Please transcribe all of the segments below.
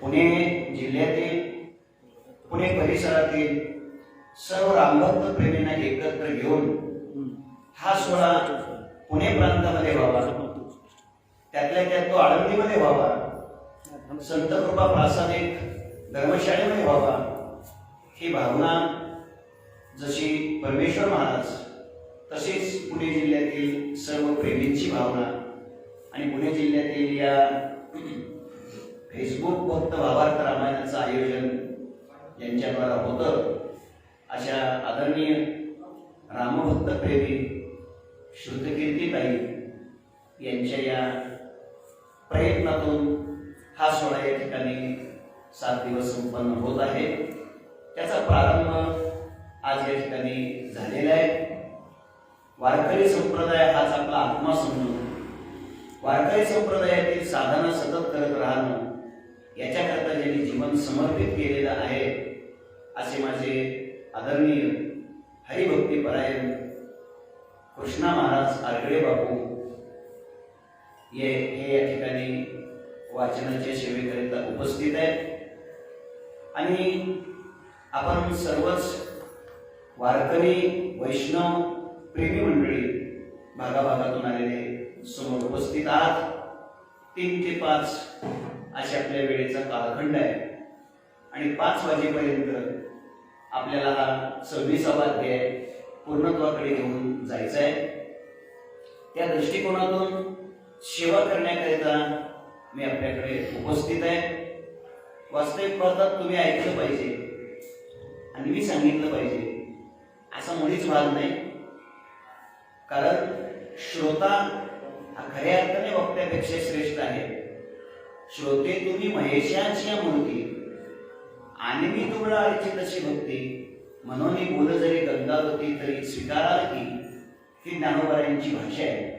पुणे जिल्ह्यातील पुणे परिसरातील सर्व रामभक्त प्रेमींना एकत्र घेऊन हा सोहळा पुणे प्रांतामध्ये व्हावा, त्यातल्या त्यात तो आळंदीमध्ये व्हावा, संत कृपा प्रासादिक धर्मशाळेमध्ये व्हावा, ही भावना जशी परमेश्वर महाराज तसेच पुणे जिल्ह्यातील सर्व प्रेमींची भावना आणि पुणे जिल्ह्यातील या फेसबुक भक्त भावार्थ रामायणाचं आयोजन यांच्याद्वारा होतं, अशा आदरणीय रामभक्त प्रेमी श्रुतकीर्तीताई यांच्या या प्रयत्नातून हा सोहळा या ठिकाणी 7 दिवस संपन्न होत आहे. त्याचा प्रारंभ आज या ठिकाणी झालेला आहे. वारकरी संप्रदाय हाच आपला आत्मा समजून वारकरी संप्रदायातील साधना सतत करत राहणं याच्याकरता ज्यांनी जीवन समर्पित केलेलं आहे असे माझे आदरणीय हरिभक्तीपरायण कृष्णा महाराज आरगडे बापू हे या ठिकाणी वाचनाच्या सेवेकरिता उपस्थित आहेत आणि आपण सर्वच वारकरी वैष्णव प्रेमी मंडळी भागाभागातून आलेले समोर उपस्थित आहात. 3 ते 5 अशा आपल्या वेळेचा कालखंड आहे आणि 5 वाजेपर्यंत आपल्याला हा 26वा अध्याय पूर्णत्वाकडे घेऊन जायचा आहे. त्या दृष्टिकोनातून सेवा करण्याकरिता मी आपल्याकडे उपस्थित आहे. वास्तविक पाहता तुम्ही ऐकलं पाहिजे आणि मी सांगितलं पाहिजे असा मुळीच भाग नाही, कारण श्रोता हा खऱ्या अर्थाने वक्त्यापेक्षा श्रेष्ठ आहे. श्रोते तुम्ही महेशाची मूर्ती आणि मी तुमला अर्चित अशी भक्ती म्हणून बोल जरी गंगावती तरी स्वीकाराल की ही ज्ञानोबारायांची भाषा आहे.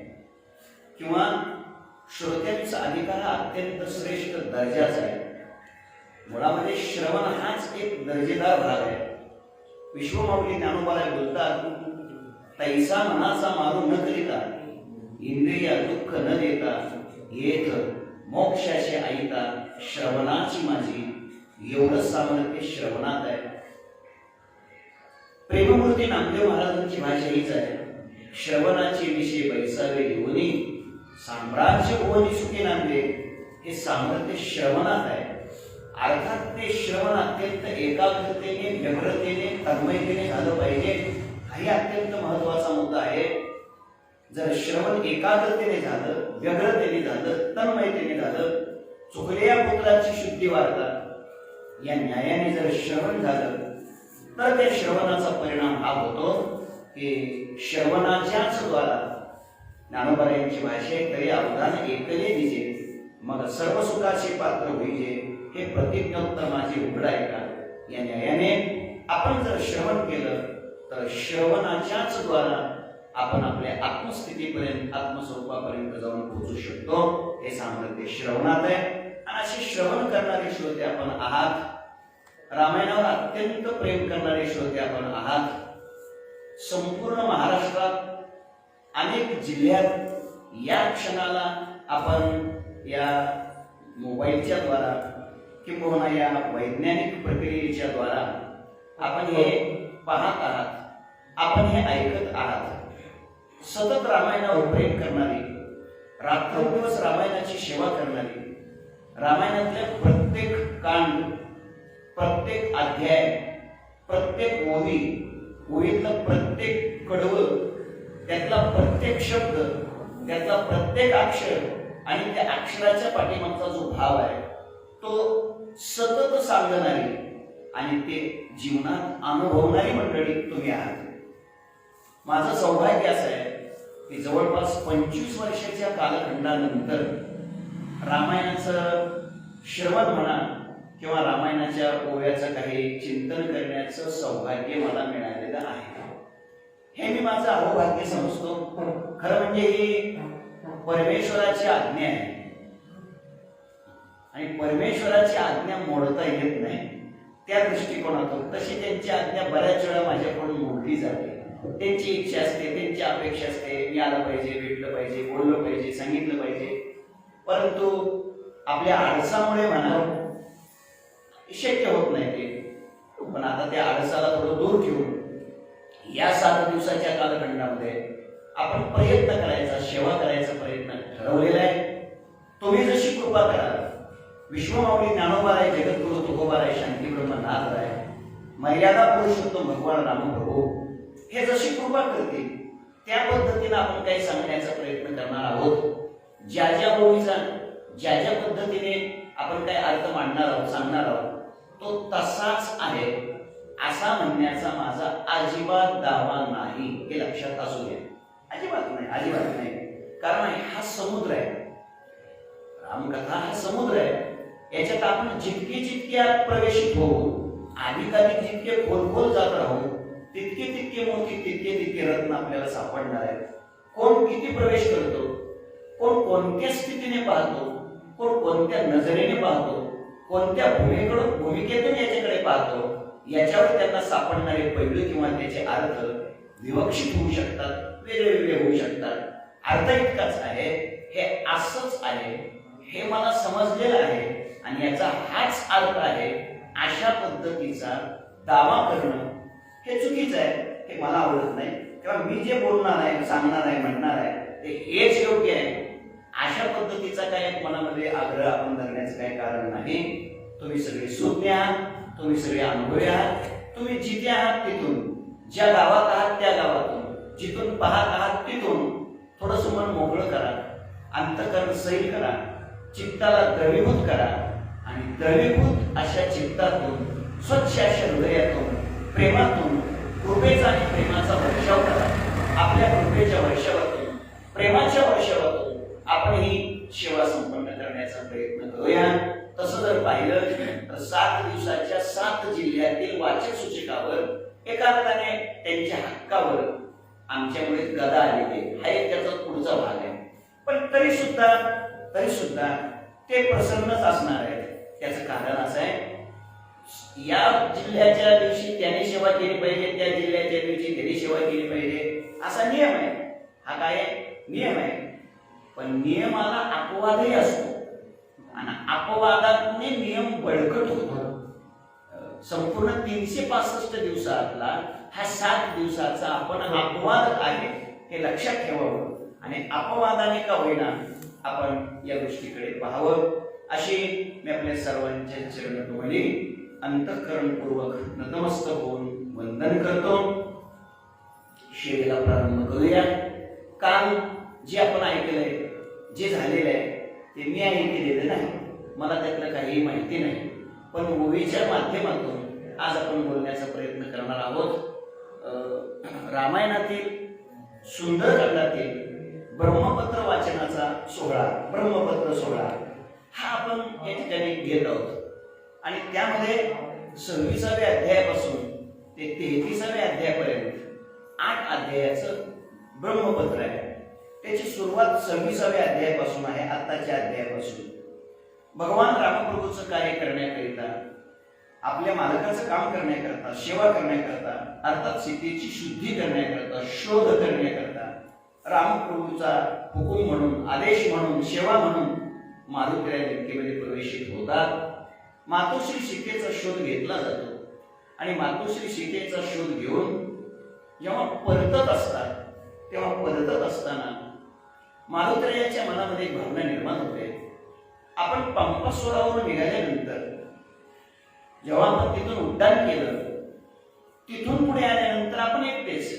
किंवा श्रोत्यांचा अधिकार हा अत्यंत श्रेष्ठ दर्जाचा आहे. मुळामध्ये श्रवण हाच एक दर्जेदार भाग आहे. विश्वमाऊली ज्ञानोबाराय बोलतात, तैसा मनाचा मारू न करिता इंद्रिया दुःख न देता येत मोक्षाशी आईता श्रवणाची माझी एवढं सामर्थ्य श्रवणात आहे. प्रेममूर्ती नामदेव महाराजांची भाषा हीच आहे. श्रवणाचे विषय बैसावे येऊनी साम्राज्य भुवनी सुखी नांदे, हे सामर्थ्य श्रवणात आहे. अर्थात ते श्रवण अत्यंत एकाग्रतेने व्यग्रतेने तन्मयतेने झालं पाहिजे, हाही अत्यंत महत्वाचा मुद्दा आहे. जर श्रवण एकाग्रतेने झालं, व्यग्रतेने झालं, तन्मयतेने झालं, चुकलेल्या पुत्राची शुद्धी वार्ता या न्यायाने जर श्रवण झालं तर त्या श्रवणाचा परिणाम हा होतो की श्रवणाच्याच द्वारा ज्ञानोबारायांची भाषा तरी अवधान एकले दिजे मग सर्व सुखाचे पात्र होईजे, हे प्रतिज्ञोत्तर माझे उघड आहे का. या न्यायाने आपण जर श्रवण केलं तर श्रवणाच्याच द्वारा आपण आपल्या आत्मस्थितीपर्यंत आत्मस्वरूपापर्यंत जाऊन पोहोचू शकतो. हे सामर्थ्य श्रवणात आहे. आणि असे श्रवण करणारे श्रोते आपण आहात. रामायणावर अत्यंत प्रेम करणारे श्रोते आपण आहात. संपूर्ण महाराष्ट्रात अनेक जिल्ह्यात या क्षणाला आपण या मोबाईलच्या द्वारा किंवा या वैज्ञानिक प्रक्रियेच्या द्वारा आपण हे पाहत आहात, आपण हे ऐकत आहात. सतत रामायणावर प्रेम करणारी, रात्रंदिवस रामायणाची सेवा करणारी, रामायणातल्या प्रत्येक कांड, प्रत्येक अध्याय, प्रत्येक ओळीतलं प्रत्येक कडवं, त्यातला प्रत्येक शब्द, त्यातला प्रत्येक अक्षर आणि त्या अक्षराच्या पाठीमागचा जो भाव आहे तो सतत सांगणारी आणि ते जीवनात अनुभवणारी मंडळी तुम्ही आहात. माझं सौभाग्य असं आहे की जवळपास 25 वर्षाच्या कालखंडानंतर रामायणाचं श्रवण म्हणा किंवा रामायणाच्या ओव्याचं काही चिंतन करण्याचं सौभाग्य मला मिळालेलं आहे. हे मी माझं अहोभाग्य समजतो. खरं म्हणजे ही परमेश्वराची आज्ञा आहे आणि परमेश्वराची आज्ञा मोडता येत नाही. त्या दृष्टिकोनातून तशी त्यांची आज्ञा बऱ्याच वेळा माझ्याकडून मोडली जाते. त्यांची इच्छा असते, त्यांची अपेक्षा असते, मी आलं पाहिजे, भेटलं पाहिजे, बोललं पाहिजे, सांगितलं पाहिजे. परंतु आपल्या आळसामुळे म्हणा शक्य होत नाही ते. पण आता त्या आळसाला थोडं दूर ठेवून या 7 दिवसाच्या कालखंडामध्ये आपण प्रयत्न करायचा, सेवा करायचा प्रयत्न ठरवलेला आहे. तुम्ही जशी कृपा कराल, विश्वमाऊली ज्ञानोबा आहे, जगद्गुरु तुकोबा आहे, शांती ब्रह्मनाथ आहे, मर्यादा पुरुषोत्तम भगवान रामप्रभू हे जशी कृपा करतील त्या पद्धतीने आपण काही सांगण्याचा प्रयत्न करणार आहोत. ज्या ज्या ओळीचा ज्या ज्या पद्धतीने आपण काही अर्थ मांडणार आहोत, सांगणार आहोत, तो तसाच आहे असा म्हणण्याचा माझा अजिबात दावा नाही. हे लक्षात असू द्या. अजिबात नाही, अजिबात नाही. कारण हा समुद्र आहे, रामकथा हा समुद्र आहे. याच्यात आपण जितके प्रवेशित होऊ, अधिकाधिक जितके खोल जात राहू, तितके मोती, तितके रत्न आपल्याला सापडणार आहेत. कोण किती प्रवेश करतो, कोण कोणत्या स्थितीने पाहतो, कोण कोणत्या नजरेने पाहतो, कोणत्या भूमिकेतून याच्याकडे पाहतो, याच्यावर त्यांना सापडणारे पैलू किंवा त्याचे अर्थ विवक्षित होऊ शकतात, वेगळे होऊ शकतात. अर्थ इतकाच आहे, हे असंच आहे, हे मला समजलेलं आहे आणि याचा हाच अर्थ आहे अशा पद्धतीचा दावा करणं हे चुकीचं आहे. हे मला आवडत नाही. तेव्हा मी जे बोलणार आहे, सांगणार आहे, म्हणणार आहे ते हेच योग्य आहे. अशा पद्धतीचा काही मनामध्ये आग्रह आपण धरण्याचं काही कारण नाही. तुम्ही सगळे सुज्ञ आहात, तुम्ही सगळे अनुभवी आहात. तुम्ही जिथे आहात तिथून, ज्या गावात आहात त्या गावातून, जिथून पाहत आहात तिथून थोडंसं मन मोकळं करा, अंतःकरण सैल करा, चित्ताला द्रवीभूत करा आणि द्रवीभूत अशा चित्तातून, स्वच्छ अशा हृदयातून, प्रेमातून कृपेचा आणि प्रेमाचा वर्षाव करा. आपल्या कृपेच्या वर्षावातून, प्रेमाच्या वर्षावातून आपण ही सेवा संपन्न करण्याचा प्रयत्न करूया. तसं जर पाहिलं तर 7 दिवसाच्या 7 जिल्ह्यातील वाचक सूचकावर एका अर्थाने त्यांच्या हक्कावर आमच्यामुळे गदा आलेली आहे. हा एक त्याचा पुढचा भाग आहे. पण तरी सुद्धा ते प्रसन्नच असणार आहे. त्याचं कारण असं आहे, या जिल्ह्याच्या दिवशी त्याने सेवा केली पाहिजे, त्या जिल्ह्याच्या दिवशी त्याने सेवा केली पाहिजे, असा नियम आहे. हा काय नियम आहे. पण नियमाला अपवादही असतो आणि अपवादाने नियम बळकट होतो. संपूर्ण 365 दिवसातला हा 7 दिवसाचा आपण अपवाद आहे हे लक्षात ठेवावं आणि अपवादाने का होईना आपण या गोष्टीकडे पाहावं. अशी मी आपल्या सर्वांच्या चरणधुळी अंतःकरणपूर्वक नतमस्तक होऊन वंदन करतो. सेवेला प्रारंभ करूया. काल जे आपण ऐकलंय, जे झालेलं आहे ते मी ऐकलेलं नाही, मला त्यातलं काही माहिती नाही. पण मूवीच्या माध्यमातून आज आपण बोलण्याचा प्रयत्न करणार आहोत. रामायणातील सुंदरकांडातील ब्रह्मपत्र वाचनाचा सोहळा, ब्रह्मपत्र सोहळा हा आपण या ठिकाणी घेत आहोत आणि त्यामध्ये 26व्या अध्यायापासून ते 33व्या अध्यायापर्यंत 8 अध्यायाचं ब्रह्मपत्र आहे. त्याची सुरुवात 26व्या अध्यायापासून आहे, आताच्या अध्यायापासून. भगवान रामप्रभूचं कार्य करण्याकरिता, आपल्या मालकाचं काम करण्याकरता, सेवा करण्याकरता, अर्थात सीतेची शुद्धी करण्याकरता, शोध करण्याकरता रामप्रभूचा हुकूम म्हणून, आदेश म्हणून, सेवा म्हणून मारुती लंकेमध्ये प्रवेशित होतात. मातोश्री सीतेचा शोध घेतला जातो आणि मातोश्री सीतेचा शोध घेऊन जेव्हा परतत असतात, तेव्हा परतत असताना मारुतीच्या मनामध्ये एक भावना निर्माण होते. आपण पंपासुरावरून निघाल्यानंतर जेव्हा आपण तिथून उड्डाण केलं, तिथून पुढे आल्यानंतर आपण एकटेच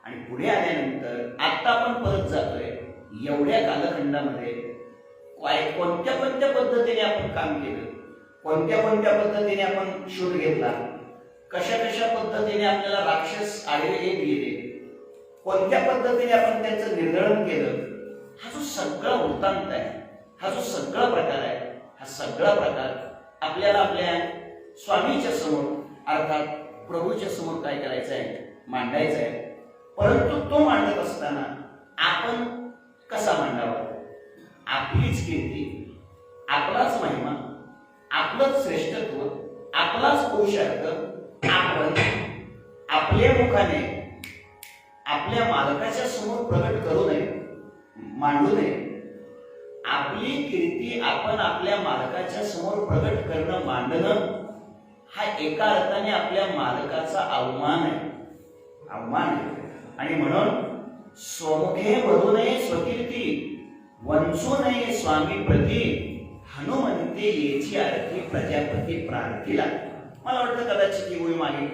आणि पुढे आल्यानंतर आता आपण परत जातोय. एवढ्या कालखंडामध्ये कोणत्या पद्धतीने आपण काम केलं, कोणत्या पद्धतीने आपण शोध घेतला, कशा पद्धतीने आपल्याला राक्षस आडवे येत गेले, कोणत्या पद्धतीने आपण त्यांचं निर्दळन केलं, हा जो सगळा वृत्तांत आहे, हा जो सगळा प्रकार आहे, हा सगळा प्रकार आपल्याला आपल्या स्वामीच्या समोर अर्थात प्रभूच्या समोर काय करायचं आहे, मांडायचं आहे. परंतु तो मांडत असताना आपण कसा मांडावा? आपलीच कीर्ती, आपलाच महिमा, आपलंच श्रेष्ठत्व, आपलाच पुरुषार्थ आपण आपल्या मुखाने आपल्या मालकाच्या समोर प्रकट करू नये, मांडू नये. आपली कीर्ती आपण आपल्या मालकाच्या समोर प्रकट करणं, मांडणं हा एका अर्थाने आपल्या मालकाचा अवमान आहे, अवमान आहे. आणि म्हणून स्वमुखे वधू नये स्वकीर्ती, वंचू नये स्वामी प्रती, हनुमंते येची आरती प्रजापती प्रार्थीला. मला वाटतं कदाचित ही ओळी मागे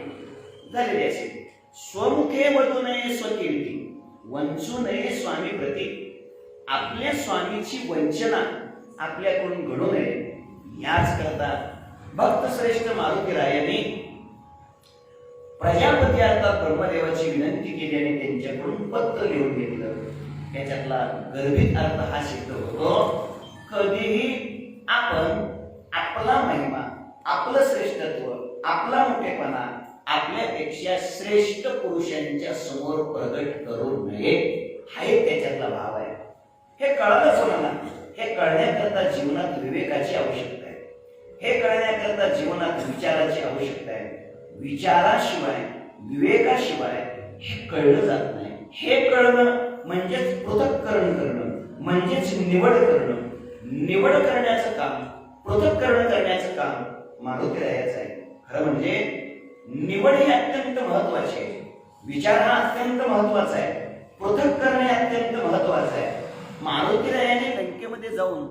झालेली असेल. स्वमुखे वधू नये स्वकीर्ती, वंचू नये स्वामी प्रती. आपल्या स्वामीची वंचना आपल्याकडून घडू नये याच करता भक्त श्रेष्ठ मारुतीरायांनी प्रजापती अर्थात ब्रह्मदेवाची विनंती केली आणि त्यांच्याकडून पत्र लिहून घेतलं. त्याच्यातला गर्भित अर्थ हा सिद्ध होतो, कधीही आपण आपला महिमा, आपलं श्रेष्ठत्व, आपला मोठेपणा आपल्यापेक्षा श्रेष्ठ पुरुषांच्या समोर प्रगट करू नये. हा एक त्याच्यातला भाव आहे. हे कळलंच होणार. हे कळण्याकरता जीवनात विवेकाची आवश्यकता आहे. हे कळण्याकरता जीवनात विचाराची आवश्यकता आहे. विचाराशिवाय, विवेकाशिवाय हे कळलं जात नाही. हे कळणं म्हणजेच पृथक्करण करणं, म्हणजेच निवड करणं. निवड करण्याचं काम, पृथक्करण करण्याचं काम मारुतीरायाचं आहे. खरं म्हणजे निवड ही अत्यंत महत्वाची आहे. विचार हा अत्यंत महत्वाचा आहे. पृथक करणे अत्यंत महत्वाचं आहे. मारुतीरायाने लंकेमध्ये जाऊन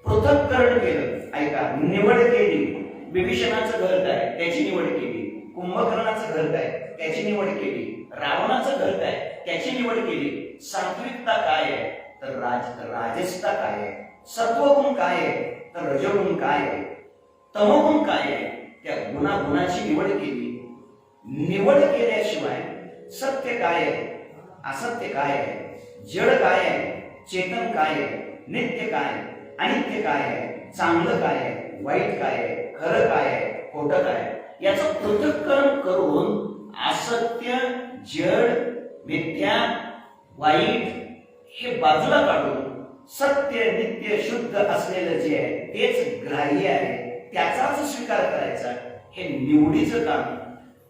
पृथक्करण केलं. ऐका, निवड केली. विभीषणाचं घर काय, त्याची निवड केली. कुंभकर्णाचं घर काय, त्याची निवड केली. रावणाचं घर काय, त्याची निवड केली. सात्विकता काय आहे तर राजसता काय आहे. सत्वगुण काय आहे तर रजोगुण काय आहे. तमोगुण काय आहे, त्या गुणाची निवड केली. निवड केल्याशिवाय सत्य काय आहे, असत्य काय आहे, जड काय आहे, चेतन काय आहे, नित्य काय, अनित्य काय आहे, चांगलं काय आहे, वाईट काय आहे, खरं काय आहे, खोटं काय, याचं पृथक्करण करून असत्य, जड, मिथ्या, वाईट हे बाजूला काढून सत्य, नित्य, शुद्ध असलेलं जे आहे तेच ग्राह्य आहे, त्याचाच स्वीकार करायचा. हे निवडीचं काम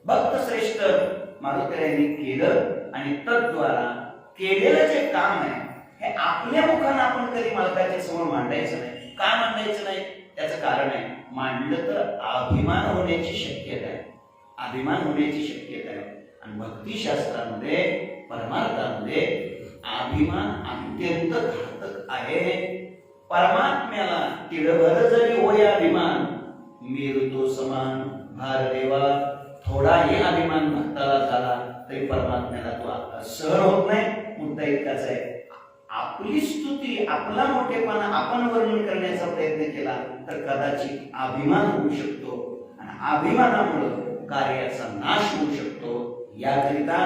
भक्त श्रेष्ठ मारुतीरायांनी केलं. आणि तद्वारा केलेलं जे काम आहे हे आपल्या मुखानं आपण कधी मालकाच्या समोर मांडायचं नाही. का मांडायचं नाही? त्याचं कारण आहे, मांडलं तर अभिमान होण्याची शक्यता आहे. अभिमान होण्याची शक्यता आहे. आणि भक्तिशास्त्रामध्ये, परमार्थामध्ये अभिमान अत्यंत घातक आहे. परमात्म्याला तिळभर जरी होय अभिमान, मिळतो समान भार देवा. थोडाही अभिमान भक्ताला झाला तरी परमात्म्याला तो सहन होत नाही. मुद्दा इतकाच आहे, आपली स्तुती, आपला मोठेपणा आपण वर्णन करण्याचा प्रयत्न केला तर कदाचित अभिमान होऊ शकतो आणि अभिमानामुळे कार्याचा नाश होऊ शकतो. याकरिता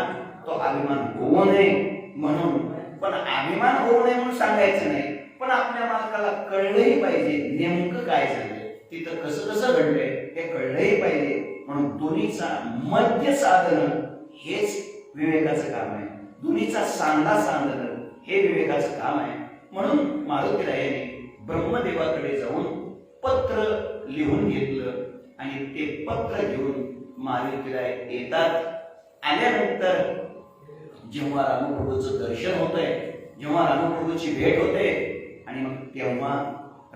तो अभिमान होऊ नये म्हणून, पण अभिमान होऊ नये म्हणून सांगायचं नाही, पण आपल्या मालकाला कळलंही पाहिजे नेमकं काय झालंय, तिथं कसं कसं घडलंय हे कळलंही पाहिजे. म्हणून दोन्हीचा मध्य साधन हेच विवेकाचं काम आहे. दोन्हीचा सांधा साधन हे विवेकाचं काम आहे. म्हणून मारुतीरायाने ब्रह्मदेवाकडे जाऊन पत्र लिहून घेतलं आणि ते पत्र घेऊन मारुतीराय येतात. आल्यानंतर जेव्हा रामप्रभूचं दर्शन होतंय, जेव्हा रामप्रभूची भेट होते, आणि मग तेव्हा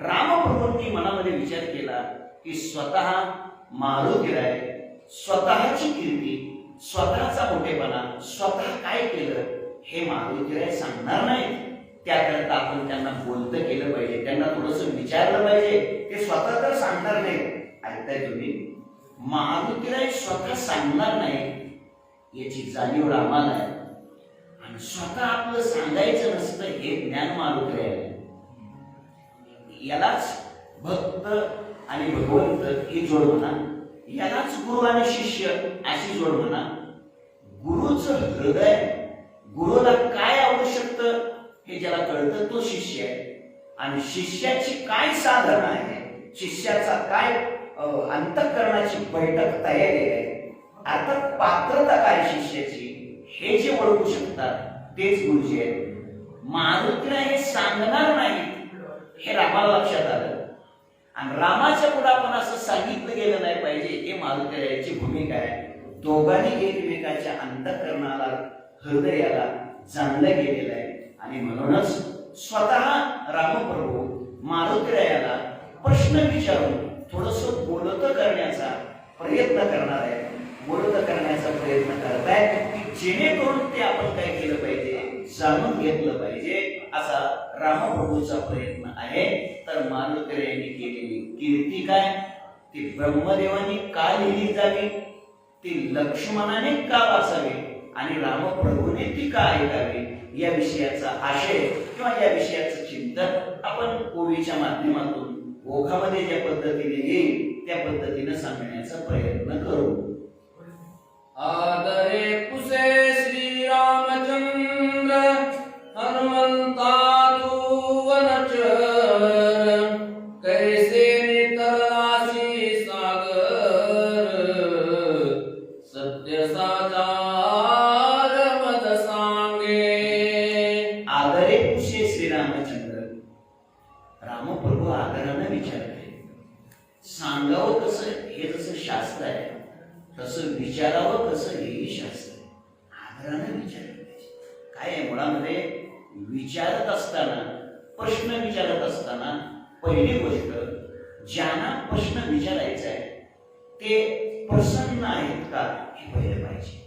रामप्रभूंनी मनामध्ये विचार केला की स्वतः मारुतीराय स्वतःची कीर्ती, स्वतःचा मोठेपणा, स्वतः काय केलं हे मारुतीराय सांगणार नाही. त्याकरता आपण त्यांना बोलतं केलं पाहिजे, त्यांना थोडंसं विचारलं पाहिजे. ते स्वतः तर सांगणार नाही. ऐकताय तुम्ही? मारुतीराय स्वतः सांगणार नाही याची जाणीव आम्हाला आहे. आणि स्वतः आपलं सांगायचं नसतं हे ज्ञान मारुतीराय. यालाच भक्त आणि भगवंत ही जोड म्हणा, यालाच गुरु आणि शिष्य अशी जोड म्हणा. गुरुचं हृदय, गुरुला काय आवडू शकतं हे ज्याला कळतं तो शिष्य आहे. आणि शिष्याची काय साधना आहे, शिष्याचा काय अंतःकरणाची बैठक तयारी आहे, अर्थात पात्रता काय शिष्याची, हे जे ओळखू शकतात तेच गुरुजी आहेत. मारुतीला हे सांगणार नाही हे रामाला लक्षात आलं, आणि रामाच्या पुढे आपण असं सांगितलं गेलं नाही पाहिजे हे मारुतीची भूमिका आहे. दोघांनी एकमेकाच्या अंतःकरणाला, हृदयाला जाणलं गेलेलं आहे, आणि म्हणूनच स्वतः रामप्रभू मारुतीरायाला प्रश्न विचारून थोडस बोलत करण्याचा प्रयत्न करणार आहे, बोलत करण्याचा प्रयत्न करतायत की जेणेकरून ते आपण काय केलं पाहिजे, जाणून घेतलं पाहिजे, असा रामप्रभूचा प्रयत्न आहे. तर मारुतीरायांनी केलेली कीर्ती काय, ती ब्रह्मदेवानी का लिहिली जावी, ती लक्ष्मणाने का वाचावी, आणि रामप्रभूने ती का ऐकावी, या विषयाचा आशय किंवा या विषयाचं चिंतन आपण ओवीच्या माध्यमातून ओघामध्ये ज्या पद्धतीने येईल त्या पद्धतीने सांगण्याचा प्रयत्न करू. आदरे पुसे श्री रामचंद्र हनुमंता तू वनचर, कैसे नितरलासी सागर, सत्य साचार मद सांगे. आदरे पुसे श्री रामचंद्र, रामप्रभू आदराने विचारते. सांगावं कसं हे जसं शास्त्र आहे तसं विचारावं कसं हेही शास्त्र आहे. आदराने विचारलं पाहिजे. काय आहे मुळामध्ये विचारत असताना, प्रश्न विचारत असताना पहिली गोष्ट, ज्यांना प्रश्न विचारायचा आहे ते प्रसन्न आहेत का हे पाहिलं पाहिजे.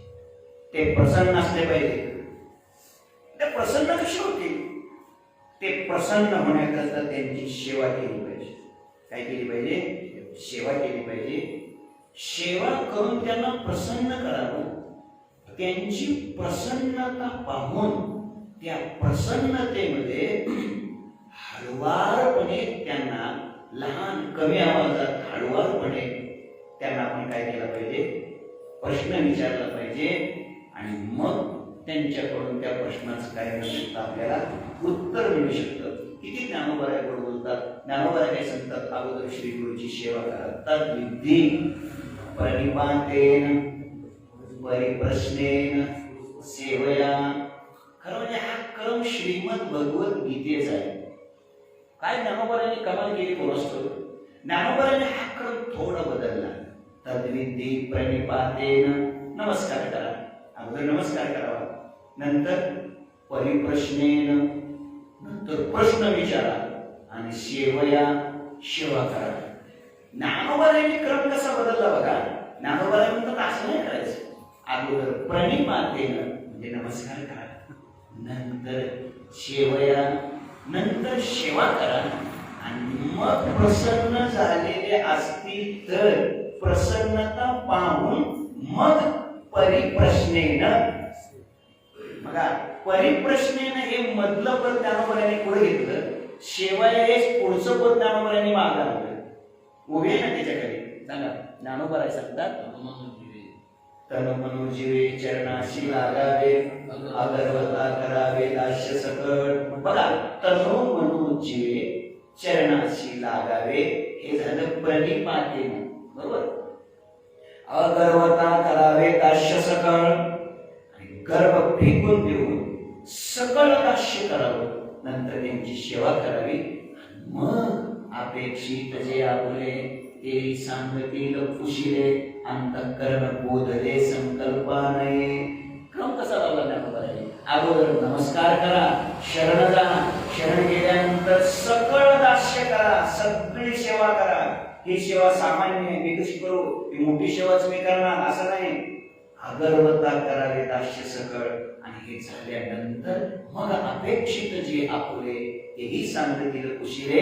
ते प्रसन्न असले पाहिजे. ते प्रसन्न कशी होतील, ते प्रसन्न होण्याकरता त्यांची सेवा केली पाहिजे. काय केली पाहिजे, सेवा केली पाहिजे. सेवा करून त्यांना प्रसन्न करावं. त्यांची प्रसन्नता पाहून त्या प्रसन्नतेमध्ये हळुवारपणे त्यांना, लहान कमी आवाजात हळुवारपणे त्यांना आपण काय केलं पाहिजे, प्रश्न विचारला पाहिजे, आणि मग त्यांच्याकडून त्या प्रश्नाचं काय मिळू शकतं, आपल्याला उत्तर मिळू शकतं. किती ज्ञानोबा गोड बोलतात. ज्ञानोबा काय सांगतात, अगोदर श्री गुरुची सेवा करा. तद्विधी प्रणिपातेन परिप्रश्नेन सेवया. खरं म्हणजे हा क्रम श्रीमद भगवत गीतेचा आहे. काय ज्ञानोबांनी कमाल केली कोणसतो, ज्ञानोबांनी हा क्रम थोडा बदलला. तद्विधी प्रणिपातेन, नमस्कार करा, अगोदर नमस्कार करावा, नंतर परिप्रश्नेन, नंतर प्रश्न विचारा, आणि सेवया, सेवा करा. ज्ञानोबांनी क्रम कसा बदलला बघा. ज्ञानोबांनी म्हणतात असं नाही करायचं. अगोदर प्रणिपातेन म्हणजे नमस्कार करा, नंतर सेवया, नंतर सेवा करा, आणि मग प्रसन्न झालेले असतील तर प्रसन्नता पाहून मग परिप्रश्नेन. बघा, परिप्रश्नेन हे मधलं पद ज्ञानोबांनी पुढे घेतलं, सेवया हे पुढचं पद ज्ञानोबांनी मागे आणलं. उभे ना त्याच्याकडे सांगा, ज्ञानोबा सांगतात, तन मनोजीवे चरणाशी लागावे, अगरवता करावे दास्य सकट. बघा, तनो मनोजीवे चरणाशी लागावे हे झालं प्रणिपातेन, बरोबर. अगरवता करावे दास्य सकळ, आणि गर्भ फेकून देऊन सकळ दास्य करावं, नंतर त्यांची सेवा करावी. मग अपेक्षित जे आपुले ते सांगतील कुशिले, अंतःकरण बोधले संकल्पा नये. क्रम कसा लावला ज्ञानोबांनी. अगोदर नमस्कार करा, शरण जा, शरण गेल्यानंतर सकळ दास्य करा, सगळी सेवा करा. ही सेवा सामान्य मी कशी करू, ही मोठी सेवाच मी करणार असं नाही. अगरवता करावे दास्य सकळ, आणि हे झाल्यानंतर मग अपेक्षित जे आपुले तेही सांगतील कुशिले,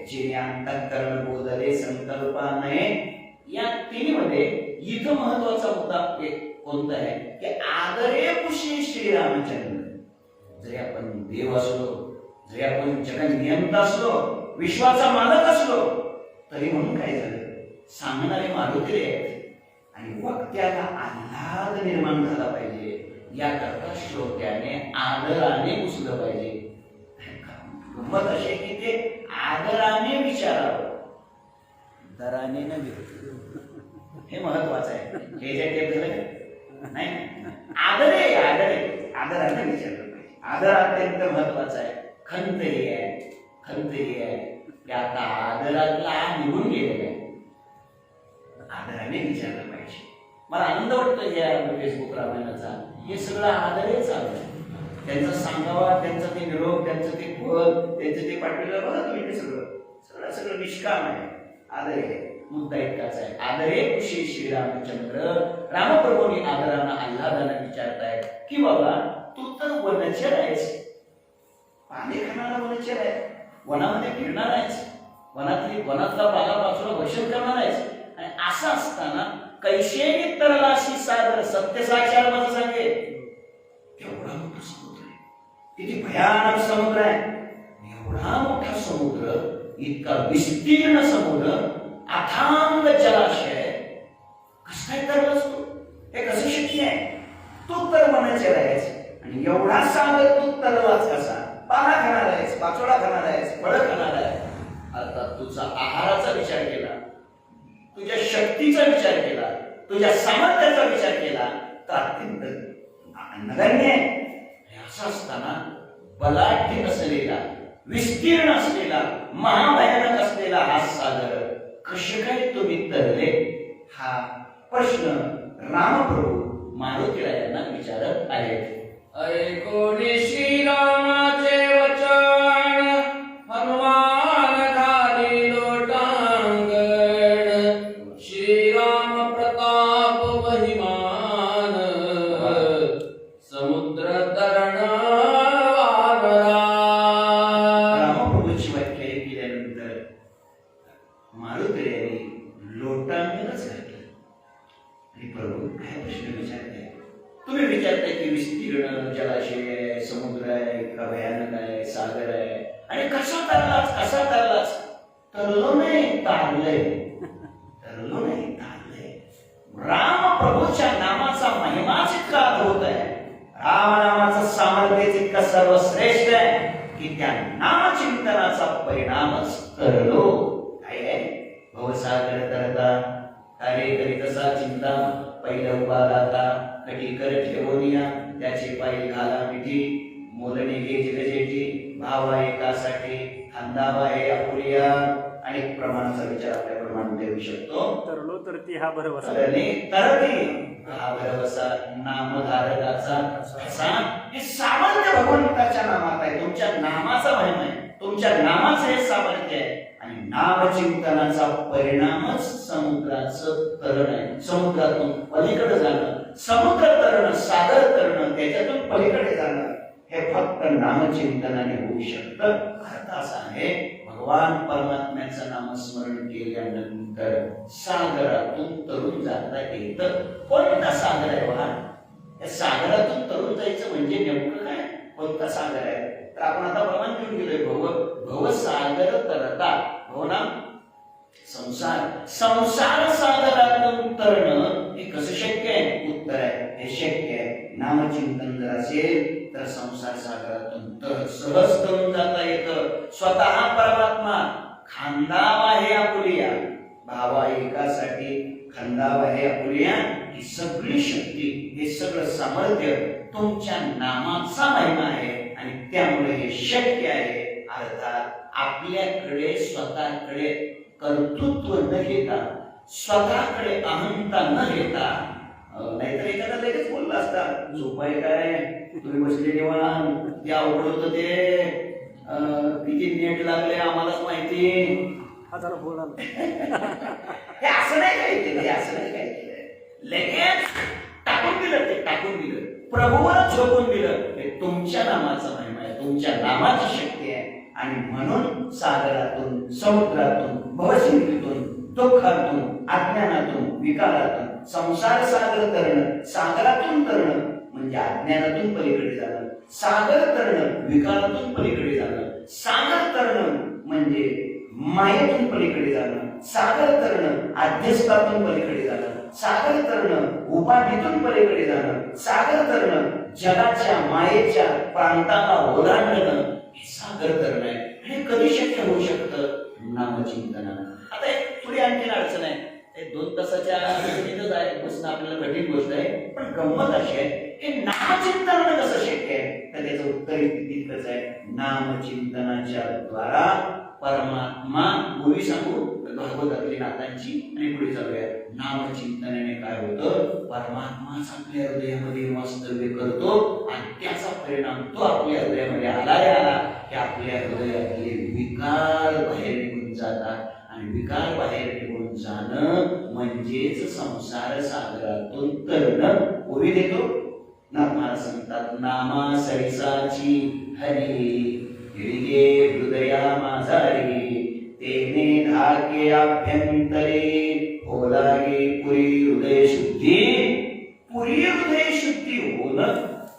जेणे अंतःकरण बोधले संकल्पा नये. या तिन्हीमध्ये इथं महत्वाचा मुद्दा कोणता आहे की आदरे कुशी श्री रामचंद्र. जरी आपण देव असलो, जरी आपण जगनियंता असलो, विश्वाचा मालक असलो, तरी म्हणून काय झालं, सांगणारे मारुती आहेत, आणि वक्त्याला आल्हाद निर्माण झाला पाहिजे याकरता श्रोत्याने आदराने पुसलं पाहिजे. गंमत अशी की ते आदराने विचारावं. दराने नव्हे. हे महत्वाचं आहे. हे जे टेप झालं का? नाही, आदर आहे, आदर आहे. आदराने विचारलं पाहिजे. आदर अत्यंत महत्वाचा आहे. खंतरी आहे, खंतरी आहे. की आता आदरातला निघून गेलेला आहे. आदराने विचारलं पाहिजे. मला आनंद वाटतो या फेसबुक रामायणाचा. हे सगळं आदर चालू आहे. त्यांचा सांगावा, त्यांचा ते निरोप, त्यांचं ते पद, त्यांचं ते पाठवलं बघा तुम्ही. ते सगळं सगळं सगळं निष्काम आहे. आदर आहे. मुद्दा इतकाच आहे. आदरे कुशी श्रीरामचंद्र. रामप्रभूंनी आदरानं आल्हादानं विचारतायत की बाबा तू तर वनचर आहेस, पाणी खाणारा वनचर आहे, वनामध्ये फिरणार आहेस, वनातला पालापाचोळा भक्षण करणार आहेस. आणि असं असताना कैशेनी तरलाशी सागर. सत्यसाक्षात मला सांगे एवढा मोठा समुद्र आहे, किती भयानक समुद्र आहे. एवढा मोठा समुद्र, इतका विस्तीर्ण समुद्र, अथांग जलाशय, कसं काय तरलास तू? हे कसं शक्य आहे? तू तर वनचर आहेस आणि एवढा सागर तू तरलास कसा? पाला खाणार आहेस, पाचोळा खाणार आहेस, फळं खाणार आहे. आता तुझा आहाराचा विचार केला, तुझ्या शक्तीचा विचार केला, तुझ्या सामर्थ्याचा विचार केला तर अत्यंत नगण्य आहे. असं असताना बलाढ्य असलेला, विस्तीर्ण असलेला, महाभयानक असलेला हा सागर कसे काय तुम्ही तरले? हा प्रश्न रामप्रभू मारुतीरायांना विचारत आहेत. ऐकोनी श्रीरामाचे वचन, हनुमान घाली लोटांगण. श्रीराम प्रताप महिमान, समुद्र तरण वानरा. रामप्रभूची व्याख्या केल्यानंतर मारुतीरायांनी लोटांगणच घातलं. आणि प्रभू काय प्रश्न विचारताय? तुम्ही विचारताय की विस्तीर्ण जलाशय आहे, समुद्र आहे, का भयानक आहे, सागर आहे, आणि कसा तरलाच, कसा तरलाच? तरलो नाही, तारलंय. तरलो नाही, तारलंय. राम प्रभूच्या नामाचा महिमाच इतका अद्भुत आहे, राम नामाचं सामर्थ्य इतकं सर्वश्रेष्ठ आहे की त्या नामचिंतनाचा परिणामच तरलो. काय आहे? भवसागर तरता कार्य करीतसा चिंता, पहिलं उभा दाता कटी कर ठेवूनिया, त्याचे पायी घाला मिठी, मोलने घे जिलजेटी, भावा एकासाठी खांदावा हे अपुरिया. अनेक प्रमाणाचा विचार आपल्या प्रमाण देऊ शकतो. तरलो तरती हा भरवसा, तरती हा भरवसा नामधारकाचा असा. हे सामर्थ्य भगवंताच्या नामात आहे. तुमच्या नामाचा महिमा आहे, तुमच्या नामाचं हे सामर्थ्य आहे. आणि नामचिंतनाचा परिणामच समुद्राचं तरण आहे. समुद्रातून पलीकडे जाणं, समुद्र तरण, सागर तरण, त्याच्यातून पलीकडे जाणं हे फक्त नामचिंतनाने होऊ शकतं. अर्थ असा आहे, भगवान परमात्म्याचं नामस्मरण केल्यानंतर सागरातून तरुण जाता येतं. कोणता सागर आहे बघा? या सागरातून तरुण जायचं म्हणजे नेमकं काय? कोणता सागर आहे? तर आपण आता प्रमाण घेऊन गेलोय. भवसागर तरता. हो ना? संसार सागरातून तरणं हे कसं शक्य आहे? उत्तर आहे, हे शक्य आहे. नामचिंतन जर असेल तर संसार सागरातून सहज तरुण जाता येतं. स्वतः परमात्मा खांदावा हे आपुलिया, भावा एकासाठी खांदावा हे आपुलिया. ही सगळी शक्ती, हे सगळं सामर्थ्य तुमच्या नामाचा महिमा आहे आणि त्यामुळे हे शक्य आहे. अर्थात आपल्याकडे स्वतःकडे कर्तृत्व न घेता, स्वतःकडे अहंता न घेता, नाहीतर एखादा लगेच बोलला असता झोपाय काय तुम्ही बसले निवांत, ते अवघड होतं, ते किती नेट लागले आम्हालाच माहिती. हा जरा बोला. हे असं नाही काय केलं, हे असं नाही काय केलं. लगेच टाकून दिलं, ते टाकून दिलं, प्रभूवरच झोपून दिलं. हे तुमच्या नामाचा महिमा आहे, तुमच्या नामाची शक्ती आहे. आणि म्हणून सागरातून, समुद्रातून, भवसिंधूतून, दुःखातून, अज्ञानातून, विकारातून संसार सागर तरणं. सागरातून तरणं म्हणजे अज्ञानातून पलीकडे जाणं, सागर तरणं विकारातून पलीकडे जाणं, सागर तरणं म्हणजे मायेतून पलीकडे जाणं, सागर तरणं अध्यस्थातून पलीकडे जाणं, सागर तरणं उपाधीतून पलीकडे जाणं, सागर तरणं जगाच्या मायेच्या प्रांताला ओलांडणं, हे सागर तरण आहे. हे कधी शक्य होऊ शकतं? नामचिंतनानं. आता एक थोडी आणखीन अडचण आहे. हे 2 तासाच्या इथंच आहे बसणं आपल्याला कठीण गोष्ट आहे. पण गंमत अशी आहे की नामचिंतनानं कसं शक्य आहे, तर त्याचं उत्तर तितकंच आहे. नामचिंतनाच्या द्वारा परमात्मा, पूर्वी सांगू भागवतातली नाथांची आणि पुढे चालूया. नामचिंतनाने काय होतं, परमात्माच आपल्या हृदयामध्ये वास्तव्य करतो आणि त्याचा परिणाम तो आपल्या हृदयामध्ये आला की आपल्या हृदयातले विकार बाहेर निघून जातात. आणि विकार बाहेर निघून जाणं म्हणजेच संसार सागरातून तरणं. पूर्वी देतो नाथ महाराज सांगतात, नामा सरिसाची हरी हिरिये हृदया माझारी, तेने धाके आभ्यंतरे होलागे पुरी हृदय शुद्धी. पुरी हृदय शुद्धी होणं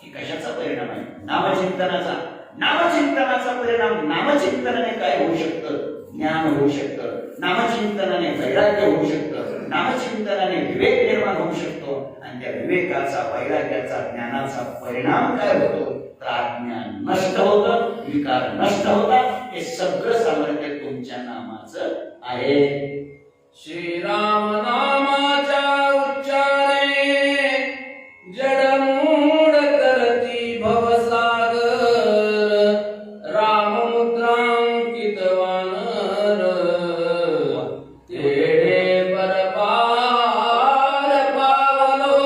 ही कशाचा परिणाम आहे, नामचिंतनाचा. नामचिंतनाचा परिणाम, नामचिंतनाने काय होऊ शकतं, ज्ञान होऊ शकतं. नामचिंतनाने वैराग्य होऊ शकतं. नामचिंतनाने विवेक निर्माण होऊ शकतो. आणि त्या विवेकाचा, वैराग्याचा, ज्ञानाचा परिणाम काय होतो, तर अज्ञान नष्ट होतं, विकार नष्ट होतात. हे सगळं सामर्थ्य तुमच्या नामाचं आहे. श्रीराम नामाच्या उच्चारे जडमूड करती भवसागर, राम मुद्रांकित वानर तेडे परपार पावलो.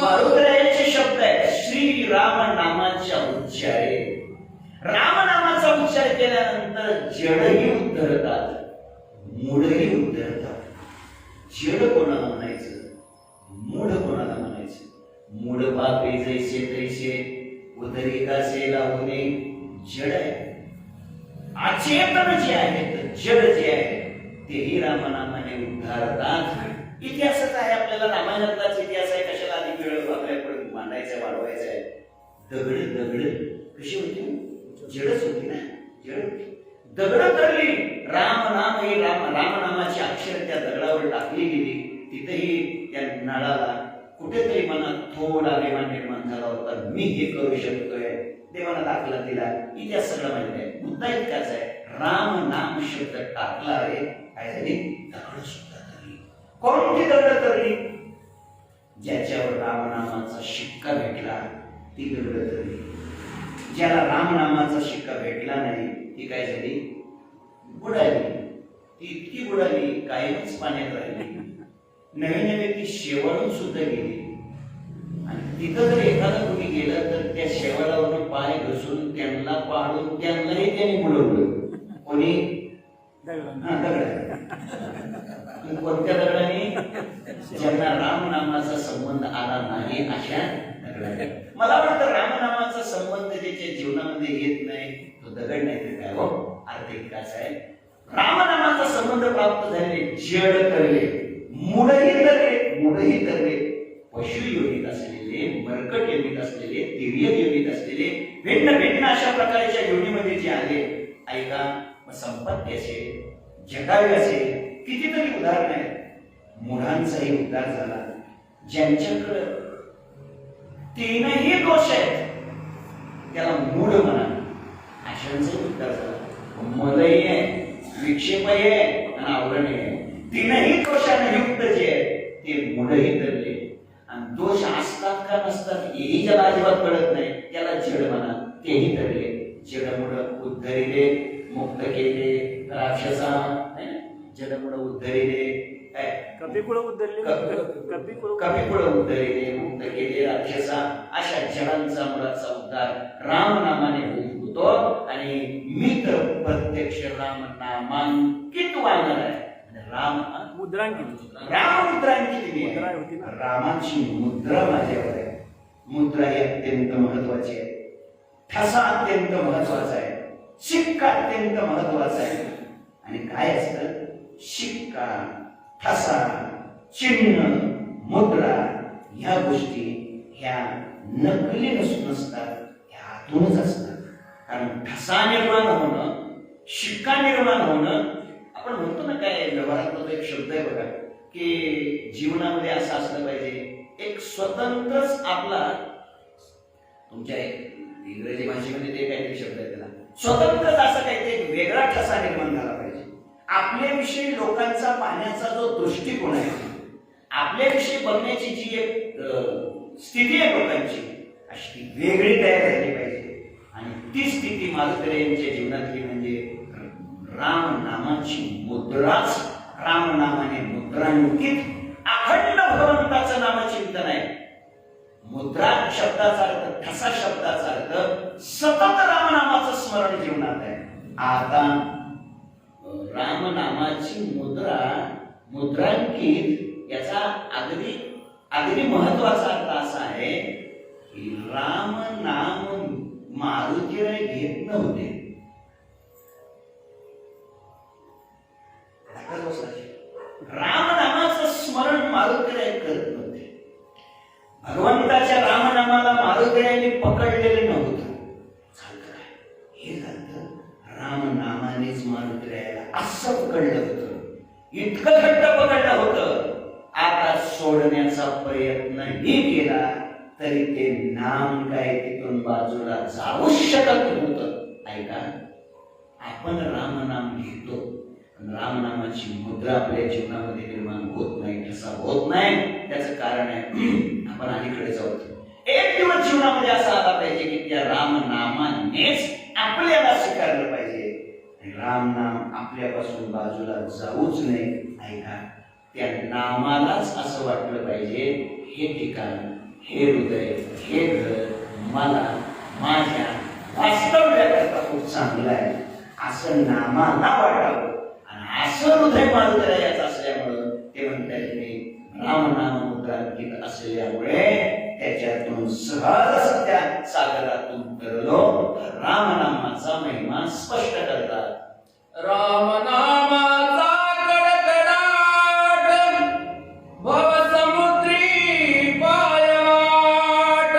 मारुतीचे शब्द आहेत, श्री राम नामाच्या उच्चारे. राम नामाचा उच्चार केल्यानंतर जडही उद्धरतात, मूढही उद्धरतात. जड कोणाला म्हणायचं, मूढ कोणाला म्हणायचं. मूढ पापे जैसे तैसे उदरी कासे लावणे जड आहे. अचेतन जे आहेत, जड जे आहे, तेही रामनामाने उद्धारतात. इतिहासच आहे आपल्याला, रामायणातलाच इतिहास आहे. कशाला आधी वेळ आपल्याकडे मांडायचा, वाढवायचा आहे. दगड दगड कशी होती, जडच होती ना, जड होती. दगड तरली, राम नाम हे रामनामाची अक्षर त्या दगडावर टाकली गेली. तिथेही त्या नळाला कुठेतरी मनात थोडा अभिमान निर्माण झाला होता, मी हे करू शकतोय. देवाला दाखला दिला. इतिहास सगळं माहिती आहे. मुद्दा इतकाच आहे, राम नाम शब्द टाकला आहे, काय झाली, दगड सुद्धा तरली. कोणती दगड तरली, ज्याच्यावर रामनामाचा शिक्का भेटला ती दगड तरली. ज्याला रामनामाचा शिक्का भेटला नाही ती काय झाली, बुडाली. ती इतकी बुडाली, कायमच पाण्यात राहिली. नवीन नवीन ती शेवाळून सुद्धा गेली. आणि तिथं जर एखादं कोणी गेलं तर त्या शेवाळावरून पाय घसरून त्यांना पाडून त्यांनाही त्यांनी बुडवलं. कोणी, दगड. कोणत्या दगडाने, ज्यांना रामनामाचा संबंध आला नाही अशा दगडाने. मला वाटतं रामनामाचा संबंध ज्याच्या जीवनामध्ये येत नाही तो दगड नाही तर काय हो, अर्थ इतकाच आहे. रामनामाचा संबंध प्राप्त झालेले जड करले, मूढही करले, मूढही करले. पशु योनीत असलेले, मरकट योनीत असलेले, तिर्यक योनीत असलेले, भिन्न भिन्न अशा प्रकारच्या योनीमध्ये जे आले, ऐका, संपत्ती असेल, जगावे असेल, कितीतरी उदाहरण आहेत. मूढांचाही उद्धार झाला. ज्यांच्याकडे तीनही दोष आहेत त्याला मूढ म्हणा, अशांचाही उद्धार झाला. मलही आहे, विक्षेपही आहे आणि आवरणही आहे. तीनही दोषाने युक्त जे आहे ते मूढही धरले. आणि दोष असतात का नसतात हेही ज्याला अजिबात कळत नाही त्याला जड म्हणा, तेही धरले. जडमुळ उद्धरिले, मुक्त केले राक्षसा. जडमुळ उद्धरिले, कपिकुळ उद्धरले, कपिकुळ उद्धरिले, मुक्त केले राक्षसा. अशा जडांचा मुळाचा उद्धार रामनामाने होतो. आणि मी तर प्रत्यक्ष रामनामांकित वानर आहे. राम मुद्रांकित, राम मुद्रांकित होती ना. रामाची मुद्रा माझ्यावर आहे. मुद्रा ही अत्यंत महत्वाची आहे. ठसा अत्यंत महत्वाचा आहे. शिक्का अत्यंत महत्वाचा आहे. आणि काय असतं, शिक्का, ठसा, चिन्ह, मुद्रा ह्या गोष्टी ह्या नकली नसतात, ह्या आतूनच असतात. कारण ठसा निर्माण होणं, शिक्का निर्माण होणं, आपण म्हणतो ना, काय व्यवहारात एक शब्द आहे बघा, की जीवनामध्ये असं असलं पाहिजे एक स्वतंत्रच आपला, तुमच्या इंग्रजी भाषेमध्ये ते काहीतरी शब्द आहे त्याला, स्वतंत्रच असा काहीतरी वेगळा ठसा निर्माण झाला पाहिजे. आपल्याविषयी लोकांचा पाहण्याचा जो दृष्टिकोन आहे, आपल्याविषयी बघण्याची जी एक स्थिती आहे लोकांची, अशी वेगळी तयार झाली पाहिजे. आणि ती स्थिती मालुसरे यांच्या जीवनातली म्हणजे राम नामाची मुद्राच, राम नामाने मुद्रांकित अखंड भगवंताचं नामचिंतन आहे. मुद्रा शब्दाचा अर्थ, ठसा शब्दाचा अर्थ सतत रामनामाचं स्मरण जीवनात आहे. आता रामनामाची मुद्रा, मुद्रांकित याचा अगदी अगदी महत्वाचा अर्थ असा आहे की राम नाम मारुतीने घेत नव्हते. रामनामाचं स्मरण मारुतीने करत नव्हते. भगवंताच्या रामनामाला मारुतीने पकडलेले नव्हतं. झालं काय? हे झालं रामनामानेच मारुतीला असं पकडलं होतं, इतकं घट्ट पकडलं होतं. आता सोडण्याचा प्रयत्नही केला तरी ते नाम काय तिथून बाजूला जाऊ शकत नव्हतं. ऐका, आपण रामनाम घेतो, रामनामाची मुद्रा आपल्या जीवनामध्ये निर्माण होत नाही, ठसा होत नाही. त्याचं कारण आहे आपण अलीकडे जाऊ. एक दिवस जीवनामध्ये असा आला पाहिजे की त्या रामनामानेच आपल्याला स्वीकारलं पाहिजे. रामनाम आपल्यापासून बाजूला जाऊच नाही. ऐका, त्या नामालाच असं वाटलं पाहिजे हे ठिकाण, हे हृदय, हे घर मला माझ्या वास्तव्याकरता खूप चांगलं आहे असं नामाला वाटावं. आणि असं हृदय मारुतीला याचं असल्यामुळं ते म्हणतात की रामनाम मुद्रांकित असल्यामुळे त्याच्यातून सहज त्या सागरातून तरलो रामनामाचा महिमा स्पष्ट करतात. रामनामाचा कडकडाट भवसमुद्री पायवाट,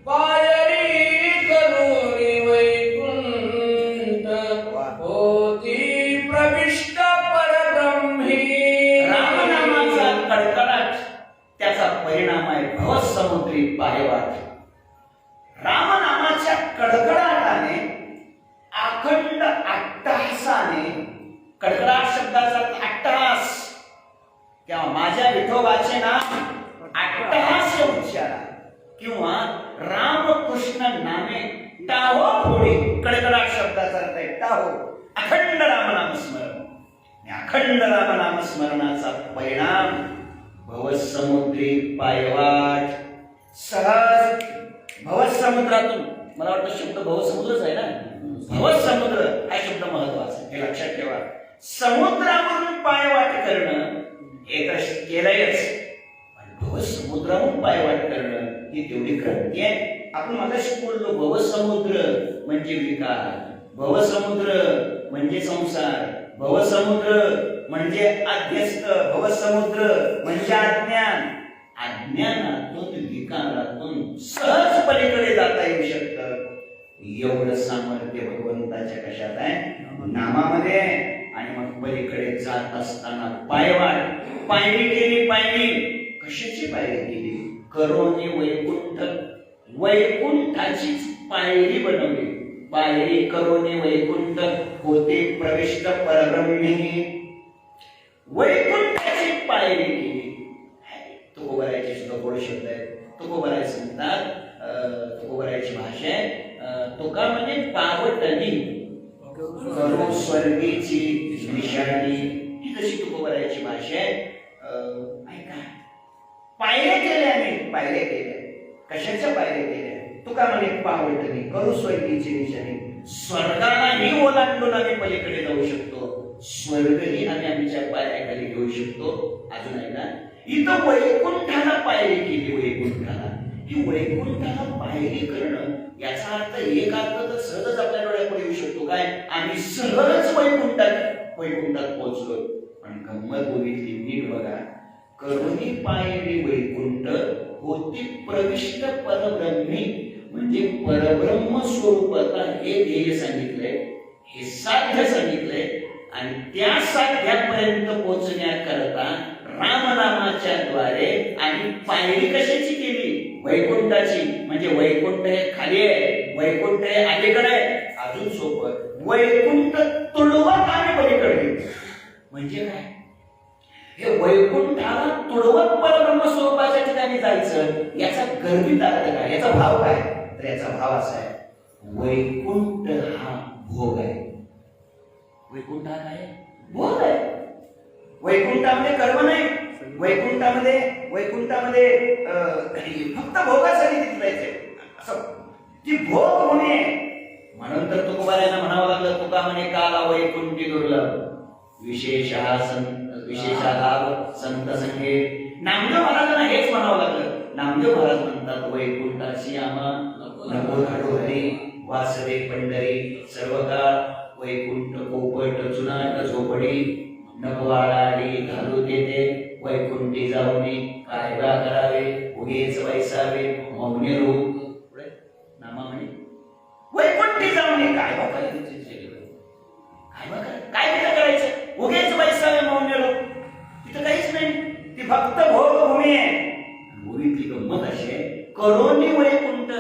पायरी करुणी वैकुंठ होती प्रविष्ट परब्रह्मी. रामनामाचा कडकडाट त्याचा परिणाम आहे भवसमुद्री पायवाट. रामनामाच्या कडकडाटाने, अखंड अट्टहासाने, कडकडाट शब्दाचा अट्टहास, किंवा माझ्या विठोबाचे नाम अट्टहास्य उच्चारा, किंवा रामकृष्ण नामे टाहो फोडे, कडकडाट शब्दाचा अर्थ आहे टाहो. अखंड रामनाम स्मरण, अखंड रामनाम स्मरणाचा परिणाम भवसमुद्री पायवाट. सहज भवसमुद्रातून, मला वाटतं शब्द भवसमुद्रच आहे ना, भवसमुद्र हा शब्द महत्वाचा आहे, हे लक्षात ठेवा. समुद्रावरून पायवाट करणं हे तर केलंयच, पण भवसमुद्रावरून पायवाट करणं ही तेवढी क्रांती आहे. आपण मगाशी बोललो भवसमुद्र म्हणजे विकार, भवसमुद्र म्हणजे संसार, भवसमुद्र म्हणजे अध्यस्त, भवसमुद्र म्हणजे अज्ञान. अज्ञानातून, विकारातून सहज पलीकडे जाता येऊ शकतं. एवढं सामर्थ्य भगवंताच्या कशात आहे? नामामध्ये. आणि मग पलीकडे जात असताना पायवाट, पायरी केली. पायरी कशाची पायरी केली? करोनी वैकुंठ, वैकुंठाचीच पायरी बनवली. पायरी करोनी वैकुंठ होते प्रविष्ट परब्रह्मी. वैकुंठाची पायरी केली. तुकोबारायचे सुद्धा गोड शब्द आहेत. तुकोबाराय सांगतात, तुकोबारायची भाषा आहे, तुका म्हणजे पावटणी, करो स्वर्गीची निशाणी, ही जशी तुकोबारायची भाषा आहे. ऐका, पायऱ्या केल्याने, पायऱ्या केल्या. कशाच्या पायऱ्या केल्या? तुका म्हणे पावटणी, करू स्वर्गीची निशाणी. स्वर्गालाही ओलांडून आम्ही पलीकडे जाऊ शकतो, स्वर्गही आम्ही आमच्या पायऱ्याखाली घेऊ शकतो. अजून ऐका, इथं वैकुंठाला पायरी केली. वैकुंठाला, ही वैकुंठाला पायरी करणं याचा अर्थ, एक अर्थ तर सहजच आपल्या डोळ्यापुढे येऊ शकतो, काय आम्ही सहज वैकुंठात पोहोचलो. पण गंमत बघितली, नीट बघा. करुणी पायरी वैकुंठ होती प्रविष्ट परब्रह्मी, म्हणजे परब्रह्म स्वरूपाचा हे ध्येय सांगितलंय, हे साध्य सांगितलंय. आणि त्या साध्यापर्यंत पोहोचण्याकरता रामनामाच्या द्वारे आणि पायरी कशाची केली? वैकुंठाची. म्हणजे वैकुंठ हे खाली आहे, वैकुंठ हे अलीकडे आहे. अजून सोपं, वैकुंठ तुडवत आम्ही पलीकडे. म्हणजे काय? हे वैकुंठाला तुडवत परब्रह्म स्वरूपाच्या ठिकाणी जायचं, याचा गर्भित अर्थ काय, याचा भाव काय? तर याचा भाव असा आहे, वैकुंठ हा भोग आहे. वैकुंठ हा काय? भोग आहे. वैकुंठामध्ये कर्म नाही, वैकुंठामध्ये फक्त भोगासाठी तिथे जायचंय असं ती भोग होणे. म्हणून तर तुकोबारायांना म्हणावं लागलं, तुका म्हणे काला वैकुंठी दुर्लभ विशेषा लाभ संत संगे. नामदेव महाराजांना हेच म्हणावं लागलं. नामदेव महाराज म्हणतात, वैकुंठाची आम्हा नको धाडू हरी, वासरे पंढरी सर्व काळ वैकुंठ पोपट चुनाट झोपडी, नको आळाडी घालू देते वैकुंठी जाऊनी, काय बा करावे उगेच वैसावे मौनी रूप. नामा म्हणे वैकुंठी जाऊनी काय बा काय तिथं करायचं, उगेच वैसावे मौनी रूप. तिथं काहीच नाही, ती फक्त भोगभूमी आहे. भूमीतली गंमत अशी आहे, करोनी वैकुंठ,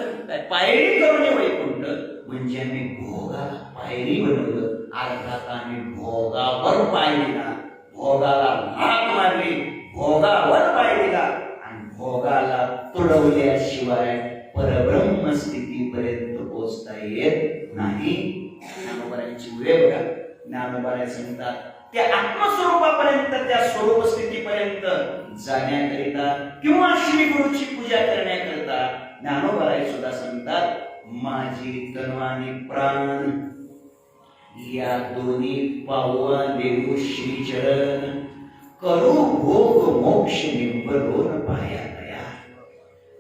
पायरी करोनी वैकुंठ म्हणजे आम्ही भोगाला पायरी बनवलं. अर्थात आम्ही भोगावर पाय दिला, भोगाला लाथ मारली, भोगावर पाय दिला आणि भोगाला तुडवल्याशिवाय परब्रह्म स्थितीपर्यंत पोहोचता येत नाही. ज्ञानोबारायांची वेळ बघा. ज्ञानोबाराय सांगतात, त्या आत्मस्वरूपापर्यंत, त्या स्वरूप स्थितीपर्यंत जाण्याकरिता किंवा श्री गुरुची पूजा करण्याकरिता ज्ञानोबाराय सुद्धा सांगतात, माझी तन आणि प्राण या दोन्ही पाववा देऊ श्री चरण, करू भोग मोक्ष निंबरोन पाया दया.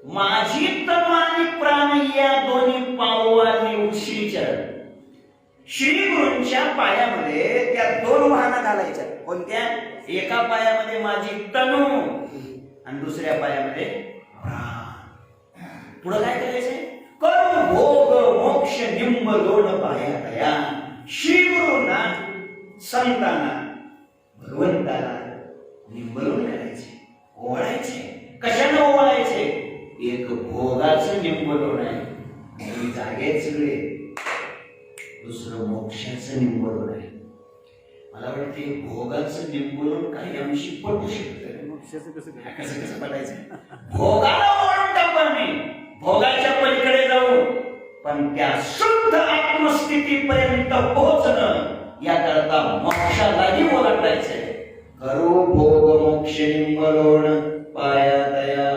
माझी तन आणि प्राण या दोन्ही पाववा देऊ श्री चरण. श्री गुरूंच्या पायामध्ये त्या दोन वाहनं घालायच्या. कोणत्या? एका पायामध्ये माझी तनु आणि दुसऱ्या पायामध्ये प्राण. पुढे काय करायचंय? करू भोग मोक्ष निंब लोण पाया दया. श्री गुरूंना, संतांना, भगवंताला निंबलोण करायचे, ओवाळायचे. कशाने ओवाळायचे? एक भोगाचं निंबलोण आहे, दोन्ही जागेत सगळे. दुसरं मोक्षाचं निंबलोण आहे. मला वाटते भोगाचं निंबलोण काही अंशी पटू शकतं. मोक्षाचं कसं कसं पटायचं? भोगाला ओवाळून टाकू आम्ही, भोगाच्या पलीकडे जाऊ, पण त्या शुद्ध आत्मस्थितीपर्यंत पोहोचणं याकरता मोक्षालाही ओलांडायचंय. करू भोग मोक्ष निंबलोण पाया दया.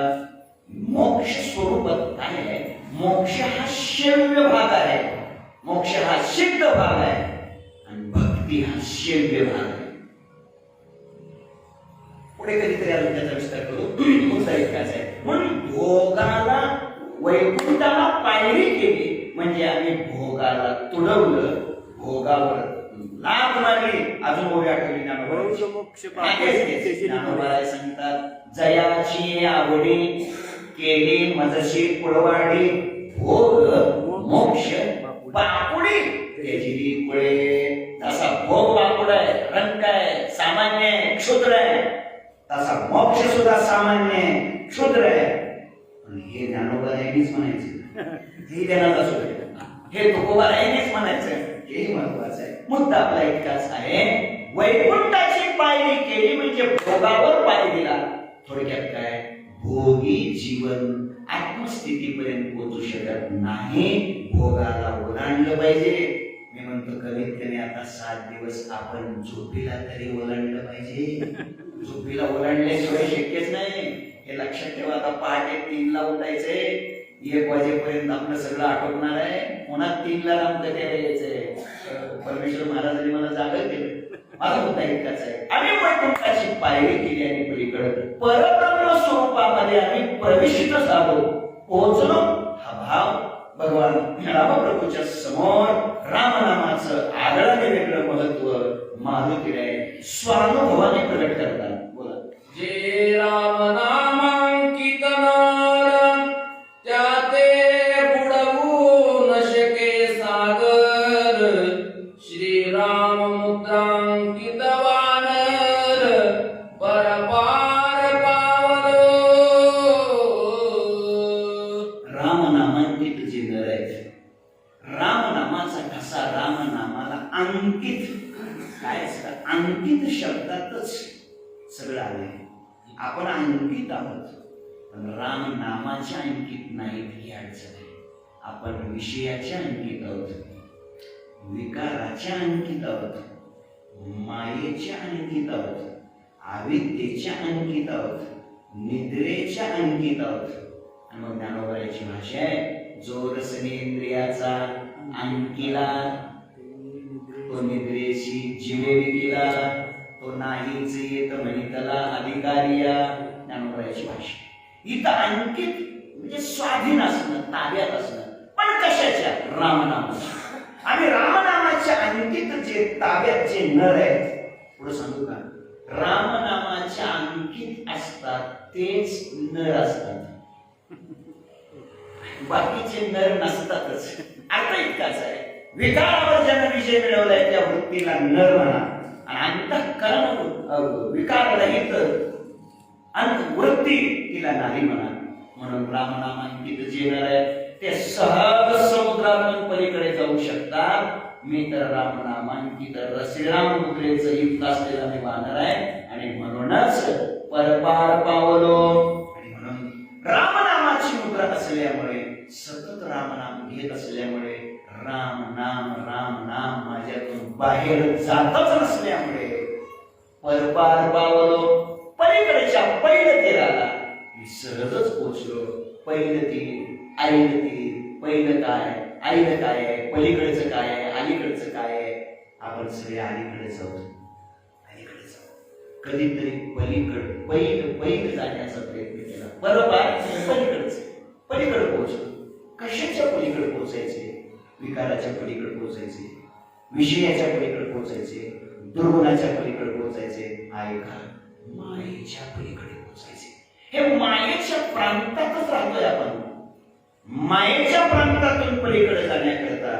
मोक्ष स्वरूपात काय आहे? मोक्ष हा श्रव्य भाग आहे, मोक्ष हा सिद्ध भाग आहे आणि भक्ती हा श्रव्य भाग आहे. पुढे कधीतरी अजून त्याचा विस्तार करू. मुद्दा इतकाच आहे. म्हणून भोगाला, वैकुंठाला पायरी केली म्हणजे आम्ही भोगाला तुडवलं, भोगावर लाथ मारली. अजून ओवी आठवली ज्ञानोबाराय सांगतात, जयाची आवडी केली मजशी कुळवाडी, भोग मोक्ष बापुडी त्याची कुळे. तसा भोग बापुड आहे, रंग आहे, सामान्य आहे, क्षुद्र आहे. तसा मोक्ष सुद्धा सामान्य आहे, क्षुद्र आहे. हे ज्ञानोबारायांनीच म्हणायचं, हे देण्यात असू दे, हे तुकोबारायांनीच म्हणायचं. हे महत्वाचं आहे. मुद्दा आपला इतकाच आहे, वैकुंठाची पायरी केली म्हणजे भोगावर पाय दिला. थोडक्यात काय? भोगी जीवन आत्मस्थितीपर्यंत पोहोचू शकत नाही, भोगाला ओलांडलं पाहिजे. मी म्हणतो कमीत कमी आता 7 दिवस आपण झोपीला तरी ओलांडलं पाहिजे. झोपीला ओलांडल्याशिवाय शक्यच नाही. हे लक्षात ठेवा. आता पहाटे 3ला उठायचंय, 1 वाजेपर्यंत आपलं सगळं आटोपणार आहे, पुन्हा 3ला रामकथेला यायचंय. परमेश्वर महाराजांनी मला जागं केलं. माझा मुद्दा इतकाच आहे, आम्ही वैकुंठाची पायरी केली आणि पलीकडे परब्रह्म स्वरूपामध्ये आम्ही प्रविष्ट झालो, पोहोचलो. हा भाव भगवान रामप्रभूच्या समोर रामनामाचं आगळाने वेगळं महत्व मारुतीने स्वानुभवाने प्रकट करतात. बोला. जे राम नामांकित नर, त्याते बुडवू न शके सागर. श्रीराम मुद्रांकित वानर, परपार पावलो. रामनामांकित जे नर आहेत, रामनामाचा ठसा रामनामाला अंकित काय असतं? अंकित शब्द सगळं आलंय. आपण अंकित आहोत, पण राम नामाच्या अंकित नाहीत ही अडचण आहे. आपण विषयाच्या अंकित आहोत, विकाराच्या अंकित आहोत, मायेच्या अंकित आहोत, अविद्येच्या अंकित आहोत, निद्रेच्या अंकित आहोत. आणि मग ज्ञानोबाची भाषा आहे, जो रसनेंद्रियाचा अंकिला तो निद्रेशी जिवे विकिला, तो नाहीच येत म्हणितला अधिकारिया. ज्ञानोबाची भाषा इथं अंकित म्हणजे स्वाधीन असणं, ताब्यात असणं, पण कशाच्या? रामनामाच्या. आणि रामनामाच्या अंकित जे ताब्यात जे नर आहेत, पुढे सांगू का, रामनामाच्या अंकित असतात तेच नर असतात, बाकीचे नर नसतातच. अर्थ इतकाच आहे, विकारावर ज्यानं विजय मिळवलाय त्या वृत्तीला नर म्हणा, आणि अंतःकरण विकार रहित वृत्ती तिला नारी म्हणा. म्हणून रामनामांकित जे नर आहेत ते सहज समुद्रातून पलीकडे जाऊ शकतात. मी तर रामनामांकित श्रीराम मुद्रेचं युक्त असलेला मी वानर आहे, आणि म्हणूनच परपार पावलो. आणि म्हणून रामनामाची मुद्रा असल्यामुळे, सतत रामनाम घेत असल्यामुळे, राम नाम माझ्यातून बाहेर जातच नसल्यामुळे परपार पावलो, पलीकडच्या पहिलं तीराला मी सहजच पोचलो. पहिलं तीर, आईलं तीर, पहिलं काय, आईलं काय आहे, पलीकडचं काय आहे, अलीकडचं काय आहे. आपण सगळे अलीकडे जाऊ, अलीकडे जाऊ. कधीतरी पहिलं जाण्याचा प्रयत्न केला, बरोबर पलीकडे पोहोचलो. कशाच्या पलीकडे पोहोचायचे? विकाराच्या पलीकडे पोहोचायचे, विषयाच्या पलीकडे पोहोचायचे, दुर्गुणाच्या पलीकडे पोहोचायचे, ऐका मायेच्या पलीकडे पोहोचायचे. हे मायेच्या प्रांतातच राहतोय आपण. मायेच्या प्रांतातून पलीकडे जाण्याकरता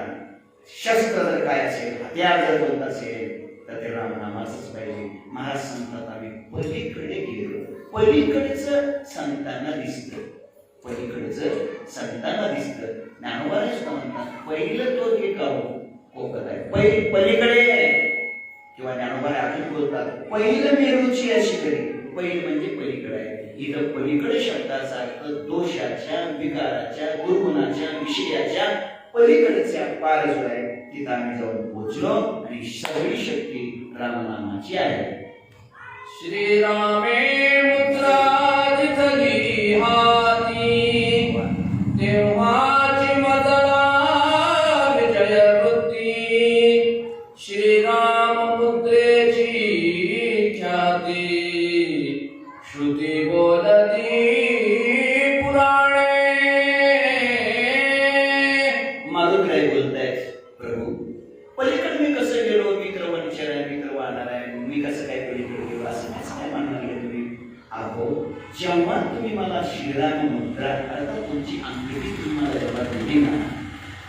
शस्त्र जर काय असेल, हत्यार जर कोणतं असेल, तर ते रामनामाचंच पाहिजे. महाराज सांगतात आम्ही पलीकडे गेलो. पलीकडचं संतांना दिसतं, पलीकडचं संतांना दिसतं. ज्ञानोबा सुद्धा म्हणतात पहिलं तो एक कोकत आहे, पलीकडे. किंवा ज्ञानोबा अजून बोलतात पहिलं मेरूची अशी करी. पहिलं म्हणजे पलीकडे आहे. इथं पलीकडे शब्दाचा अर्थ दोषाच्या, विकाराच्या, दुर्गुणाच्या, विषयाच्या पलीकडच्या पार जो आहे तिथं आम्ही जाऊन पोहोचलो. आणि सगळी शक्ती रामनामाची आहे. श्रीरामे मुद्रा दिसली हाती, तेव्हाची मजला विजय वृत्ती. श्रीराम मुद्रेची ख्याती, श्रुती बोलती पुराणे. माधुराय बोलतायत, प्रभू पलीकडे मी कसं गेलो? मित्र वंचर आहे, मित्र वाहणार आहे, मी कसं काय पलीकडे गेलो असं काय म्हणणार तुम्ही? अहो जेव्हा तुम्ही मला श्रीराम मुद्रा अर्थात तुमची अंगठी तुम्हाला जेव्हा दिली ना,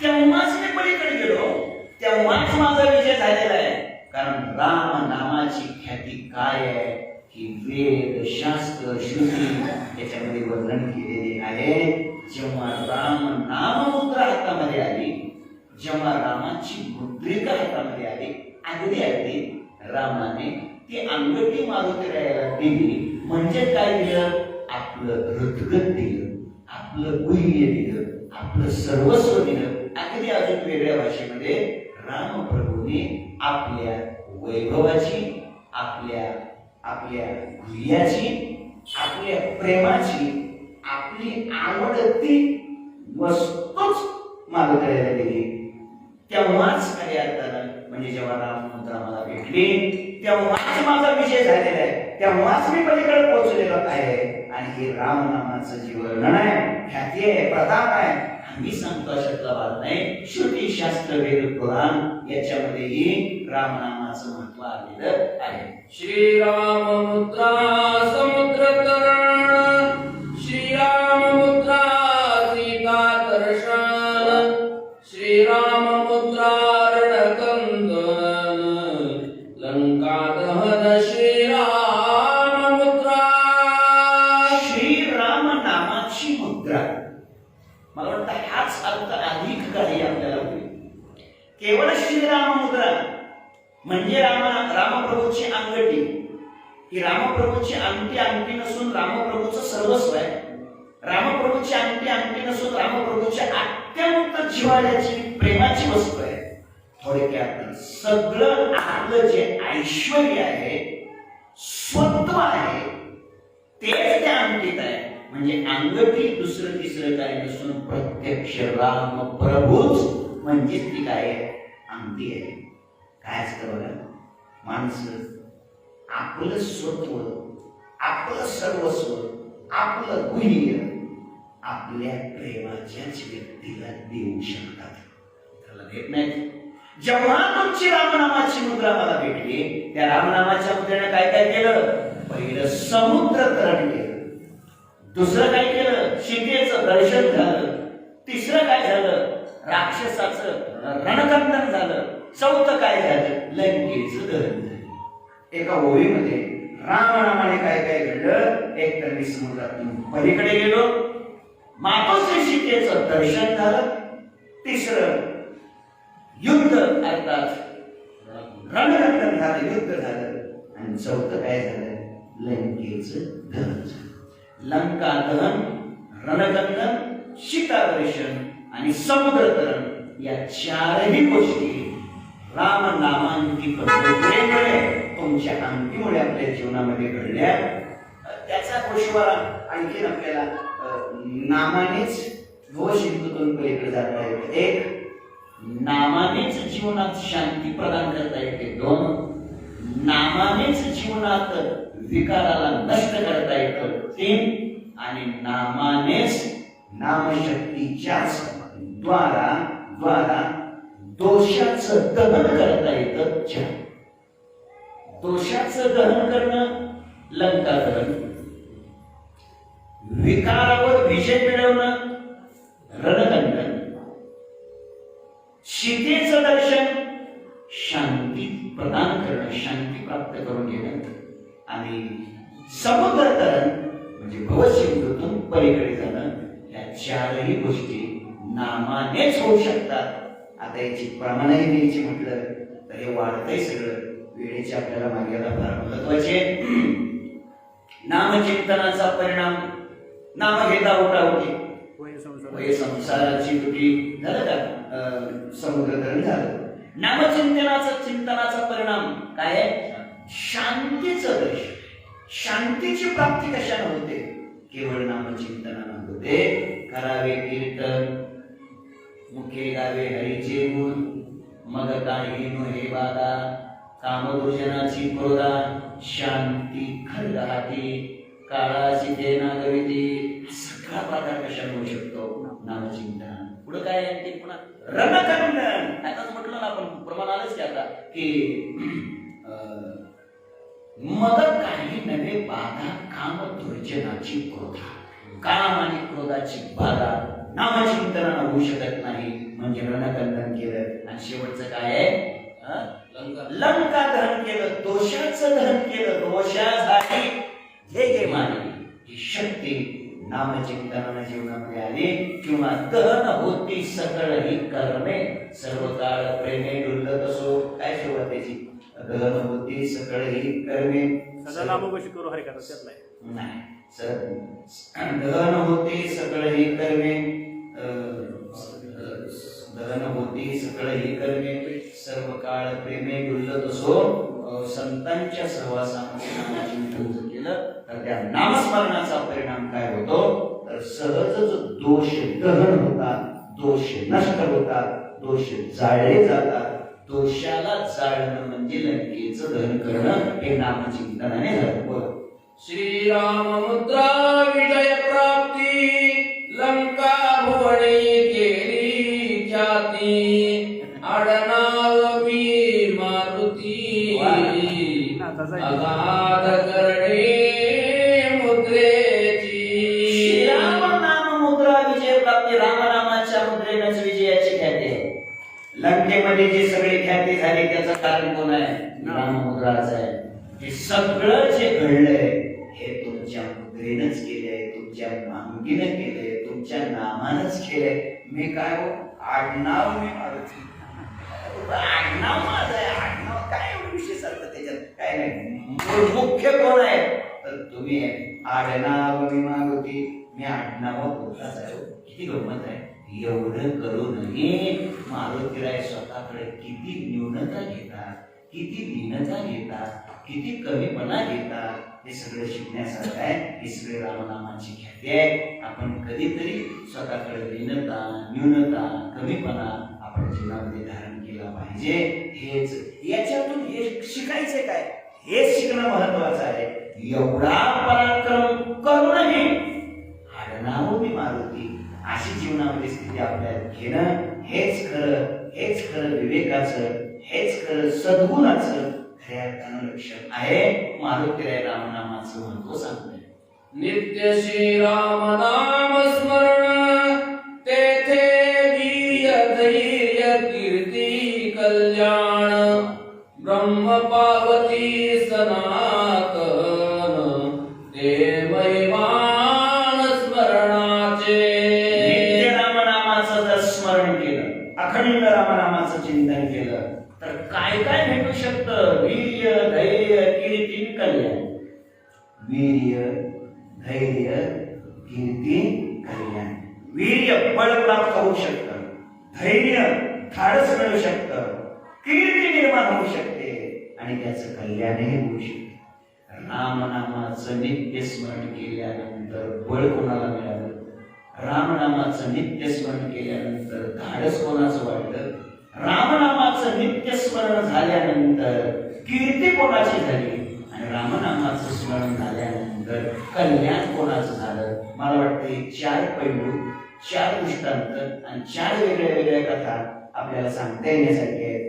तेव्हाच मी पलीकडे गेलो, तेव्हाच माझा विजय झालेला आहे. कारण राम नामाची ख्याती काय आहे ही वेद, शास्त्र, श्रुती याच्यामध्ये वर्णन केलेले आहे. जेव्हा राम नाम मुद्रा हातामध्ये आली, जेव्हा रामाची मुद्रिका हातामध्ये आली, अगदी रामाने ती अंगठी मारुतीरायाला दिली. म्हणजे काय दिलं? आपलं हृदगत दिलं, आपलं गुह्य दिलं, आपलं सर्वस्व दिलं. अगदी अजून वेगळ्या भाषेमध्ये रामप्रभूने आपल्या वैभवाची, आपल्या गुह्याची, आपल्या प्रेमाची, आपली आवडती वस्तूच मारुतीरायाला दिली. तेव्हाच खऱ्या अर्थानं म्हणजे जेव्हा राममुद्रा मला भेटली, तेव्हाच माझा विजय झालेला आहे, तेव्हाच मी पलीकडे पोहोचलेलो आहे. आणि हे रामनामाचं जे वर्णन आहे, ख्याती आहे, प्रताप आहे, मी सांगतो अशातला भाग नाही. श्रुती, शास्त्र, वेद, पुराण याच्यामध्येही रामनामाचं महत्व आलेलं आहे. श्रीराम मुद्रा समुद्र तरण, श्रीराम मुद्रा सीता दर्शन, श्रीराम मुद्रा रणकंदन, लंका दहन. श्रीराम मुद्रा, श्रीराम नामाची मुद्रा. मला वाटतं हाच अर्थ अधिक काही आपल्याला होईल. केवळ श्रीराम मुद्रा म्हणजे रामप्रभूची अंगठी. ही रामप्रभूची अंगठी नसून रामप्रभूचं सर्वस्व आहे. रामप्रभूची अंगठी नसून रामप्रभूच्या अत्यंत जिव्हाळ्याची प्रेमाची वस्तू आहे. थोडक्यात सगळं आपलं जे ऐश्वर्य आहे, स्वत्व आहे, तेच त्या अंगठीत आहे. म्हणजे अंगठी दुसरं तिसरं काय नसून प्रत्यक्ष राम प्रभूच म्हणजे ती काय अंगठी आहे. काय असतं बघा, माणसं आपलं स्वत्व, आपलं सर्वस्व, आपलं गुह्य आपल्या प्रेमाच्याच व्यक्तीला देऊ शकतात, त्याला देत नाहीत. जेव्हा तुमची रामनामाची मुद्रा मला भेटली, त्या रामनामाच्या मुद्रेने काय काय केलं? पहिलं समुद्र तरण केलं, दुसरं काय केलं? सीतेचं दर्शन झालं, तिसरं काय झालं? राक्षसाचं रणकंदन झालं, चौथं काय झालं? लंकेचं दहन झालं. एका ओळीमध्ये रामनामाने काय काय घडलं? एक तर मी समुद्रातून पलीकडे गेलो, मातोश्री सीतेचं दर्शन झालं, तिसरं युद्ध अर्थात रणकंदन झालं, युद्ध झालं, आणि चौथं काय झालं? लंकेचं दहन झालं. लंका दहन, रणकंदन, सीता दर्शन आणि समुद्र तरण या चारही गोष्टी रामनामांकित मुद्रेमुळे, तुमच्या अंगठीमुळे आपल्या जीवनामध्ये घडल्या. त्याचा गोषवारा आणखीन आपल्याला नामानेच भवसिंधूतून पलीकडे जाता येते. एक, नामानेच जीवनात शांती प्रदान करता येते. दोन, नामानेच जीवनात विकाराला नष्ट करता येतं. तीन, आणि नामानेच नामशक्तीच्याच द्वारा दोषाचं दहन करता येतं. चार, दोषाचं दहन करणं लंका दहन, विकारावर विजय मिळवणं रणकंदन, सीतेचं दर्शन शांती प्रदान करणं, शांती प्राप्त करून घेणं, आणि समुद्र तरण म्हणजे भवसिंधूतून पलीकडे जाणं. या चारही गोष्टी नामानेच होऊ शकतात. आता याची प्रमाणही द्यायची म्हटलं तर हे वाढतंय सगळं. वेळेची आपल्याला मर्यादा फार महत्वाची आहे. नामचिंतनाचा परिणाम, नाम घेता उठाउठी, वय संसाराची तुटी झालं का? समुद्र तरण झालं. नामचिंतनाचा चिंतनाचा परिणाम काय आहे? शांतीचं दर्शन. शांतीची प्राप्ती कशाने होते? केवळ नामचिंतनाने होते. करावे कीर्तन, मुखे गावे हरीचे गुण, मग काही नो हे बाधा, कामदुर्जनाची क्रोधा, शांती खरगाटी, काळाची देना गविती. सगळा प्रकार कशाने होऊ शकतो? नामचिंतन. पुढे काय आहे ते पुन्हा रणकंदन. आताच म्हटलं ना आपण, प्रमाण आलंच की आता की मग काही नवे बाधा, काम दुर्जनाची क्रोधा. काम आणि क्रोधाची बाधा नामचिंतनानं होऊ शकत नाही. म्हणजे रणकंदन केलं. आणि शेवटचं काय आहे? लंका दहन केलं, दोषाचं दहन केलं. दोषासाठी हे मानवी ही शक्ती नामचिंतनानं जीवनामध्ये आली. किंवा दहन होती सकळ ही कर्मे, सर्व काळ प्रेमे डुलत असो. काय शेवट त्याची? दहन होती सकळ ही कर्मे, सदा नामघोषी करू हरे कथा त्यातला आहे. नाही सर, दहन होती सकळ ही कर्मे, दहन होती सकळ ही कर्मे, सर्व काळ प्रेमे डुलत असो. संतांच्या सहवासामध्ये नामचिंतन जर केलं तर त्या नामस्मरणाचा परिणाम काय होतो? तर सहजच दोष दहन होतात, दोष नष्ट होतात, दोष जाळले जातात. दोषाला जाळणं म्हणजे लंकेचं दहन करणं हे नामचिंतनाने झालं. बोला. श्रीराम मुद्रा विजय प्राप्ती, लंका भुवनी केली ख्याती, आडनाव वीर मारुती, अगाध करणे मुद्रेची. श्रीराम नाम मुद्रा विजय प्राप्ती. रामनामाच्या मुद्रेनंच विजयाची ख्याती आहे. लंकेमध्ये जे सगळे ख्याती झाले त्याचं कारण कोण आहे? राममुद्राच आहे. हे सगळं जे घडलंय हे तुमच्या मुद्रेनंच केलंय, तुमच्या अंगीनं केलंय, तुमच्या नामानंच केलंय. मी काय हो, आडनाव मी मारुती, आडनाव माझं आहे. आडनाव काय एवढं विशेष अर्थ त्याच्यात काय नाही. याचे मुख्य कोण आहे तर तुम्ही आहे. आडनाव मी मागवती, मी आडनाव बोलताच आहे. किती गंमत आहे. एवढं करूनही मारुतीराय स्वतःकडे किती न्यूनता घेतात, किती दीनता घेतात, किती कमीपणा घेतात, हे सगळं शिकण्यासारखं आहे. हे सगळे रामनामाची ख्याती आहे. आपण कधीतरी स्वतःकडे दीनता, न्यूनता, कमीपणा आपण जीवनामध्ये धारण केला पाहिजे. हेच याच्यातून हे शिकायचे काय, हे शिकणं महत्वाचं आहे. एवढा पराक्रम करूनही आडनाव मी मारुती अशी जीवनामध्ये स्थिती आपल्याला घेणं हेच खरं विवेकाचं, हेच खरं सद्गुणाचं खऱ्या अर्थानं लक्षण आहे. मारुतीराय रामनामाचं महत्व सांगतोय. नित्य श्री राम नाम स्मरण, तेथे वीर्य धैर्य कीर्ती कल्याण, ब्रह्म पार्वती सनातन, ते महिमान स्मरणाचे. नित्य रामनामाचं जर स्मरण केलं, अखंड रामनामाचं चिंतन केलं तर काय काय भेटू शकतं. वीर्य धैर्य कीर्ती कल्याण. वीर्य धैर्य कीर्ती कल्याण. वीर्य बळ प्राप्त होऊ शकतं, धैर्य धाडस मिळू शकतं, कीर्ती निर्माण होऊ शकते आणि त्याचं कल्याणही होऊ शकते. रामनामाचं नित्य स्मरण केल्यानंतर बळ कोणाला मिळालं, रामनामाचं नित्य स्मरण केल्यानंतर धाडस कोणाचं वाढलं, रामनामाचं नित्य स्मरण झाल्यानंतर कीर्ती कोणाची झाली आणि रामनामाचं स्मरण झाल्यानंतर कल्याण कोणाचं झालं. मला वाटतं 4 पैलू, 4 दृष्टांत आणि 4 वेगळ्या वेगळ्या कथा आपल्याला सांगता येण्यासारखी आहेत.